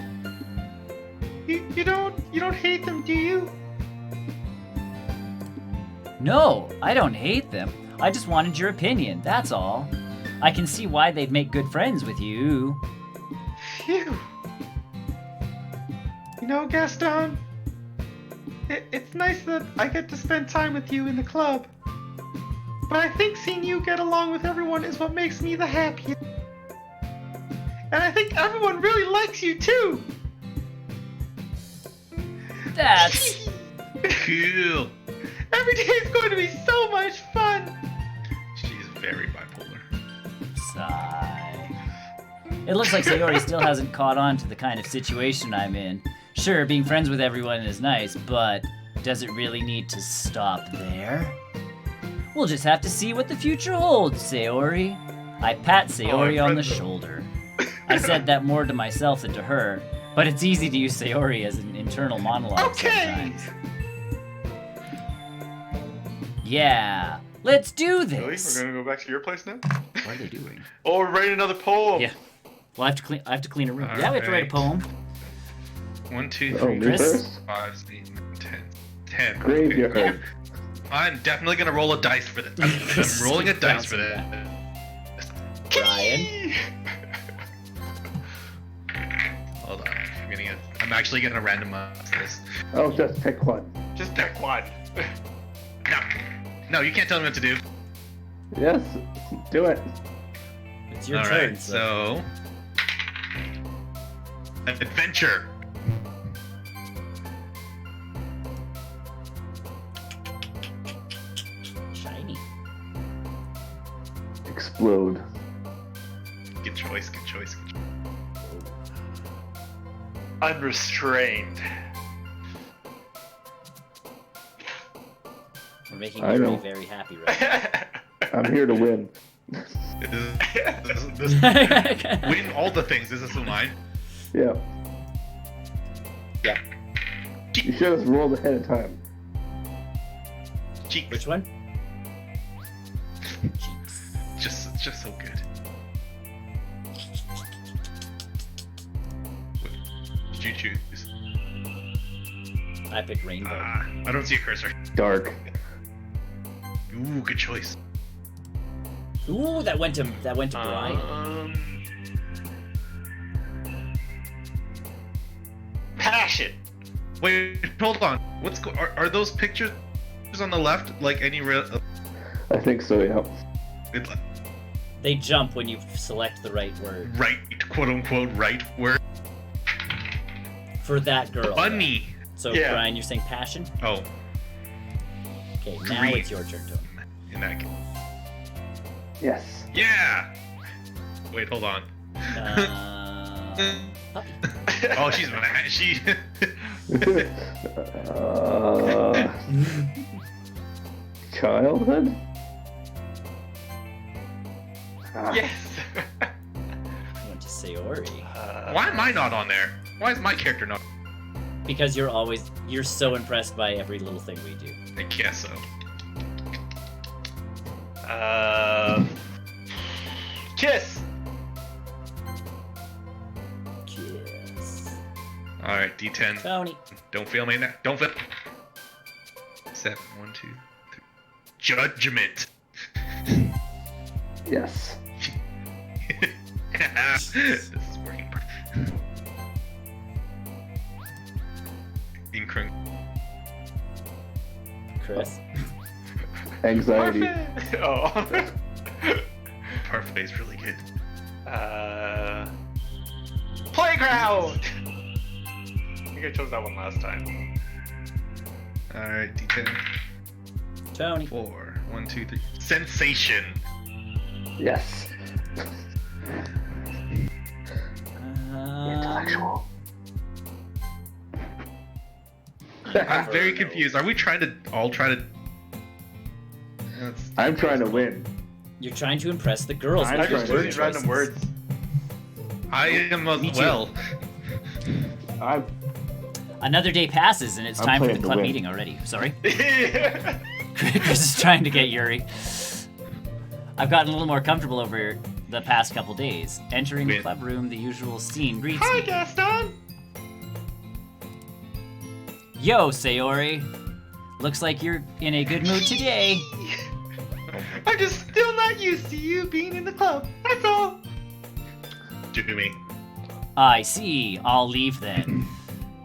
You don't hate them, do you? No, I don't hate them. I just wanted your opinion, that's all. I can see why they'd make good friends with you. Phew. You know, Gaston, it's nice that I get to spend time with you in the club. But I think seeing you get along with everyone is what makes me the happiest. And I think everyone really likes you too. That's... Cool. Every day is going to be so much fun. She's very bipolar. Sigh. It looks like Sayori still hasn't caught on to the kind of situation I'm in. Sure, being friends with everyone is nice, but does it really need to stop there? We'll just have to see what the future holds, Sayori. I pat Sayori on the shoulder. I said that more to myself than to her, but it's easy to use Sayori as an internal monologue Okay. sometimes. Yeah, let's do Really? this. We're gonna go back to your place now? What are they doing? Oh, we're writing another poem. Yeah. Well, I have to clean a room. Yeah, we have to write a poem. 1, 2, Oh, 3, me Chris? 5, first? 8, 10. 10. Graveyard. Okay. I'm definitely gonna roll a dice for this. I'm rolling a dice for this. Brian. Hold on. I'm actually gonna randomize this. Oh, just pick one. Just pick one. No, you can't tell me what to do. Yes, do it. It's your All turn. right, so an adventure. Shiny. Explode. Good choice. Good choice. Good choice. Unrestrained. We're making I Yuri know. very happy right now. I'm here to win. This win all the things. This is mine. Yeah. Yeah. You should have rolled ahead of time. Cheek. Which one? Cheeks. Just so good. What did you choose? I picked rainbow. I don't see a cursor. Dark. Ooh, good choice. Ooh, that went to Brian. Passion. Wait, hold on. Are those pictures on the left like any real? I think so, yeah. They jump when you select the right word Right, quote unquote, right word. for that girl. Bunny. So Yeah. Brian, you're saying passion? Oh, Okay, now Green. it's your turn, Tony. in that case. Yes. Yeah. Wait, hold on. Puppy. Oh, she's mad. She. Childhood? Yes. Went to Sayori. Why am I not on there? Why is my character not? Because you're so impressed by every little thing we do. I guess so. Kiss. All right, D10. Tony. Don't fail me now. Don't fail. 7, 1, 2, 3. Judgment. Yes. This is working. Chris. Anxiety. Parfait. Oh. Parfait's really good. Playground. I think I chose that one last time. All right, D10. Tony. 4, 1, 2, 3. Sensation. Yes. Intellectual. I'm very confused. Are we trying to all try to? I'm trying to win. You're trying to impress the girls. I'm with I your just trying word chose random choices. words. I am as Me too. well. I'm. Another day passes and it's I'm time for the playing to club win. meeting already. Sorry. Chris is trying to get Yuri. I've gotten a little more comfortable over the past couple days. Entering the Win. club room, the usual scene greets Hi, me. Gaston. Yo, Sayori. Looks like you're in a good mood today. I'm just still not used to you being in the club. That's all. Do me. I see. I'll leave then.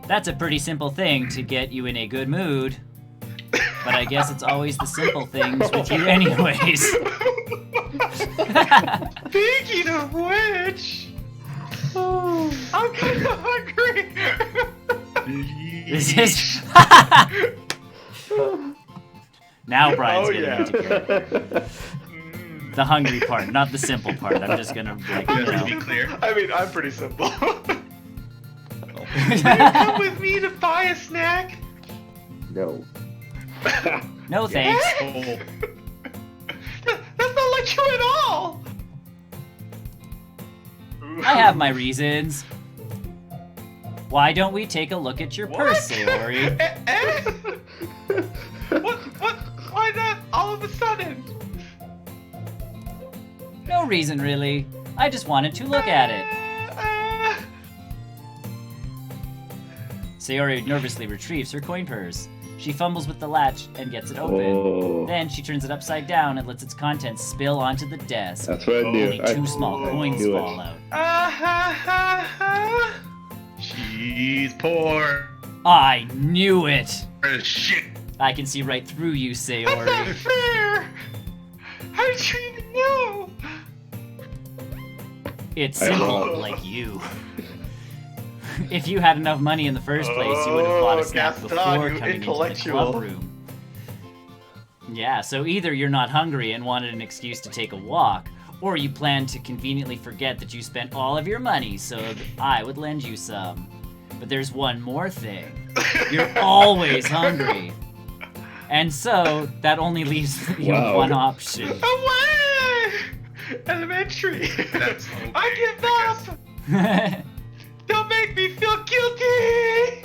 That's a pretty simple thing to get you in a good mood. But I guess it's always the simple things with you anyways. Speaking of which, I'm kind of hungry. This is... Now Brian's Oh, getting yeah. into it. The hungry part, not the simple part. I'm just gonna, like, you Just to be know. clear. I mean, I'm pretty simple. Come with me to buy a snack. No. No thanks. Oh, That's not like you at all. I have my reasons. Why don't we take a look at your purse, Sayori? What? Why not all of a sudden? No reason, really. I just wanted to look at it. Sayori nervously retrieves her coin purse. She fumbles with the latch and gets it open. Oh. Then she turns it upside down and lets its contents spill onto the desk. That's what I knew. Only two small coins knew it. fall out. she's poor I knew it! as shit. I can see right through you, That's Sayori. not fair. How did you even know? It's I simple, know. like you. If you had enough money in the first place, you would have bought a snack Gaston, before you coming into the intellectual. club room. Yeah, so either you're not hungry and wanted an excuse to take a walk, or you planned to conveniently forget that you spent all of your money so that I would lend you some. But there's one more thing. You're always hungry. And so, that only leaves you Wow. one option. Away! Elementary. That's okay, I give I up. Don't make me feel guilty.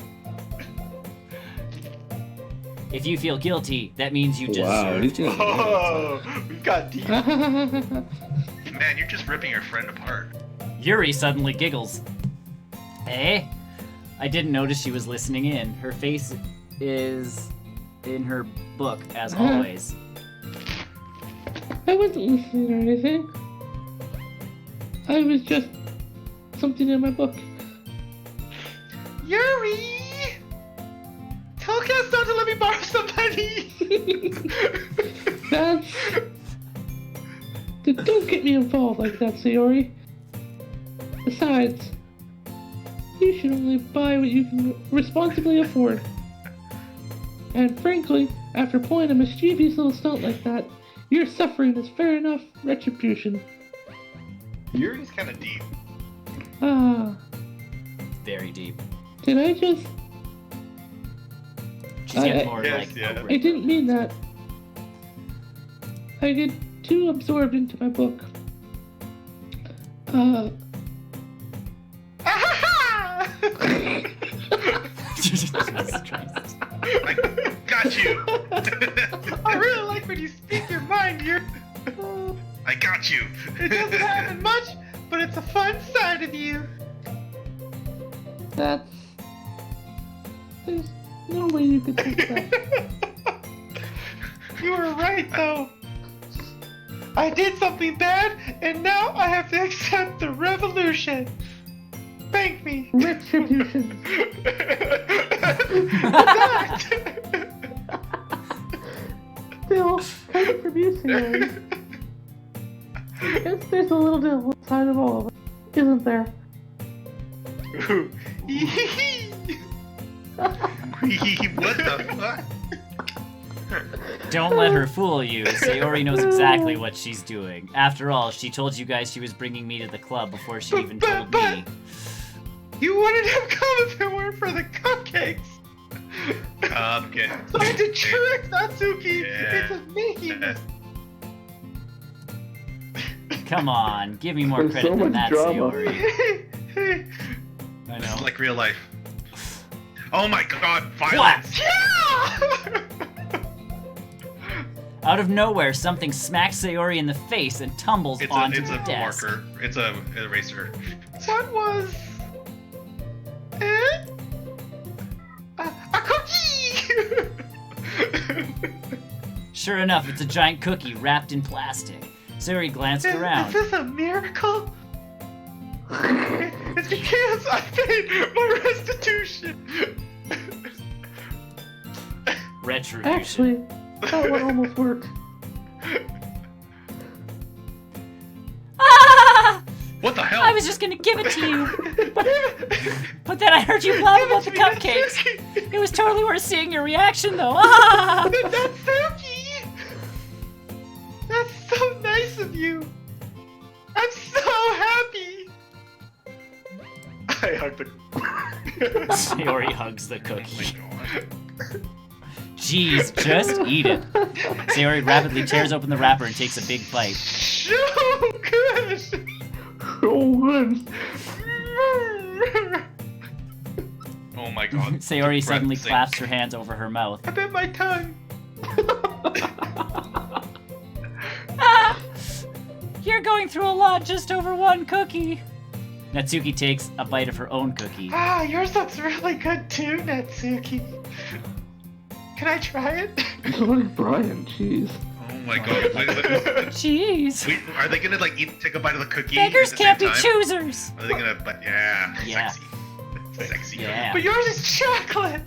If you feel guilty, that means you Wow, deserve he's to. just- Oh, we got deep. Man, you're just ripping your friend apart. Yuri suddenly giggles. Eh? I didn't notice she was listening in. Her face is in her book, as always. I wasn't listening or anything. I was just something in my book. Yuri, tell Gaston to let me borrow some money. That's... Don't get me involved like that, Sayori. Besides, you should only buy what you can responsibly afford. And frankly, after pulling a mischievous little stunt like that, your suffering is fair enough retribution. Yuri's kind of deep. Ah, Very deep. did I just... She's getting I- more Yes, like. yeah. I didn't mean that. I get too absorbed into my book. Jesus Christ. I got you. I really like when you speak your mind, Yuri. I got you. It doesn't happen much, but it's a fun side of you. That's There's no way you could think that. You were right, though. I did something bad, and now I have to accept the revolution. Thank me. Retribution. Still, kind of producing it. I guess there's a little devil inside of all of us, isn't there? What the fuck? Don't let her fool you. Sayori knows exactly what she's doing. After all, she told you guys she was bringing me to the club before she even told me. You wouldn't have come if it weren't for the cupcakes. Cupcakes. So I had to trick Natsuki Yeah. into making it. Come on, give me more There's credit so than much that, drama. Sayori. I It's know. like real life. Oh my god, violence! Out of nowhere, something smacks Sayori in the face and tumbles onto It's the a desk. marker. It's a eraser. That was it? A cookie! Sure enough, it's a giant cookie wrapped in plastic. Sayori glanced around. Is this a miracle? It's because I paid my restitution. Retribution. Actually, that one almost worked. Ah! What the hell? I was just gonna give it to you, but then I heard you blab about the cupcakes. It was totally worth seeing your reaction, though. Ah! That's Suki! That's so nice of you! I'm so happy! I hugged the... Sayori hugs the Oh my cookie. god. Jeez, just eat it. Sayori rapidly tears open the wrapper and takes a big bite. So good! So good. Oh my god. Sayori Deep suddenly breath, claps her hands over her mouth. I bit my tongue. Ah! You're going through a lot just over one cookie. Natsuki takes a bite of her own cookie. Ah, yours looks really good too, Natsuki. Can I try it? So like Brian, jeez. Oh my god. Wait, Jeez. are they gonna like take a bite of the cookie? Beggars at the can't same be time? choosers. Are they gonna? But yeah. Yeah. Sexy. Sexy. Yeah. But yours is chocolate!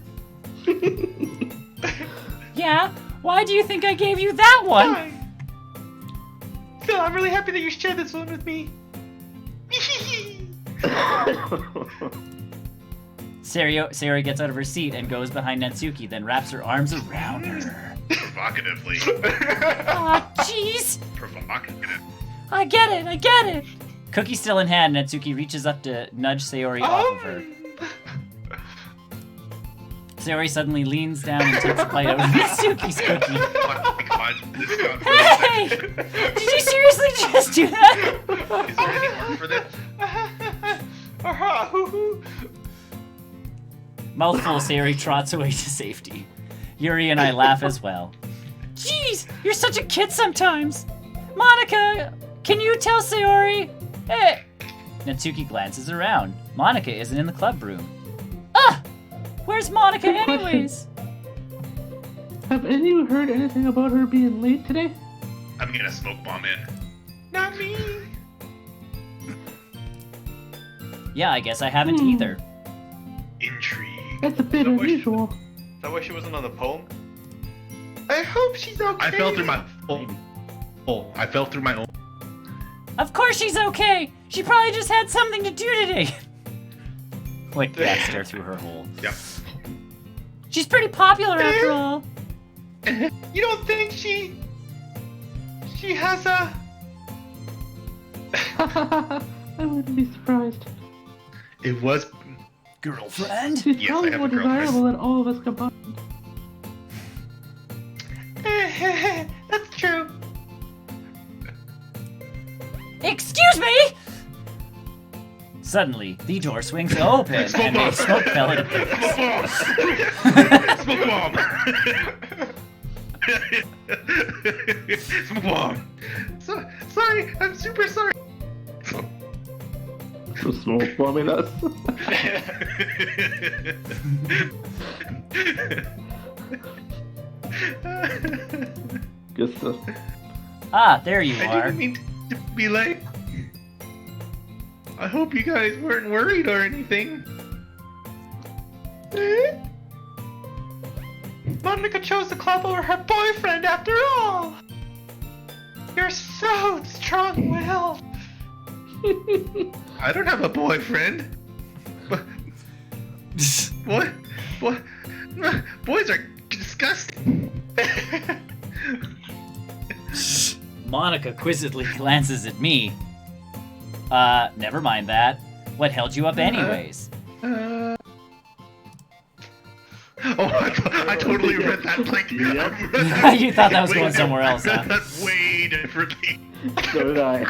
Yeah? Why do you think I gave you that one? Fine. Still, I'm really happy that you shared this one with me. Sayori gets out of her seat and goes behind Natsuki, then wraps her arms around her. Provocatively. Ah, jeez. Provocative. I get it. Cookie still in hand, Natsuki reaches up to nudge Sayori off of her. Sayori suddenly leans down and takes a bite out of Natsuki's cookie. Oh my god. This got Hey! Did you seriously just do that? Is there any word for this? Mouthful, Sayori trots away to safety. Yuri and I laugh as well. Jeez, you're such a kid sometimes. Monica, can you tell Sayori? Hey. Natsuki glances around. Monica isn't in the club room. Ah! Where's Monica Good question. anyways? Have any of you heard anything about her being late today? I'm gonna smoke bomb in. Not me. Yeah, I guess I haven't either. Intrigue. That's a bit That was- unusual. Is that why she wasn't on the poem? I hope she's okay. I fell through my I fell through my own. Of course she's okay. She probably just had something to do today. Quick cat stare through her hole. Yep. She's pretty popular after all. You don't think she has a... I wouldn't be surprised. It was. Girlfriend? She's Yes, I probably have a more girlfriend. desirable than all of us combined. That's true. Excuse me? Suddenly, the door swings open and a smoke pellet appears. Smoke bomb. Smoke bomb. Sorry, I'm super sorry. Some small flumminess. Good stuff. Ah, there you I are. didn't mean to be late. I hope you guys weren't worried or anything. Monica chose the club over her boyfriend after all! You're so strong-willed! I don't have a boyfriend. But what? What? Boys are disgusting. Monica quizzically glances at me. Never mind that. What held you up anyways? I totally read that like Yep. You thought that was going somewhere else, huh? That's way differently. So did I.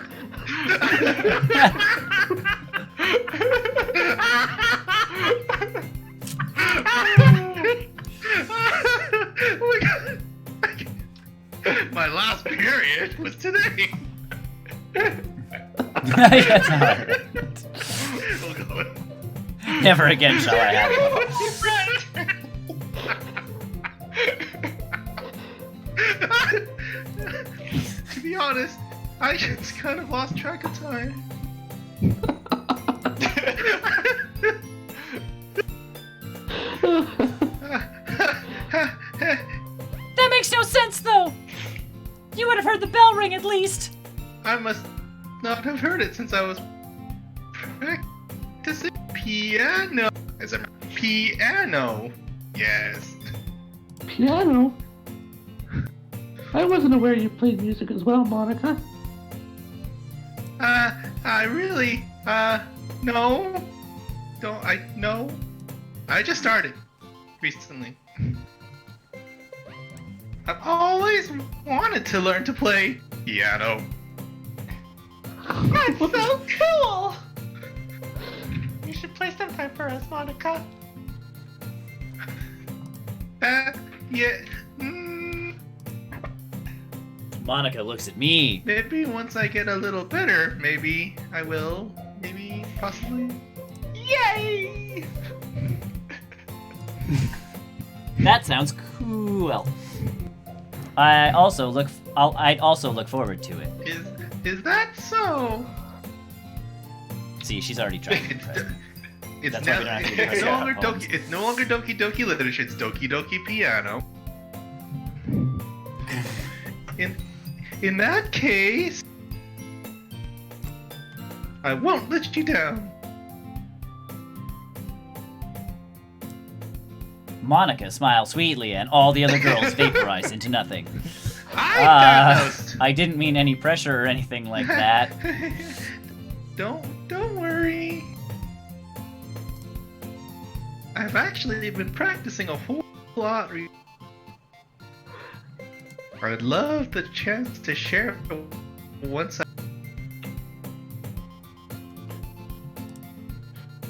Oh my God. My last period was today. That's how I read it. Oh God. Never again shall I have one. To be honest, I just kind of lost track of time. That makes no sense, though. You would have heard the bell ring at least. I must not have heard it since I was practicing piano. Is it piano? Yes. Piano? I wasn't aware you played music as well, Monica. I really, no. No. I just started recently. I've always wanted to learn to play piano. That's so cool! You should play sometime for us, Monica. Yeah. Monica looks at me. Maybe once I get a little better, maybe I will. Maybe, possibly. Yay! That sounds cool. I'd also look forward to it. Is that so? See, she's already trying to impress me. It's That's why we don't have to it's impress no our longer opponents. Doki. It's no longer Doki Doki literature. It's Doki Doki piano. In that case, I won't let you down. Monica smiles sweetly, and all the other girls vaporize into nothing. I didn't mean any pressure or anything like that. Don't worry. I've actually been practicing a whole lot. I'd love the chance to share once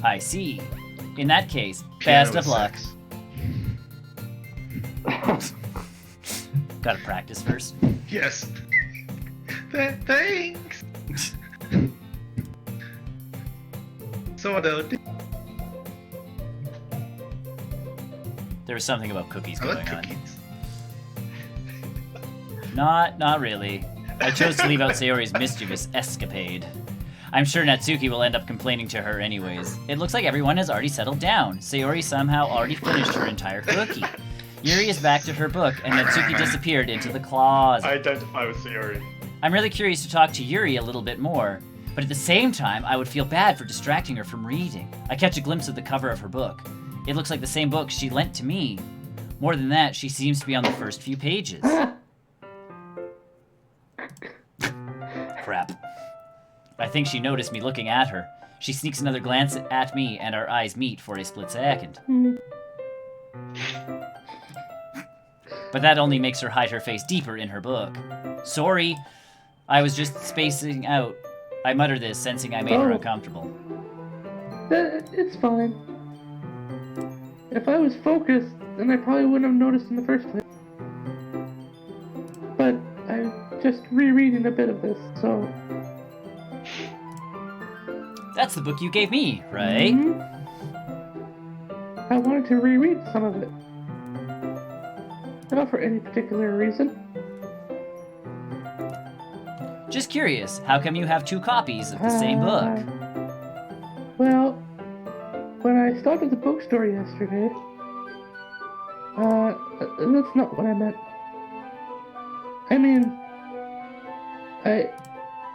I see. In that case, Piano best of luck. sex. Gotta practice first. Yes. Thanks. So There was something about cookies I going like on. cookies. Not really. I chose to leave out Sayori's mischievous escapade. I'm sure Natsuki will end up complaining to her anyways. It looks like everyone has already settled down. Sayori somehow already finished her entire cookie. Yuri is back to her book, and Natsuki disappeared into the closet. I identify with Sayori. I'm really curious to talk to Yuri a little bit more, but at the same time, I would feel bad for distracting her from reading. I catch a glimpse of the cover of her book. It looks like the same book she lent to me. More than that, she seems to be on the first few pages. Crap. I think she noticed me looking at her. She sneaks another glance at me, and our eyes meet for a split second. But that only makes her hide her face deeper in her book. Sorry, I was just spacing out. I mutter this, sensing I made her uncomfortable. It's fine. If I was focused, then I probably wouldn't have noticed in the first place. But I'm just rereading a bit of this, so... That's the book you gave me, right? Mhm. I wanted to reread some of it. Not for any particular reason. Just curious, how come you have 2 copies of the same book? Well, when I started the bookstore yesterday, that's not what I meant. I mean, I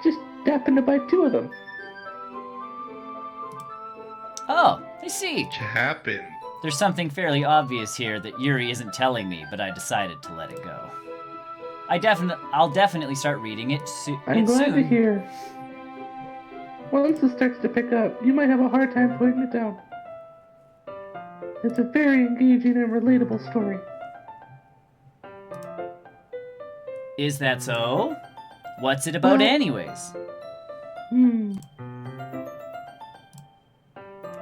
just happened to buy 2 of them. Oh, I see. What happened? There's something fairly obvious here that Yuri isn't telling me, but I decided to let it go. I'll definitely start reading it, I'm glad soon. to hear. Once it starts to pick up, you might have a hard time putting it down. It's a very engaging and relatable story. Is that so? What's it about Well- anyways?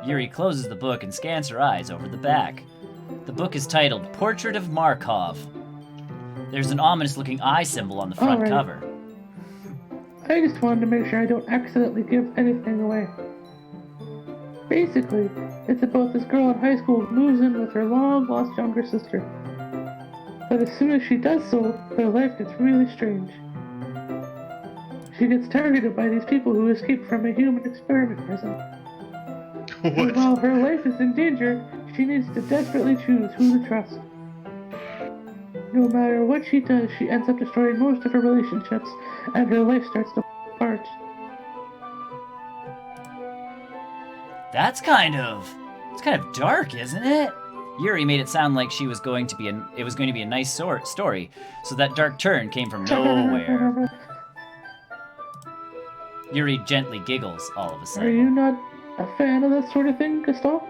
Yuri closes the book and scans her eyes over the back. The book is titled Portrait of Markov. There's an ominous-looking eye symbol on the front Alright. cover. I just wanted to make sure I don't accidentally give anything away. Basically, it's about this girl in high school who moves in with her long-lost younger sister. But as soon as she does so, her life gets really strange. She gets targeted by these people who escaped from a human experiment prison. And What? while her life is in danger, she needs to desperately choose who to trust. No matter what she does, she ends up destroying most of her relationships, and her life starts to fall apart. It's kind of dark, isn't it? Yuri made it sound like it was going to be a nice story, so that dark turn came from nowhere. Yuri gently giggles all of a Are sudden. you not a fan of that sort of thing, Gaston?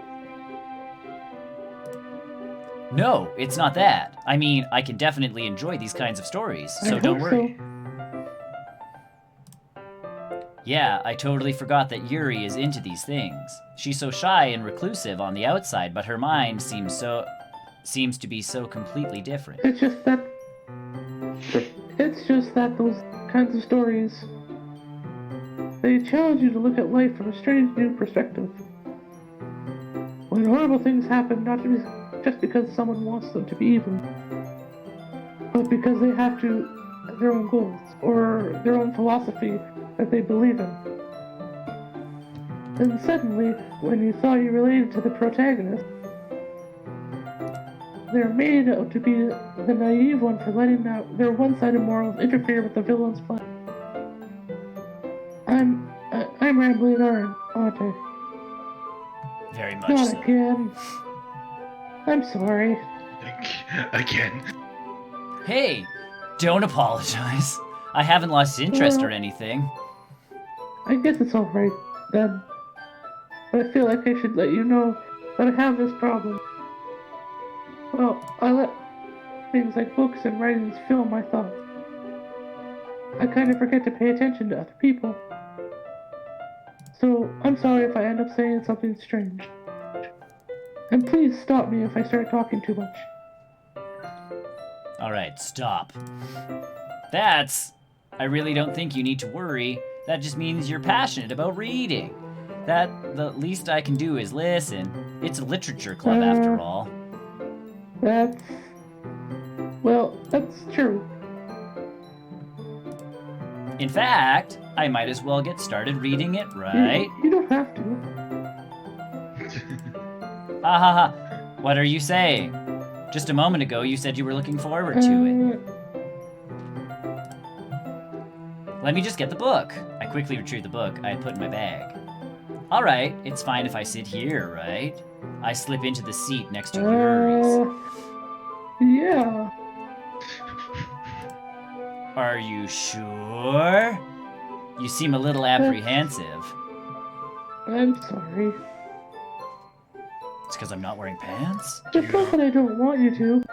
No, it's not that. I mean, I can definitely enjoy these kinds of stories, so I don't hope worry. so. Yeah, I totally forgot that Yuri is into these things. She's so shy and reclusive on the outside, but her mind seems to be so completely different. It's just that those kinds of stories, they challenge you to look at life from a strange new perspective. When horrible things happen, not just because someone wants them to be evil, but because they have their own goals, or their own philosophy that they believe in. Then suddenly, when you thought you related to the protagonist, they're made out to be the naive one for letting their one-sided morals interfere with the villain's plan. I'm rambling on, aren't I? Very much Not so. again. I'm sorry. Again. Hey, don't apologize. I haven't lost interest or anything. I guess it's alright, then. But I feel like I should let you know that I have this problem. Well, I let things like books and writings fill my thoughts. I kind of forget to pay attention to other people. So, I'm sorry if I end up saying something strange. And please stop me if I start talking too much. Alright, stop. I really don't think you need to worry. That just means you're passionate about reading. The least I can do is listen. It's a literature club after all. That's true. In fact, I might as well get started reading it, right? You don't have to. Ha ha ha. What are you saying? Just a moment ago, you said you were looking forward to it. Let me just get the book. I quickly retrieved the book I had put in my bag. Alright, it's fine if I sit here, right? I slip into the seat next to Yuri's. Yeah. Are you sure? You seem a little apprehensive. I'm sorry. It's because I'm not wearing pants? It's not that I don't want you to.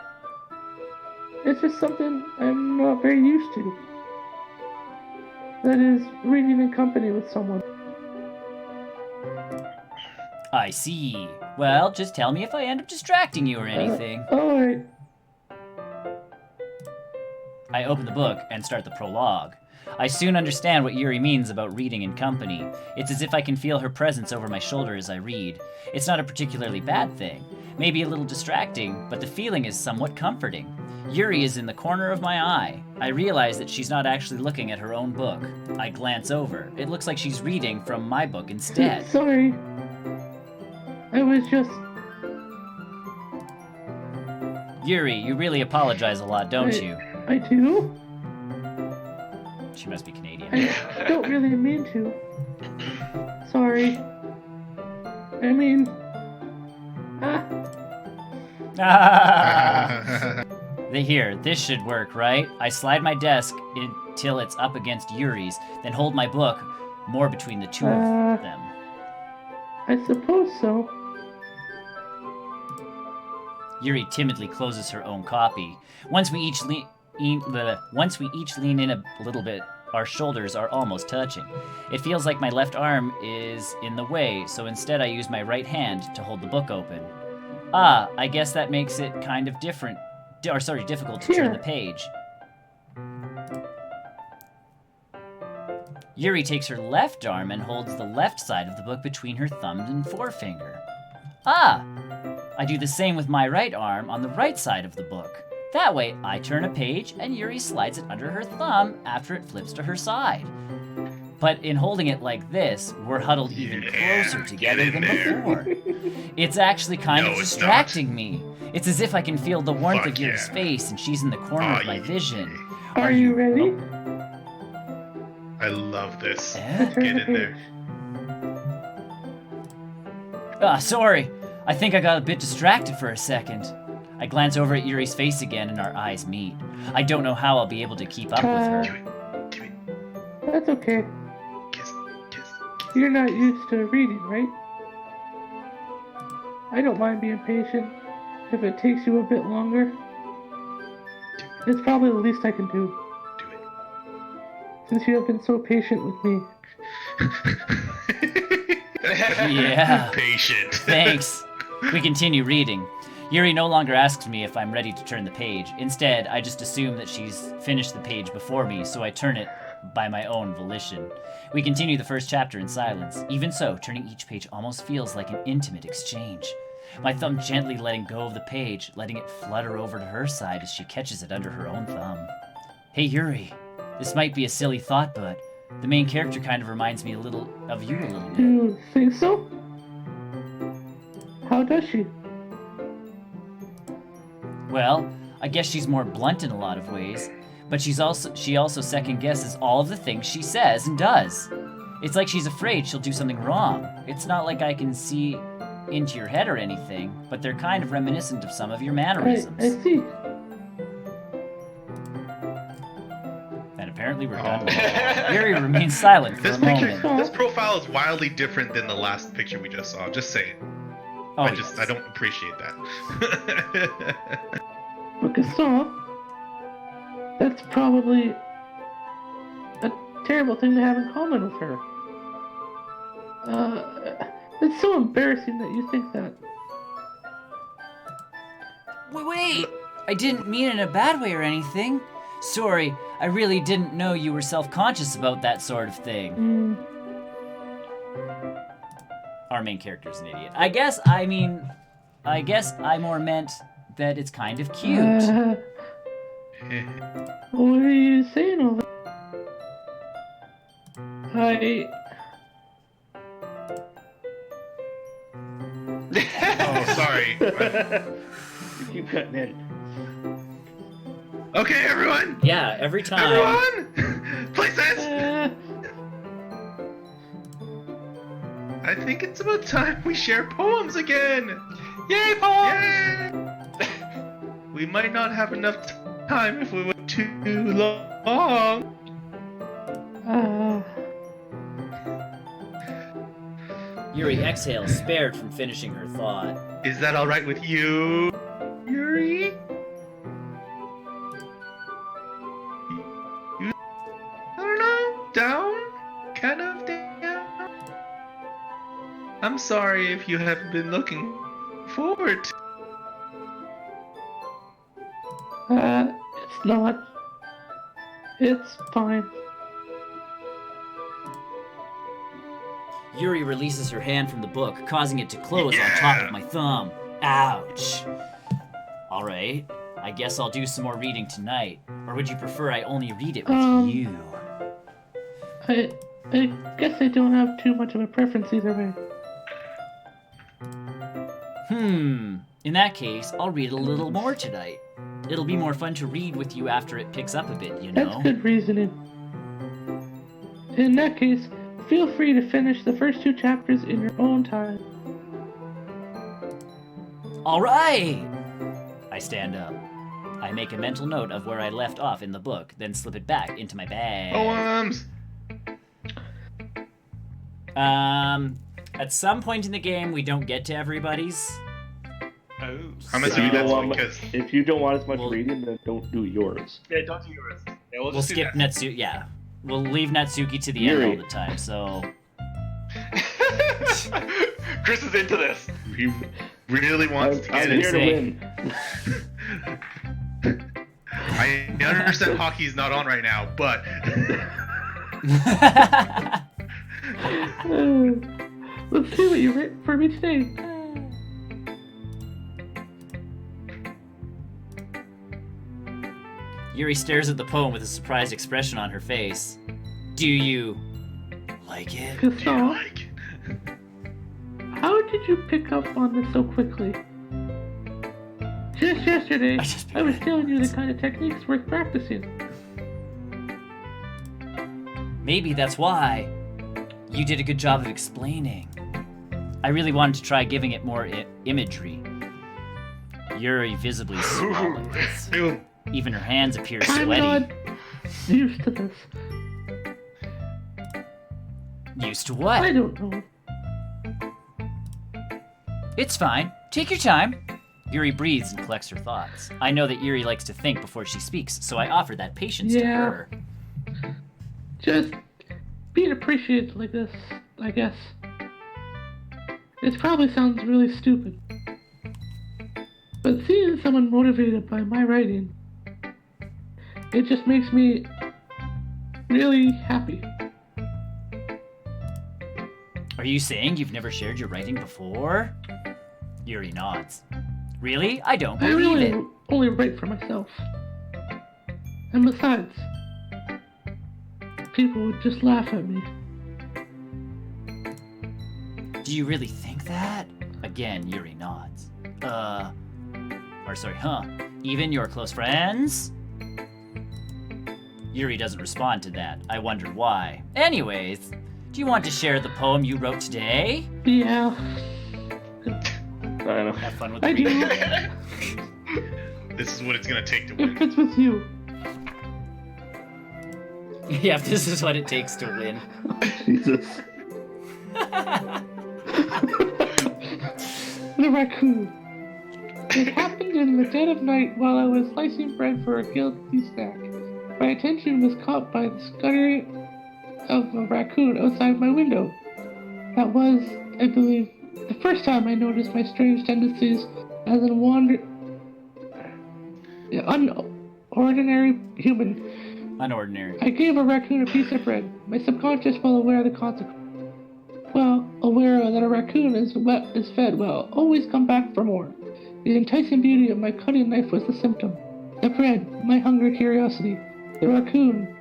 It's just something I'm not very used to. That is, reading in company with someone. I see. Well, just tell me if I end up distracting you or anything. Alright. I open the book and start the prologue. I soon understand what Yuri means about reading in company. It's as if I can feel her presence over my shoulder as I read. It's not a particularly bad thing. Maybe a little distracting, but the feeling is somewhat comforting. Yuri is in the corner of my eye. I realize that she's not actually looking at her own book. I glance over. It looks like she's reading from my book instead. Sorry. I was just... Yuri, you really apologize a lot, don't you? I do? She must be Canadian. I don't really mean to. Sorry. I mean... Here, this should work, right? I slide my desk until it's up against Yuri's, then hold my book more between the two of them. I suppose so. Yuri timidly closes her own copy. Once we each lean in a little bit, our shoulders are almost touching. It feels like my left arm is in the way, so instead I use my right hand to hold the book open. I guess that makes it kind of difficult to turn the page. Yuri takes her left arm and holds the left side of the book between her thumb and forefinger. I do the same with my right arm on the right side of the book. That way, I turn a page and Yuri slides it under her thumb after it flips to her side. But in holding it like this, we're huddled even closer together than before. It's actually kind of distracting me. It's as if I can feel the warmth of Yuri's face and she's in the corner of my vision. Are you ready? I love this. Eh? Get in there. Sorry. I think I got a bit distracted for a second. I glance over at Yuri's face again and our eyes meet. I don't know how I'll be able to keep up with her. Do it. That's okay. Kiss. You're not used to reading, right? I don't mind being patient if it takes you a bit longer. It's probably the least I can do. Do it. Since you have been so patient with me. Yeah. Patient. Thanks. We continue reading. Yuri no longer asks me if I'm ready to turn the page. Instead, I just assume that she's finished the page before me, so I turn it by my own volition. We continue the first chapter in silence. Even so, turning each page almost feels like an intimate exchange. My thumb gently letting go of the page, letting it flutter over to her side as she catches it under her own thumb. Hey Yuri, this might be a silly thought, but the main character kind of reminds me a little of you a little Do bit. you think so? How does she? Well, I guess she's more blunt in a lot of ways, but she also second guesses all of the things she says and does. It's like she's afraid she'll do something wrong. It's not like I can see into your head or anything, but they're kind of reminiscent of some of your mannerisms. I see. And apparently we're done. Yuri remains silent for This a picture, moment. this profile is wildly different than the last picture we just saw. Just saying. Oh, I don't appreciate that. But Gaston, that's probably a terrible thing to have in common with her. It's so embarrassing that you think that. Wait! I didn't mean it in a bad way or anything. Sorry, I really didn't know you were self-conscious about that sort of thing. Our main character's an idiot. I guess I more meant that it's kind of cute. What are you saying over? Oh, sorry. You keep cutting in. Okay, everyone. Yeah, every time. Everyone, PlayCast. I think it's about time we share poems again. Yay, poem! Yay! We might not have enough time if we went too long. Yuri exhales, spared from finishing her thought. Is that all right with you, Yuri? I don't know. Down? Kind of down? I'm sorry if you haven't been looking forward to. It's not. It's fine. Yuri releases her hand from the book, causing it to close on top of my thumb. Ouch. Alright, I guess I'll do some more reading tonight. Or would you prefer I only read it with you? I guess I don't have too much of a preference either way. In that case, I'll read a little more tonight. It'll be more fun to read with you after it picks up a bit, you know? That's good reasoning. In that case, feel free to finish the first 2 chapters in your own time. Alright! I stand up. I make a mental note of where I left off in the book, then slip it back into my bag. Poems! At some point in the game, we don't get to everybody's. Oh. I'm If you assuming don't that's want, because... if you don't want as much Well- reading, then don't do yours. Yeah, don't do yours. Yeah, We'll just skip do that. Natsuki. Yeah. We'll leave Natsuki to the Yuri. end all the time, so. Chris is into this. He really wants to I'm get here it. to say. win. I understand hockey's not on right now, but... Let's see what you written for me today. Yuri stares at the poem with a surprised expression on her face. Do you like it? Do you Gaston, like it? how did you pick up on this so quickly? Just yesterday, I just I was picked telling you it. the kind of techniques worth practicing. Maybe that's why. You did a good job of explaining. I really wanted to try giving it more imagery. Yuri visibly swallows. Ew. Even her hands appear I'm sweaty. not used to this. Used to I what? don't know. It's fine. Take your time. Yuri breathes and collects her thoughts. I know that Yuri likes to think before she speaks, so I offer that patience to Yeah. her. Just being appreciated like this, I guess. It probably sounds really stupid. But seeing someone motivated by my writing, it just makes me really happy. Are you saying you've never shared your writing before? Yuri nods. Really? I don't I believe really it. only write for myself. And besides, people would just laugh at me. Do you really think that? Again, Yuri nods. Even your close friends? Yuri doesn't respond to that. I wonder why. Anyways, do you want to share the poem you wrote today? Yeah, I don't know. Have fun with I the do. This is what it's gonna take to win. If it's with you. Yeah, this is what it takes to win. Jesus. The raccoon. It happened in the dead of night while I was slicing bread for a guilty snack. My attention was caught by the scuttering of a raccoon outside my window. That was, I believe, the first time I noticed my strange tendencies as an unordinary human. Unordinary. I gave a raccoon a piece of bread, my subconscious well aware of the consequence. Well, aware that a raccoon is fed well, always come back for more. The enticing beauty of my cutting knife was the symptom. The bread, my hunger curiosity. The raccoon,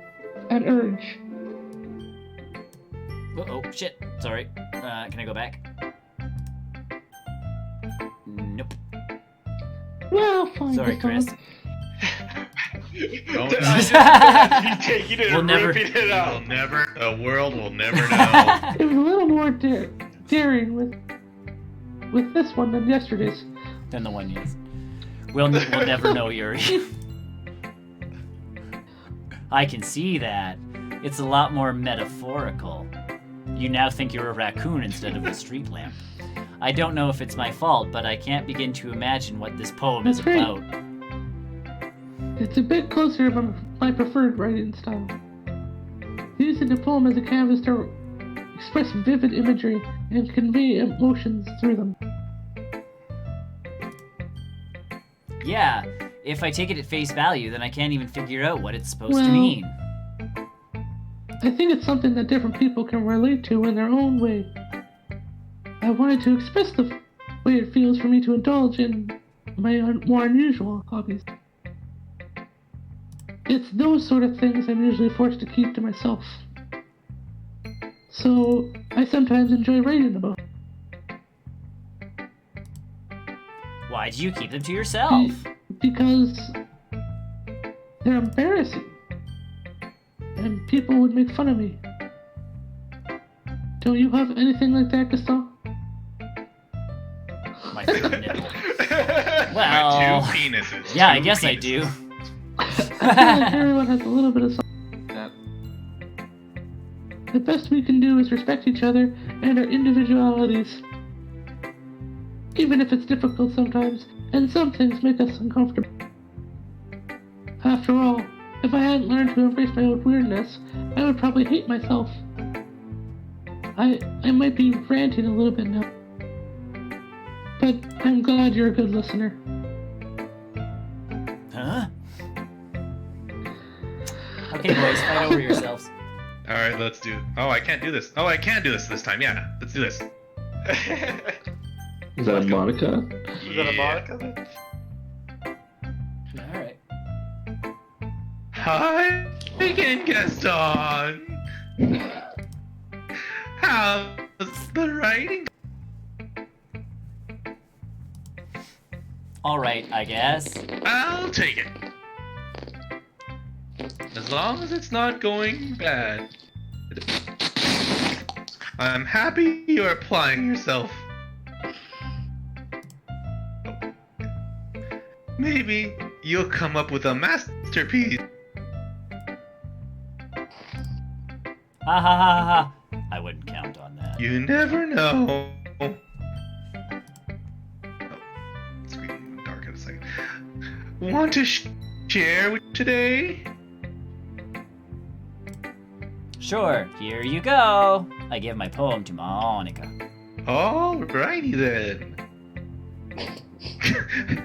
an urge. Oh, shit. Sorry. Can I go back? Nope. Well, fine. Sorry, Gaston. Chris. Don't You didn't We'll never- repeat it out. the world will never know. It was a little more daring with this one than yesterday's. Then the one yes. We'll never know, Yuri. I can see that. It's a lot more metaphorical. You now think you're a raccoon instead of a street lamp. I don't know if it's my fault, but I can't begin to imagine what this poem is That's right. about. It's a bit closer to my preferred writing style. Using the poem as a canvas to express vivid imagery and convey emotions through them. Yeah, if I take it at face value, then I can't even figure out what it's supposed to Well- mean. I think it's something that different people can relate to in their own way. I wanted to express the way it feels for me to indulge in my more unusual hobbies. It's those sort of things I'm usually forced to keep to myself. So, I sometimes enjoy writing about them. Why do you keep them to yourself? Because they're embarrassing. And people would make fun of me. Don't you have anything like that, Gaston? My favorite nipple. My Well, two penises. yeah, I Two guess I penises. do. I feel like everyone has a little bit of something like that. The best we can do is respect each other and our individualities. Even if it's difficult sometimes, and some things make us uncomfortable. After all, if I hadn't learned to embrace my own weirdness, I would probably hate myself. I might be ranting a little bit now. But I'm glad you're a good listener. Huh? Okay, boys, fight over yourselves. All right, let's do. Oh, I can't do this. Oh, I can do this time. Yeah, let's do this. Is that a Monica? Is that a Monica then? Alright. Hi again, Gaston. How's the writing? Alright, I guess. I'll take it. As long as it's not going bad. I'm happy you're applying yourself. Maybe you'll come up with a masterpiece. Ha ha ha ha. I wouldn't count on that. You never know. Oh, screen went dark in a second. Want to share with today? Sure, here you go. I give my poem to Monica. Alrighty then.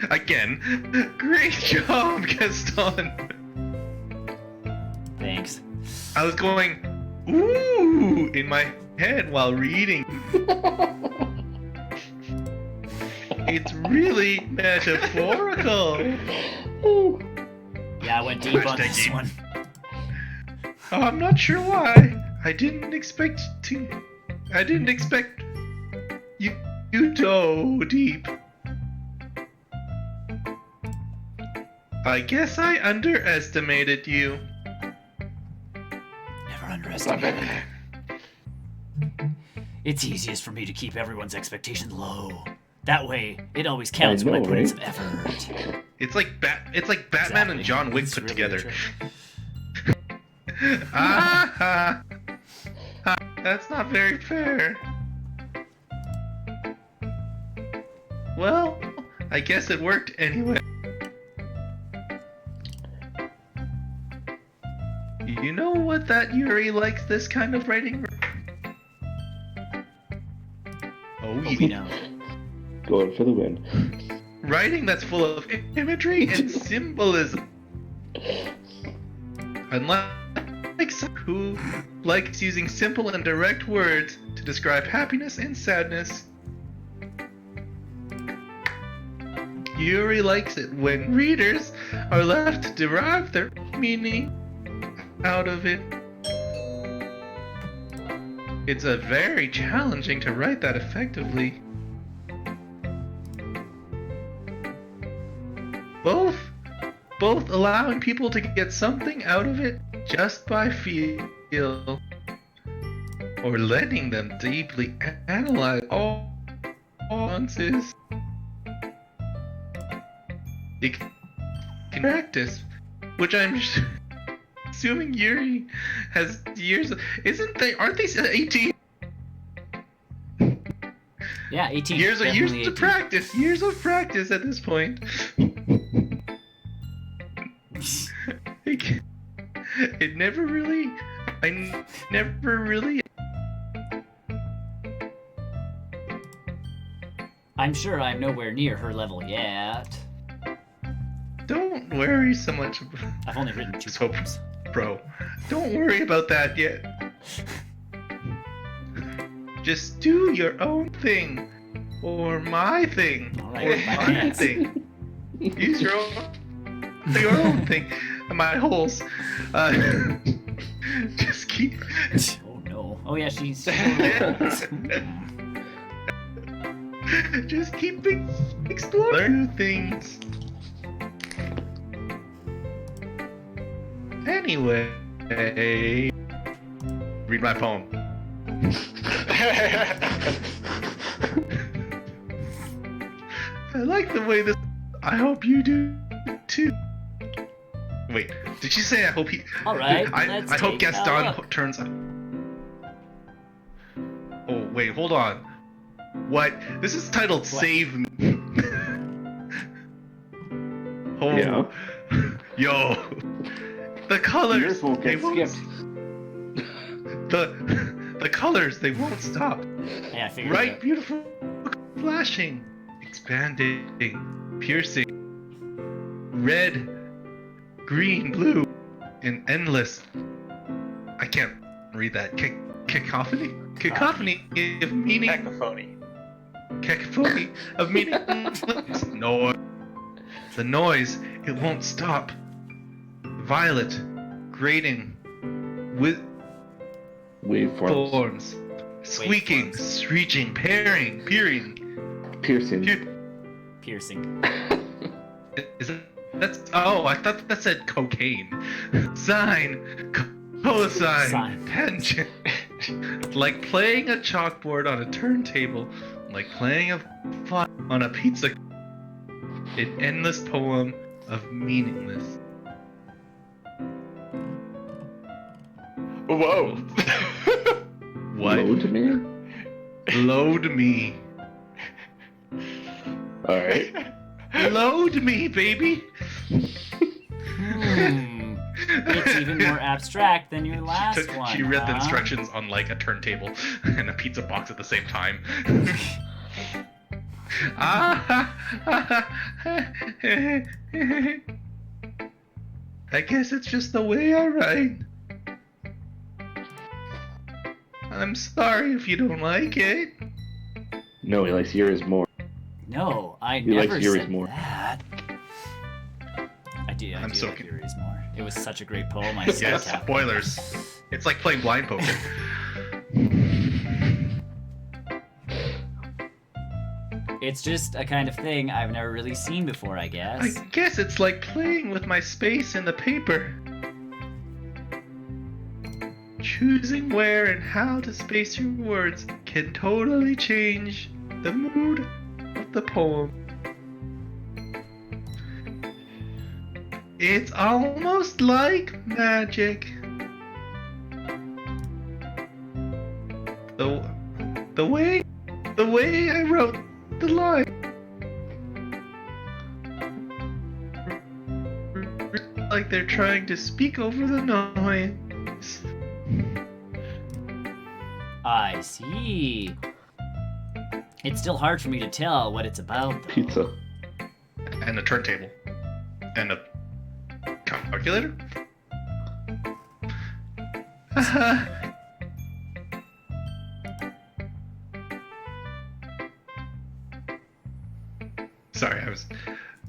Again, great job, Gaston. Thanks. I was going, ooh, in my head while reading. It's really metaphorical. Yeah, I went deep on this one. Oh, I'm not sure why. I didn't expect you so deep. I guess I underestimated you. Never underestimate me. It's easiest for me to keep everyone's expectations low. That way, it always counts when I put in some effort. It's like Batman and John Wick It's put really together. true. Ah, that's not very fair. Well, I guess it worked anyway. You know what that Yuri likes this kind of writing? Oh, But we know. Going for the win. writing that's full of imagery and symbolism. Unlike some who likes using simple and direct words to describe happiness and sadness, Yuri likes it when readers are left to derive their meaning out of it. It's very challenging to write that effectively. Both allowing people to get something out of it just by feel, or letting them deeply analyze all nuances. It can practice, which I'm assuming Yuri has years. Aren't they 18? Yeah, 18. Years Definitely of 18. practice. Years of practice at this point. It never really. I never really. I'm sure I'm nowhere near her level yet. Don't worry so much, I've only written 2 So- poems. bro. Don't worry about that yet. Just do your own thing. Or my thing. All right, Or my my pants. thing. Use your own thing. My holes. Just keep. Oh no. Oh yeah, she's. Just keep exploring new things. Anyway, read my poem. I like the way this. I hope you do too. Wait, did she say I hope he? All right, I let's hope take a Gaston look. turns. Oh wait, hold on. What? This is titled "Save Me." Oh, Yeah. yo, the colors. Yours won't they get won't. skipped. The colors they won't stop. Yeah, I figured. Bright, It beautiful, flashing, expanding, piercing, red, green, blue, and endless. I can't read that. Cacophony? Cacophony of meaning. Cacophony. Cacophony of meaningless noise. The noise, it won't stop. Violet, grating, with Waveforms. forms, squeaking, Waveforms. screeching, peering. Piercing. piercing. Is it? That's. Oh, I thought that said cocaine. Sine, cosine, Sine. tangent. Like playing a chalkboard on a turntable, like playing a fly on a pizza. An endless poem of meaningless. Whoa. What? Load me? Load me. Alright. Load me, baby. It's even more abstract than your last one. She read the huh? instructions on like a turntable and a pizza box at the same time. I guess it's just the way I write. I'm sorry if you don't like it. No, he likes yours more. No, I He likes never yours said more. that. I do I'm like soaking. yours more. It was such a great poem. I still Yes, tap. spoilers. It's like playing blind poker. It's just a kind of thing I've never really seen before, I I guess. guess it's like playing with my space in the paper. Choosing where and how to space your words can totally change the mood of the poem. It's almost like magic. The way I wrote the line. Like they're trying to speak over the noise. I see. It's still hard for me to tell what it's about, though. Pizza. And a turntable. And a calculator? Sorry,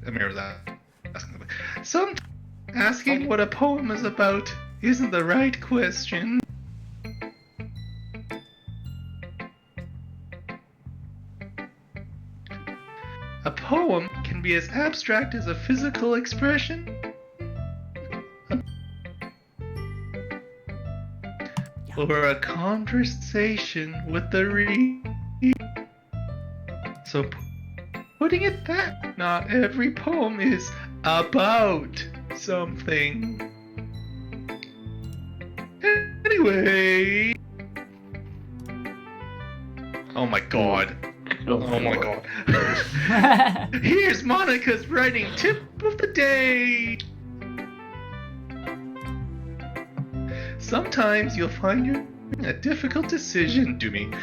Amir was asking. Some asking what a poem is about isn't the right question. A poem can be as abstract as a physical expression, or a conversation with the reader. So, putting it that, not every poem is about something. Anyway. Oh my god. Oh my god. Here's Monica's writing tip of the day. Sometimes you'll find you're making a difficult decision, Doomy.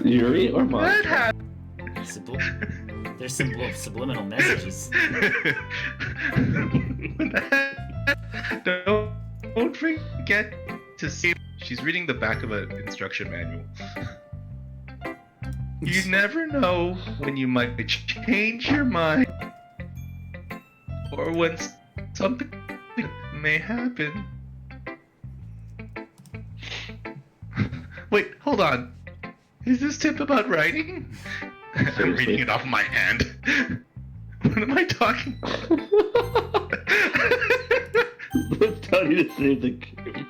Yuri or Mom? That happens. There's some subliminal messages. Don't Don't forget to see. She's reading the back of an instruction manual. You never know when you might change your mind, or when something may happen. Wait, hold on. Is this tip about writing? I'm reading it off my hand. What am I talking about? Let's tell you to save the game.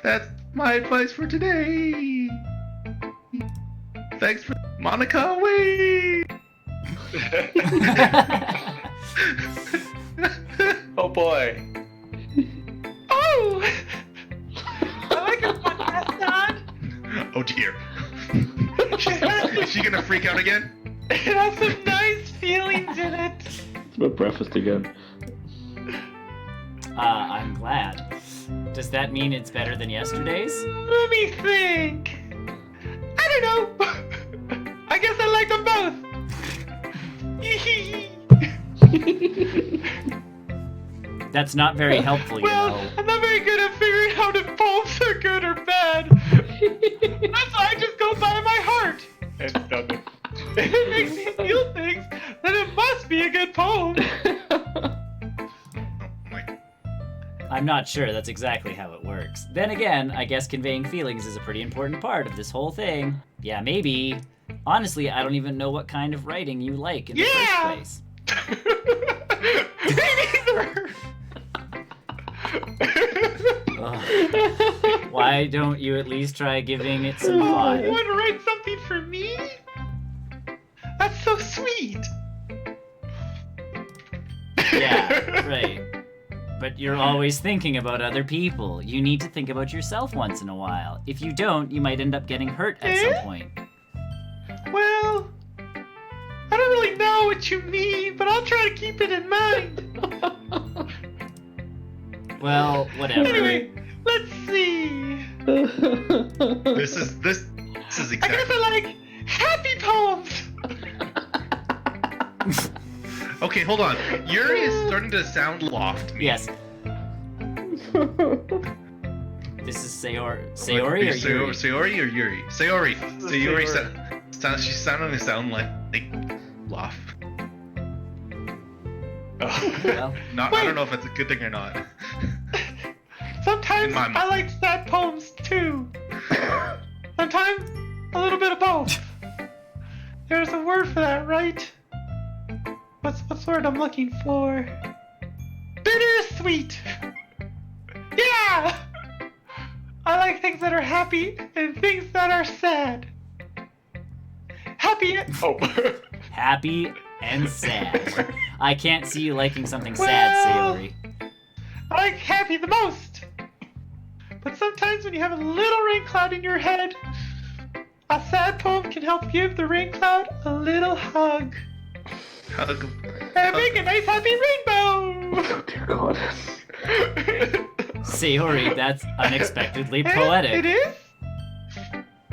That's my advice for today. Thanks for Monica. Wait. Oh boy. Oh! I like a podcast on. Oh dear. Is she gonna freak out again? It has some nice feelings in it. It's about breakfast again. I'm glad. Does that mean it's better than yesterday's? Let me think. I don't know. I guess I like them both. That's not very helpful, you Well, know. I'm not very good at figuring out if poems are good or bad. That's why I just go by my heart. And if it makes me feel things, then it must be a good poem. I'm not sure that's exactly how it works. Then again, I guess conveying feelings is a pretty important part of this whole thing. Yeah, maybe. Honestly, I don't even know what kind of writing you like in the first place. Me neither. Ugh. Why don't you at least try giving it some You thought? want to write something for me? That's so sweet. Yeah, right. But you're always thinking about other people. You need to think about yourself once in a while. If you don't, you might end up getting hurt at some point. Well, I don't really know what you mean, but I'll try to keep it in mind. Well, whatever. Anyway, let's see. This is I guess exactly. I like happy poems. Okay, hold on. Yuri is starting to sound loft. to me. Yes. This is Sayori or Yuri? Sayori or Yuri? Sayori. Sayori. She's sounding to sound like loft. Well, Not. I don't know if that's a good thing or not. Sometimes In my I mind. like sad poems too. Sometimes a little bit of both. There's a word for that, right? What's the word I'm looking for? Bittersweet. Yeah. I like things that are happy and things that are sad. Happy. Oh. happy and sad. I can't see you liking something sad, Well- Sayori. I like happy the most. But sometimes when you have a little rain cloud in your head, a sad poem can help give the rain cloud a little hug. Hug. And make a nice happy rainbow! Oh, dear God. Sayori, that's unexpectedly It poetic. is?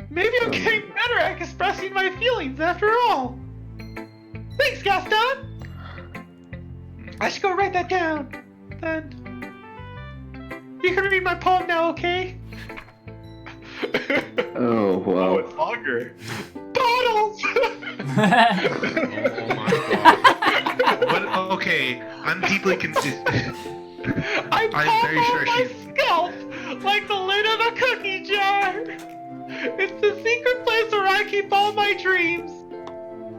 Maybe I'm getting better at expressing my feelings after all. Thanks, Gaston! I should go write that down. Then you can read my poem now, okay? Oh, wow. it's longer. Bottles! What? Okay, I'm deeply confused. I I'm very sure my she's- scalp like the lid of a cookie jar. It's the secret place where I keep all my dreams.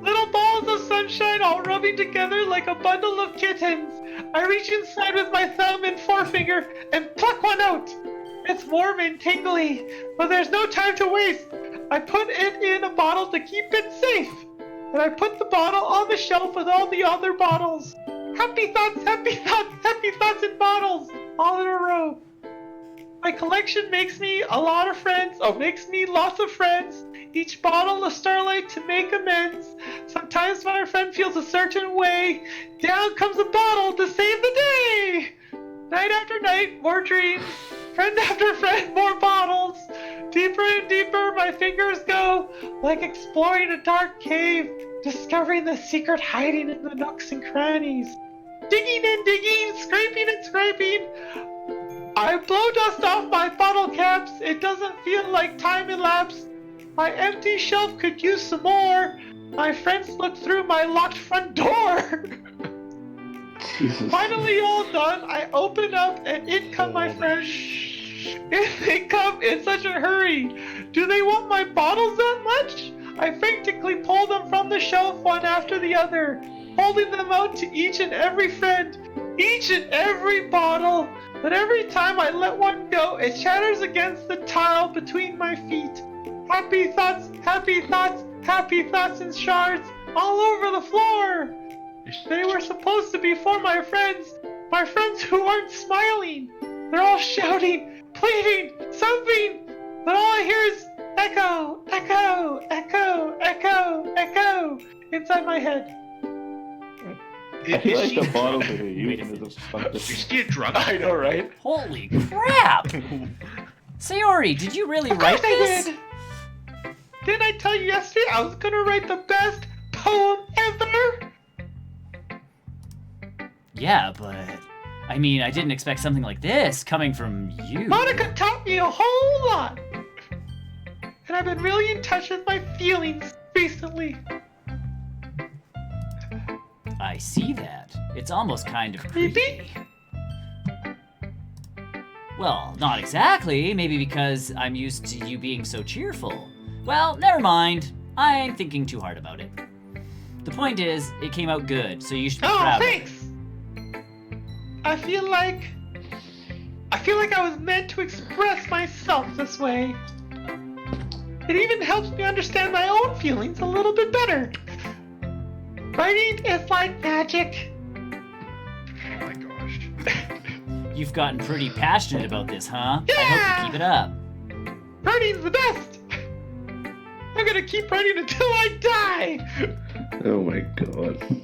Little balls of sunshine all rubbing together like a bundle of kittens. I reach inside with my thumb and forefinger and pluck one out. It's warm and tingly, but there's no time to waste. I put it in a bottle to keep it safe. And I put the bottle on the shelf with all the other bottles. Happy thoughts, happy thoughts, happy thoughts in bottles, all in a row. My collection makes me a lot of friends. Oh, makes me lots of friends. Each bottle a starlight to make amends. Sometimes my friend feels a certain way. Down comes a bottle to save the day. Night after night, more dreams. Friend after friend, more bottles. Deeper and deeper my fingers go, like exploring a dark cave, discovering the secret hiding in the nooks and crannies. Digging and digging, scraping and scraping. I blow dust off my bottle caps. It doesn't feel like time elapsed. My empty shelf could use some more. My friends look through my locked front door. Jesus. Finally all done, I open up and in come my friends. They come in such a hurry. Do they want my bottles that much? I frantically pull them from the shelf one after the other, holding them out to each and every friend, each and every bottle. But every time I let one go, it shatters against the tile between my feet. Happy thoughts, happy thoughts, happy thoughts in shards all over the floor. They were supposed to be for my friends who aren't smiling. They're all shouting, pleading, something, but all I hear is echo, echo, echo, echo, echo inside my head. I feel like the bottles that you're using is something. Did you get drunk? I know, right? Holy crap! Sayori, did you really Of write course I this? did. Didn't I tell you yesterday I was gonna write the best poem ever? Yeah, but I mean, I didn't expect something like this coming from you. Monica taught me a whole lot. And I've been really in touch with my feelings recently. I see that. It's almost kind of Creepy? creepy. Well, not exactly. Maybe because I'm used to you being so cheerful. Well, never mind. I'm thinking too hard about it. The point is, it came out good, so you should be Oh, proud thanks. I feel like I was meant to express myself this way. It even helps me understand my own feelings a little bit better. Writing is like magic. Oh my gosh. of it. You've gotten pretty passionate about this, huh? I Yeah! hope you keep it up. Writing's the best. I'm gonna keep writing until I die. Oh my god.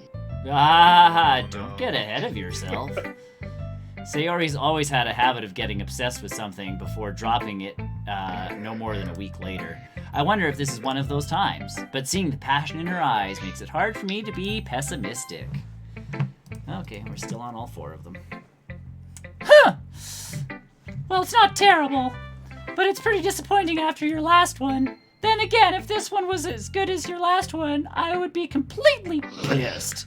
Ah, don't get ahead of yourself. Sayori's always had a habit of getting obsessed with something before dropping it no more than a week later. I wonder if this is one of those times, but seeing the passion in her eyes makes it hard for me to be pessimistic. Okay, we're still on all four of them. Huh! Well, it's not terrible, but it's pretty disappointing after your last one. Then again, if this one was as good as your last one, I would be completely pissed.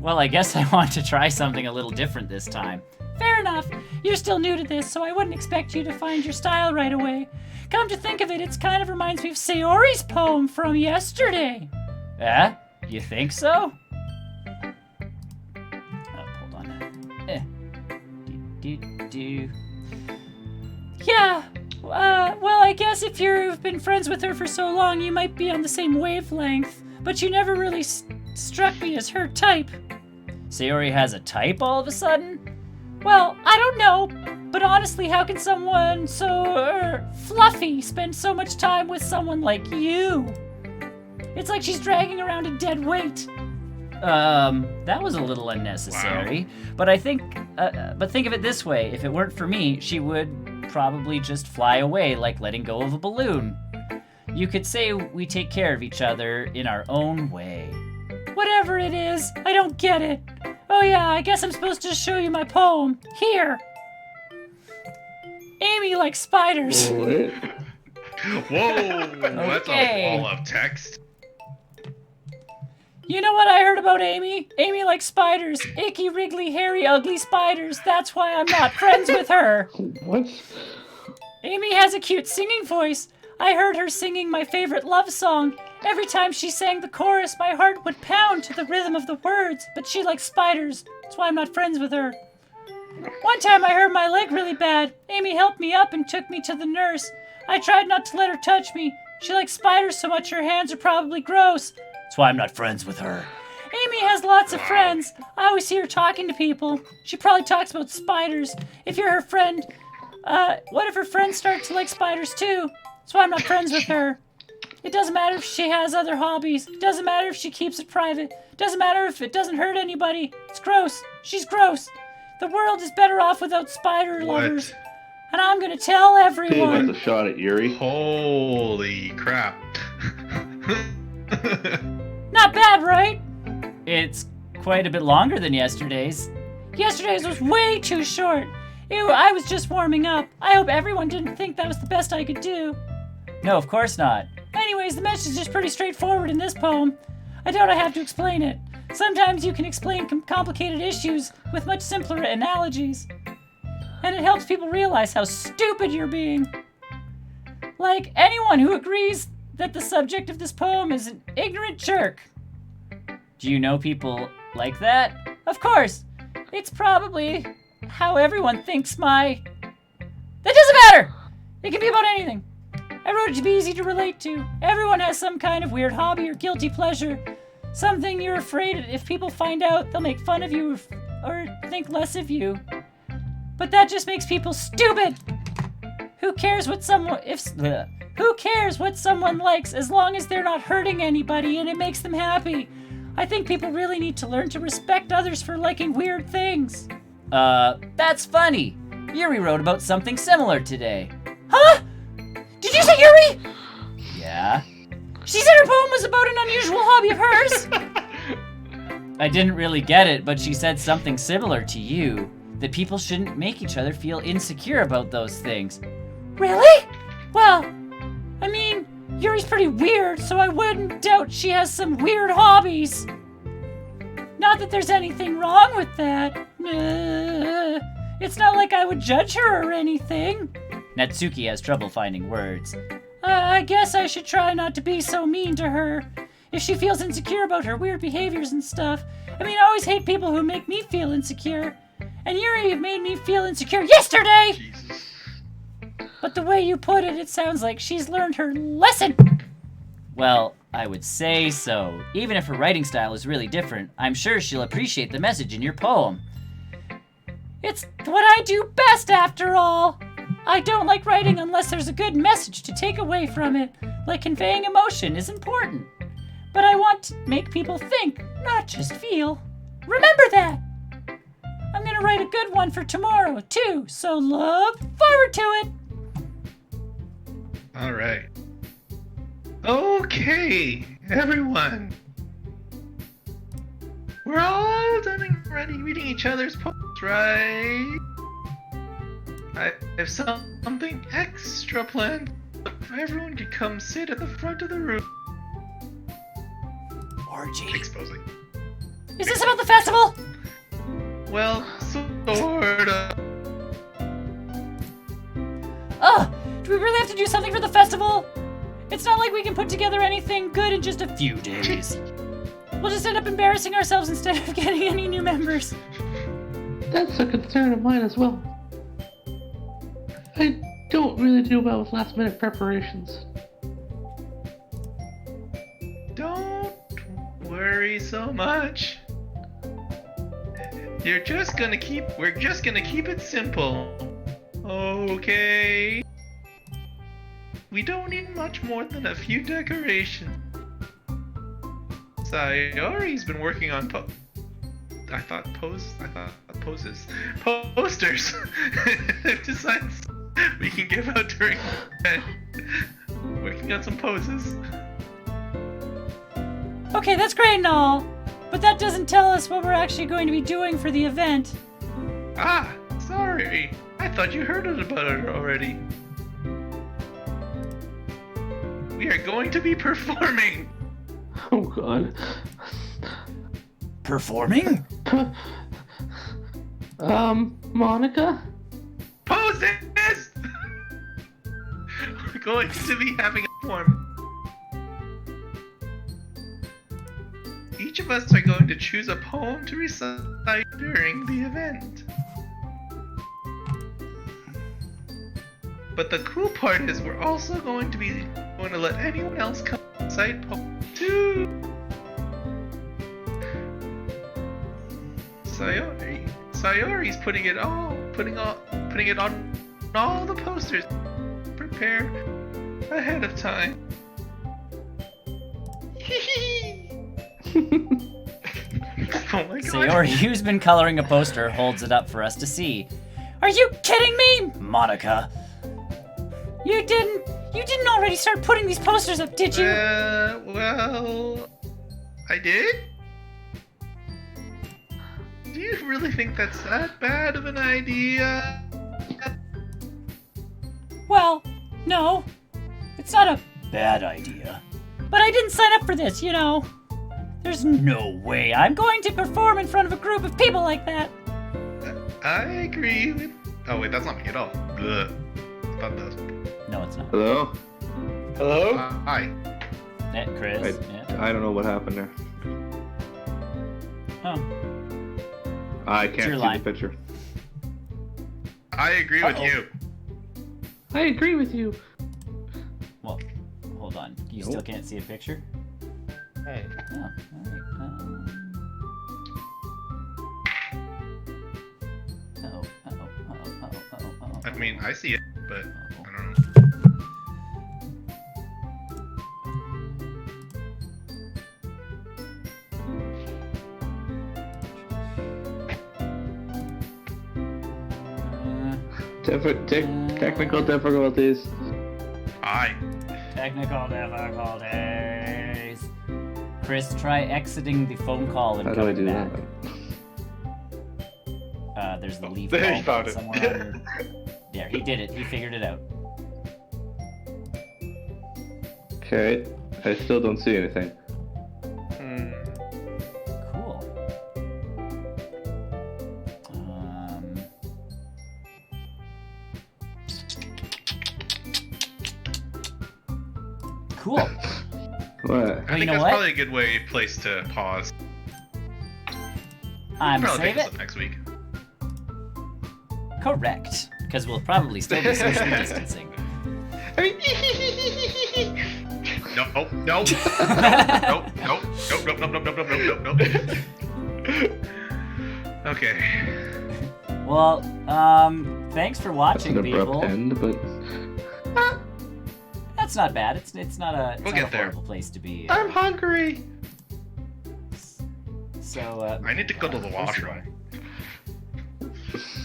Well, I guess I want to try something a little different this time. Fair enough. You're still new to this, so I wouldn't expect you to find your style right away. Come to think of it, it kind of reminds me of Sayori's poem from yesterday. Eh? You think so? Oh, hold on. Do. Yeah, well, I guess if you've been friends with her for so long, you might be on the same wavelength, but you never really struck me as her type. Sayori has a type all of a sudden? Well, I don't know, but honestly, how can someone so fluffy spend so much time with someone like you? It's like she's dragging around a dead weight. That was a little unnecessary. Wow. But but think of it this way: if it weren't for me, she would probably just fly away like letting go of a balloon. You could say we take care of each other in our own way. Whatever it is, I don't get it. Oh yeah, I guess I'm supposed to show you my poem. Here. Amy likes spiders. What? Whoa, that's Okay. a wall of text. You know what I heard about Amy? Amy likes spiders. Icky, wriggly, hairy, ugly spiders. That's why I'm not friends with her. What? Amy has a cute singing voice. I heard her singing my favorite love song. Every time she sang the chorus, my heart would pound to the rhythm of the words, but she likes spiders. That's why I'm not friends with her. One time I hurt my leg really bad. Amy helped me up and took me to the nurse. I tried not to let her touch me. She likes spiders so much her hands are probably gross. That's why I'm not friends with her. Amy has lots of friends. I always see her talking to people. She probably talks about spiders. If you're her friend, what if her friends start to like spiders too? That's why I'm not friends with her. It doesn't matter if she has other hobbies. It doesn't matter if she keeps it private. It doesn't matter if it doesn't hurt anybody. It's gross. She's gross. The world is better off without spider lovers. and I'm gonna tell Dave has everyone. a shot at Yuri. Holy crap. Not bad, right? It's quite a bit longer than yesterday's. Yesterday's was way too short. I was just warming up. I hope everyone didn't think that was the best I could do. No, of course not. Anyways, the message is pretty straightforward in this poem. I doubt I have to explain it. Sometimes you can explain complicated issues with much simpler analogies. And it helps people realize how stupid you're being. Like anyone who agrees that the subject of this poem is an ignorant jerk. Do you know people like that? Of course, it's probably how everyone thinks my... That doesn't matter! It can be about anything. I wrote it to be easy to relate to. Everyone has some kind of weird hobby or guilty pleasure. Something you're afraid if people find out, they'll make fun of you or think less of you. But that just makes people stupid! Who cares what someone likes as long as they're not hurting anybody and it makes them happy? I think people really need to learn to respect others for liking weird things. That's funny. Yuri wrote about something similar today. Huh? Did you say Yuri? Yeah? She said her poem was about an unusual hobby of hers. I didn't really get it, but she said something similar to you. That people shouldn't make each other feel insecure about those things. Really? Well, I mean, Yuri's pretty weird, so I wouldn't doubt she has some weird hobbies. Not that there's anything wrong with that. It's not like I would judge her or anything. Natsuki has trouble finding words. I guess I should try not to be so mean to her. If she feels insecure about her weird behaviors and stuff. I mean, I always hate people who make me feel insecure. And Yuri made me feel insecure yesterday! Jesus. But the way you put it, it sounds like she's learned her lesson! Well, I would say so. Even if her writing style is really different, I'm sure she'll appreciate the message in your poem. It's what I do best, after all! I don't like writing unless there's a good message to take away from it, like conveying emotion is important. But I want to make people think, not just feel. Remember that! I'm gonna write a good one for tomorrow, too, so look forward to it! Alright. Okay, everyone. We're all done and ready reading each other's poems, right? I have something extra planned. Everyone can come sit at the front of the room. Orgy. Exposing. Is this about the festival? Well, sorta. Ugh! Do we really have to do something for the festival? It's not like we can put together anything good in just a few days. We'll just end up embarrassing ourselves instead of getting any new members. That's a concern of mine as well. I don't really do well with last minute preparations. Don't worry so much. We're just gonna keep it simple. Okay. We don't need much more than a few decorations. Sayori's been working on posters. Designs we can give out during the event. Working on some poses. Okay, that's great and all, but that doesn't tell us what we're actually going to be doing for the event. Ah, sorry. I thought you heard about it already. We are going to be performing. Oh god. Performing? Monica? Poses! We're going to be having a form. Each of us are going to choose a poem to recite during the event. But the cool part is we're also going to let anyone else come recite poems too. Sayori's putting it on all the posters. Prepare ahead of time. Oh my god. Sayori, who's been coloring a poster, holds it up for us to see. Are you kidding me? Monica. You didn't already start putting these posters up, did you? Well, I did? Do you really think that's that bad of an idea? Well, no. It's not a... Bad idea. But I didn't sign up for this, you know. There's no way I'm going to perform in front of a group of people like that. I agree with... Oh, wait, that's not me at all. Ugh. I thought that was... No, it's not. Hello? Hello? Hi. Chris. Yeah. I don't know what happened there. Oh. I your can't see line. the picture. I agree with you. I agree with you. Well, hold on. You still can't see a picture? Hey. Oh, alright. I mean, I see it, but I don't know. Technical difficulties. Hi. Technical difficulties. Chris, try exiting the phone call and How do I coming do back. that? There's the leave There, call he found it. somewhere on your... There, he did it. He figured it out. Okay, I still don't see anything. Cool. Cool. What? I think you know that's what? probably a good place to pause. I'm Probably save pick this it. up next week. Correct. Because we'll probably still be socially distancing. No, no, no, no, no. Okay. Well, thanks for That's watching, an abrupt people. end, but That's not bad. It's not a We'll not get a there. horrible place to be. I'm hungry. So I need to go to the washroom.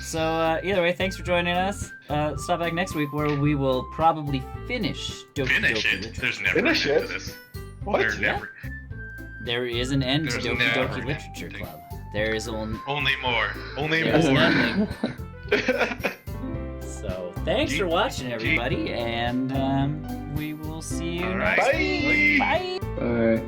So either way, thanks for joining us. Stop back next week where we will probably finish Doki Finish Doki it. Literature. There's never Finish an end it? to this. What? There's Yeah. never. There is an end to There's Doki never Doki an Literature ending. Club. There is only Only more. Only there's an more. ending. So thanks for watching, everybody, and we will see you All next right. week. Bye. alright.